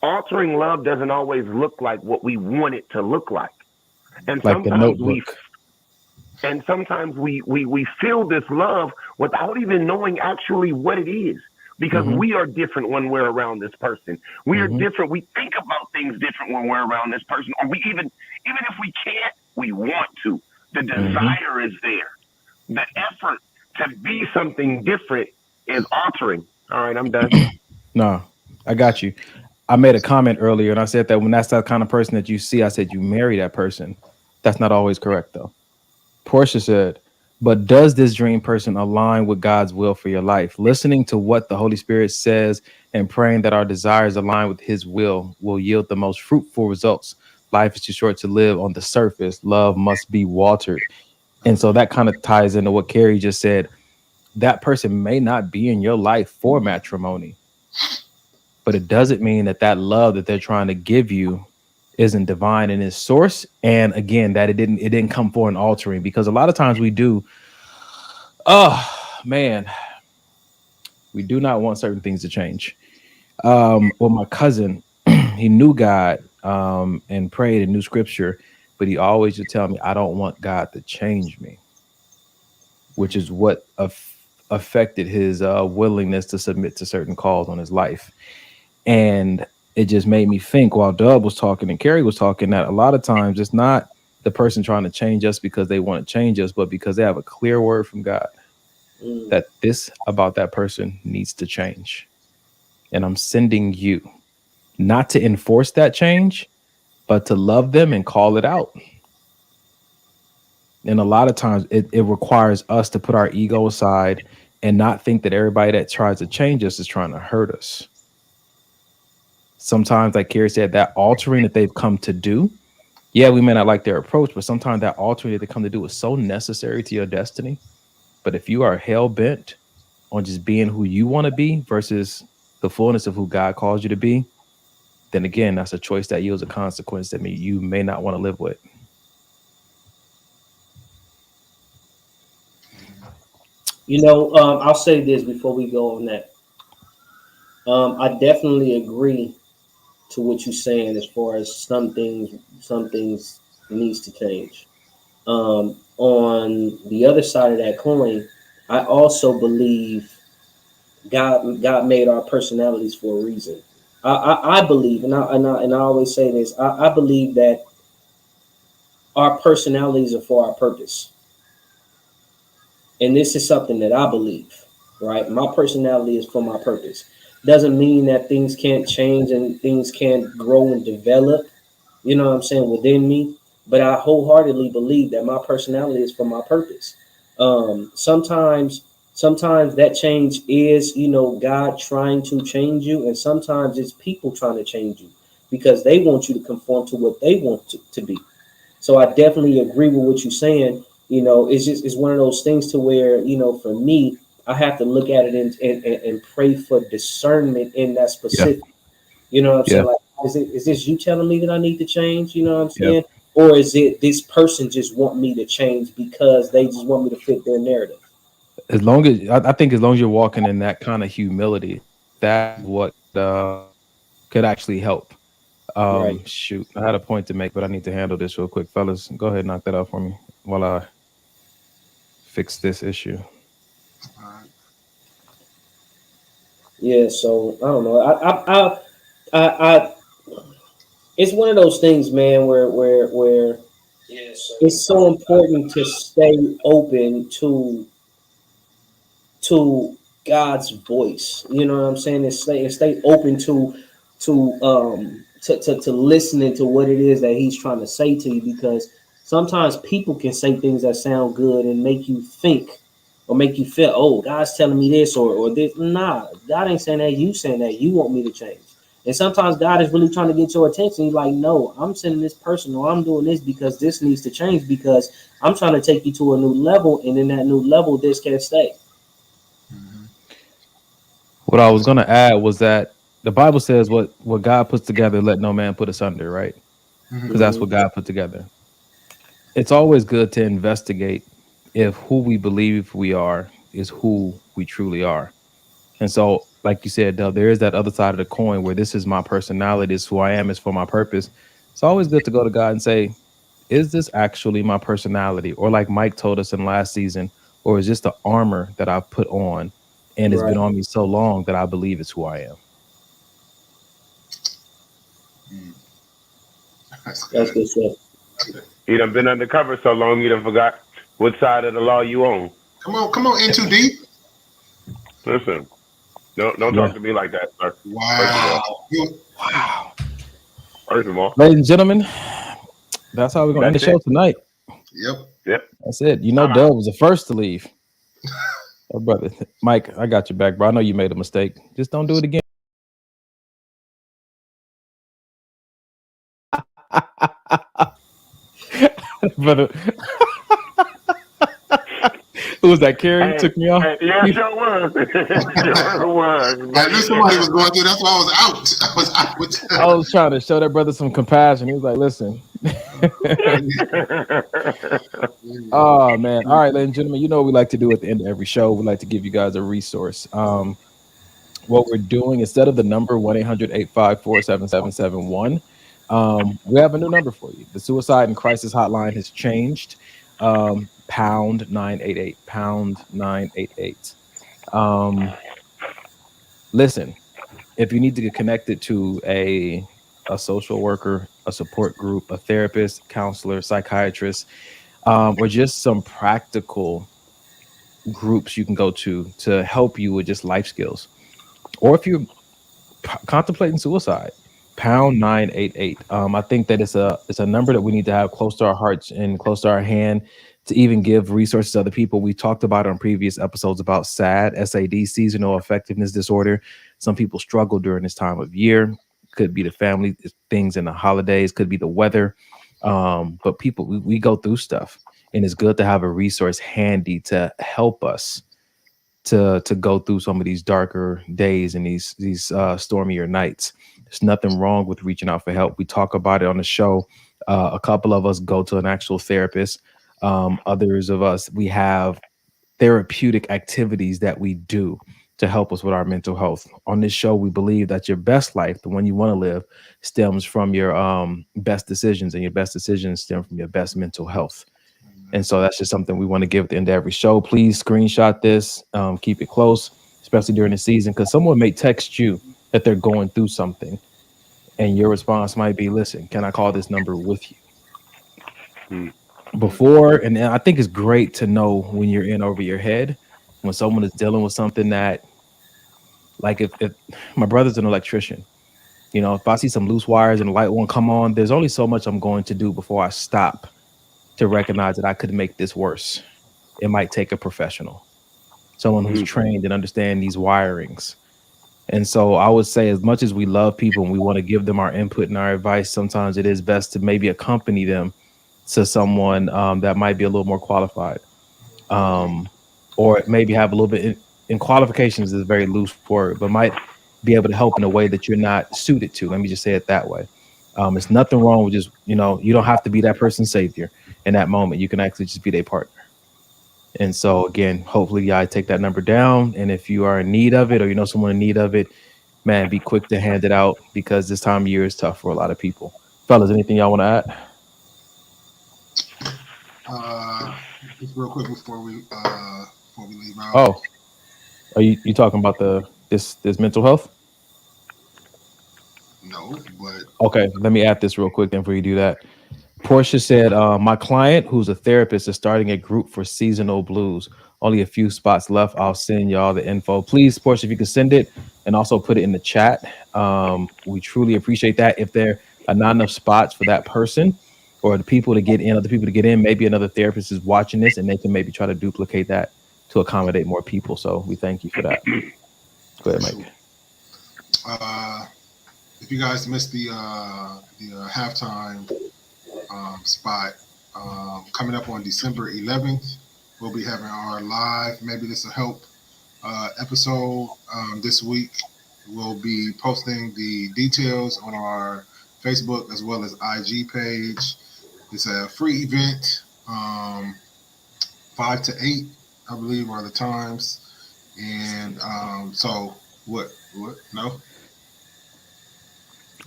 I: Altering love doesn't always look like what we want it to look like. And
B: Like the
I: sometimes
B: Notebook.
I: we feel this love without even knowing actually what it is, because
B: Mm-hmm.
I: we are different when we're around this person. We are
B: Mm-hmm.
I: different. We think about things different when we're around this person, or we even if we can't, we want to. The
B: Mm-hmm.
I: desire is there. The effort to be something different is altering. All right, I'm done.
B: No, I got you. I made a comment earlier and I said that when that's that kind of person that you see, I said you marry that person. That's not always correct though. Portia said, but does this dream person align with God's will for your life? Listening to what the Holy Spirit says and praying that our desires align with his will yield the most fruitful results. Life is too short to live on the surface. Love must be watered. And so that kind of ties into what Carrie just said. That person may not be in your life for matrimony, but it doesn't mean that that love that they're trying to give you isn't divine in its source. And again, that it didn't come for an altering, because a lot of times we do. Oh man, we do not want certain things to change. Well, my cousin, he knew God and prayed and knew scripture, but he always would tell me, I don't want God to change me, which is what affected his willingness to submit to certain calls on his life. And it just made me think while Dub was talking and Carrie was talking that a lot of times it's not the person trying to change us because they want to change us, but because they have a clear word from God that this about that person needs to change. And I'm sending you not to enforce that change, but to love them and call it out. And a lot of times it requires us to put our ego aside and not think that everybody that tries to change us is trying to hurt us. Sometimes, like Carrie said, that altering that they've come to do, yeah, we may not like their approach, but sometimes that altering that they come to do is so necessary to your destiny. But if you are hell bent on just being who you want to be versus the fullness of who God calls you to be, then again, that's a choice that yields a consequence that you may not want to live with.
A: You know, I'll say this before we go on that. I definitely agree to what you're saying as far as some things needs to change. On the other side of that coin, I also believe God made our personalities for a reason. I believe, and I always say this. I believe that our personalities are for our purpose, and this is something that I believe. Right, my personality is for my purpose. Doesn't mean that things can't change and things can't grow and develop. You know what I'm saying, within me. But I wholeheartedly believe that my personality is for my purpose. Sometimes that change is, God trying to change you, and sometimes it's people trying to change you because they want you to conform to what they want to be. So I definitely agree with what you're saying. It's one of those things to where, for me, I have to look at it and pray for discernment in that
B: Yeah.
A: specific. You know what I'm
B: Yeah.
A: saying? Like, is this you telling me that I need to change? You know what I'm
B: Yeah.
A: saying? Or is it this person just want me to change because they just want me to fit their narrative?
B: As long as I think as long as you're walking in that kind of humility, that's what could actually help.
A: Right.
B: Shoot, I had a point to make, but I need to handle this real quick, fellas. Go ahead, knock that out for me while I fix this issue.
A: Yeah. So I don't know. I it's one of those things, man, where it's so important to stay open to God's voice. You know what I'm saying? And stay open to listening to what it is that He's trying to say to you, because sometimes people can say things that sound good and make you think or make you feel, oh, God's telling me this or this. Nah, God ain't saying that. You saying that. You want me to change. And sometimes God is really trying to get your attention. He's like, no, I'm sending this person, or I'm doing this because this needs to change, because I'm trying to take you to a new level, and in that new level, this can't stay.
B: What I was going to add was that the Bible says what God puts together, let no man put asunder, right? Because that's what God put together. It's always good to investigate if who we believe we are is who we truly are. And so, like you said, Dub, there is that other side of the coin where this is my personality, this is who I am, is for my purpose. It's always good to go to God and say, is this actually my personality? Or like Mike told us in last season, or is this the armor that I've put on and it's been on me so long that I believe it's who I am?
A: That's good stuff.
I: You done been undercover so long, you done forgot what side of the law you on.
C: Come on, in too deep.
I: Listen, don't talk to me like that, sir.
C: Wow.
I: First of all,
B: ladies and gentlemen, that's how we're gonna end the show tonight.
C: Yep.
B: That's it. You know, Dub was the first to leave. Oh, brother, Mike, I got your back, bro. I know you made a mistake. Just don't do it again. Brother. Who was that? Carrie took me off.
I: Yeah, sure was. Sure was.
C: I knew somebody was going through. That's why I was out.
B: I was trying to show that brother some compassion. He was like, "Listen." Oh man! All right, ladies and gentlemen, you know what we like to do at the end of every show. We like to give you guys a resource. What we're doing, instead of the number 1-800-854-7771, we have a new number for you. The Suicide and Crisis Hotline has changed. Pound 988. Pound 988. Listen, if you need to get connected to a social worker, a support group, a therapist, counselor, psychiatrist, or just some practical groups you can go to help you with just life skills, or if you're contemplating suicide, pound 988. I think that it's a number that we need to have close to our hearts and close to our hand to even give resources to other people. We talked about it on previous episodes about SAD, seasonal effectiveness disorder. Some people struggle during this time of year. Could be the family things in the holidays, could be the weather. But people, we go through stuff, and it's good to have a resource handy to help us to go through some of these darker days and these stormier nights. There's nothing wrong with reaching out for help. We talk about it on the show. A couple of us go to an actual therapist. Others of us, we have therapeutic activities that we do to help us with our mental health. On this show, we believe that your best life, the one you want to live, stems from your best decisions, and your best decisions stem from your best mental health. And so that's just something we want to give at the end of every show. Please screenshot this, keep it close, especially during the season, because someone may text you that they're going through something, and your response might be, listen, can I call this number with you? Before, and I think it's great to know when you're in over your head, when someone is dealing with something that, like if my brother's an electrician, you know, if I see some loose wires and the light won't come on, there's only so much I'm going to do before I stop to recognize that I could make this worse. It might take a professional, someone who's trained and understand these wirings. And so I would say, as much as we love people and we want to give them our input and our advice, sometimes it is best to maybe accompany them to someone that might be a little more qualified, or maybe have a little bit in qualifications is a very loose word, but might be able to help in a way that you're not suited to. Let me just say it that way. It's nothing wrong with just, you know, you don't have to be that person's savior in that moment. You can actually just be their partner. And so again, hopefully I take that number down. And if you are in need of it, or you know someone in need of it, man, be quick to hand it out because this time of year is tough for a lot of people. Fellas, anything y'all want to add?
C: Just real quick before we leave out.
B: Oh, are you talking about this mental health?
C: No, but
B: okay. Let me add this real quick then before you do that. Portia said, my client, who's a therapist, is starting a group for seasonal blues. Only a few spots left. I'll send y'all the info. Please, Portia, if you can send it and also put it in the chat. We truly appreciate that. If there are not enough spots for that person or the people to get in, other people to get in, maybe another therapist is watching this and they can maybe try to duplicate that to accommodate more people. So we thank you for that. Go ahead, Mike.
C: If you guys missed the halftime spot, coming up on December 11th, we'll be having our live Maybe This Will Help episode this week. We'll be posting the details on our Facebook as well as IG page. It's a free event, 5 to 8, I believe, are the times. And so what? No?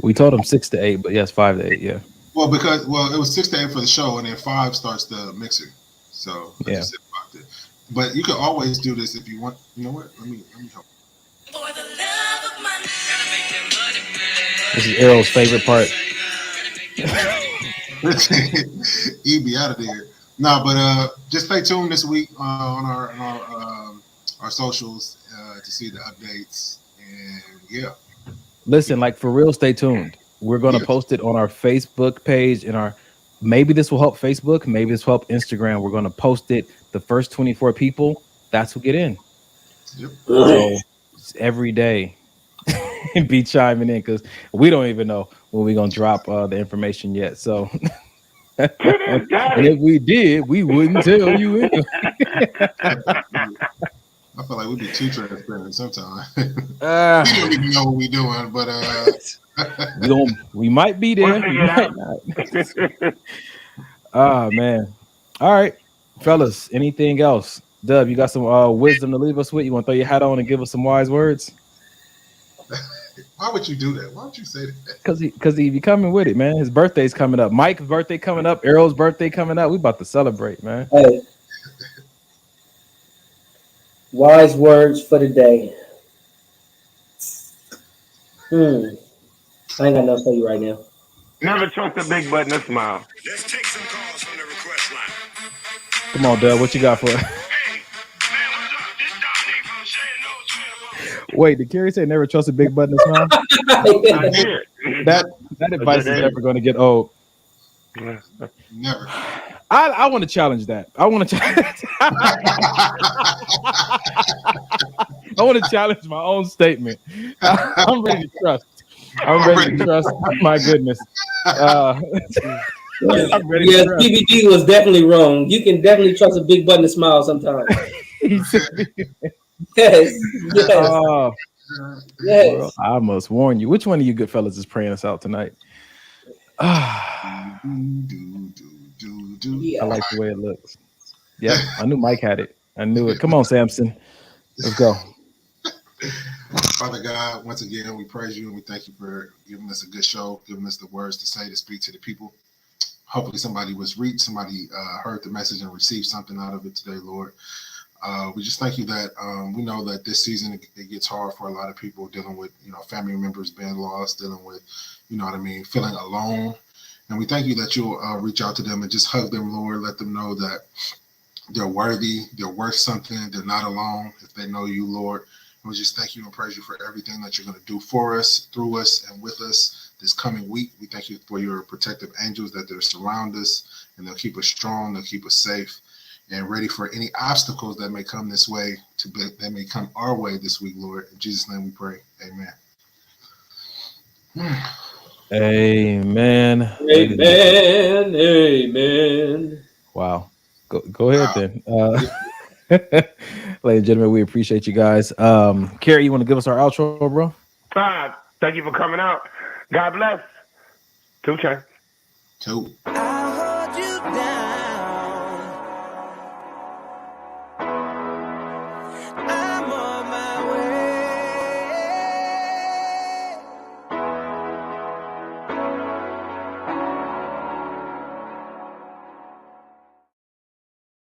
B: We told them 6 to 8, but yes, 5 to 8, yeah.
C: Well, it was 6 to 8 for the show, and then 5 starts the mixer. So I just said 5 to 8. But you can always do this if you want. You know what? Let me help.
B: This is Errol's favorite part.
C: He'd be out of there. No, but just stay tuned this week on our socials to see the updates. And yeah.
B: Listen, like for real, stay tuned. We're going to post it on our Facebook page and our Maybe This Will Help Facebook. Maybe This will help Instagram. We're going to post it. The first 24 people, that's who get in.
C: Yep.
B: So every day be chiming in because we don't even know when we're going to drop the information yet. So and if we did, we wouldn't tell you anyway.
C: I feel like we'd be too transparent sometimes. We don't even know what we're doing, but
B: we might be there. We might not. Oh man. All right, fellas. Anything else? Dub, you got some wisdom to leave us with? You want to throw your hat on and give us some wise words?
C: Why would you do that? Why would you say that?
B: Because he be coming with it, man. His birthday's coming up. Mike's birthday coming up. Errol's birthday coming up. We about to celebrate, man.
A: Hey. Wise words for the day. I ain't got nothing for you right now.
I: Never trust a big butt and a smile.
N: Let's take some calls from the request line.
B: Come on, Dub. What you got for us? Wait, did Kerry say never trust a big butt and a smile? That advice is never going to get old.
C: Never.
B: I want to challenge that. I want to challenge. I want to challenge my own statement. I'm ready to trust. I'm ready to trust. My goodness. I'm ready to trust.
A: DVD was definitely wrong. You can definitely trust a big butt and a smile sometimes. Yes. Yes.
B: Well, I must warn you. Which one of you good fellas is praying us out tonight?
C: Yeah.
B: I like the way it looks. Yeah, I knew Mike had it. I knew it. Come on, Samson. Let's go.
C: Father God, once again, we praise you and we thank you for giving us a good show, giving us the words to say, to speak to the people. Hopefully somebody was reached, somebody heard the message and received something out of it today, Lord. We just thank you that we know that this season it gets hard for a lot of people dealing with, family members being lost, dealing with, feeling alone. And we thank you that you'll reach out to them and just hug them, Lord. Let them know that they're worthy, they're worth something, they're not alone if they know you, Lord. And we just thank you and praise you for everything that you're going to do for us, through us, and with us this coming week. We thank you for your protective angels that they'll surround us and they'll keep us strong, they'll keep us safe and ready for any obstacles that may come this way, that may come our way this week, Lord. In Jesus' name we pray. Amen.
B: Amen.
A: Amen.
B: Wow. Go ahead then. Ladies and gentlemen, we appreciate you guys. Kerry, you want to give us our outro, bro?
I: Thank you for coming out. God bless. 2 chains.
C: 2.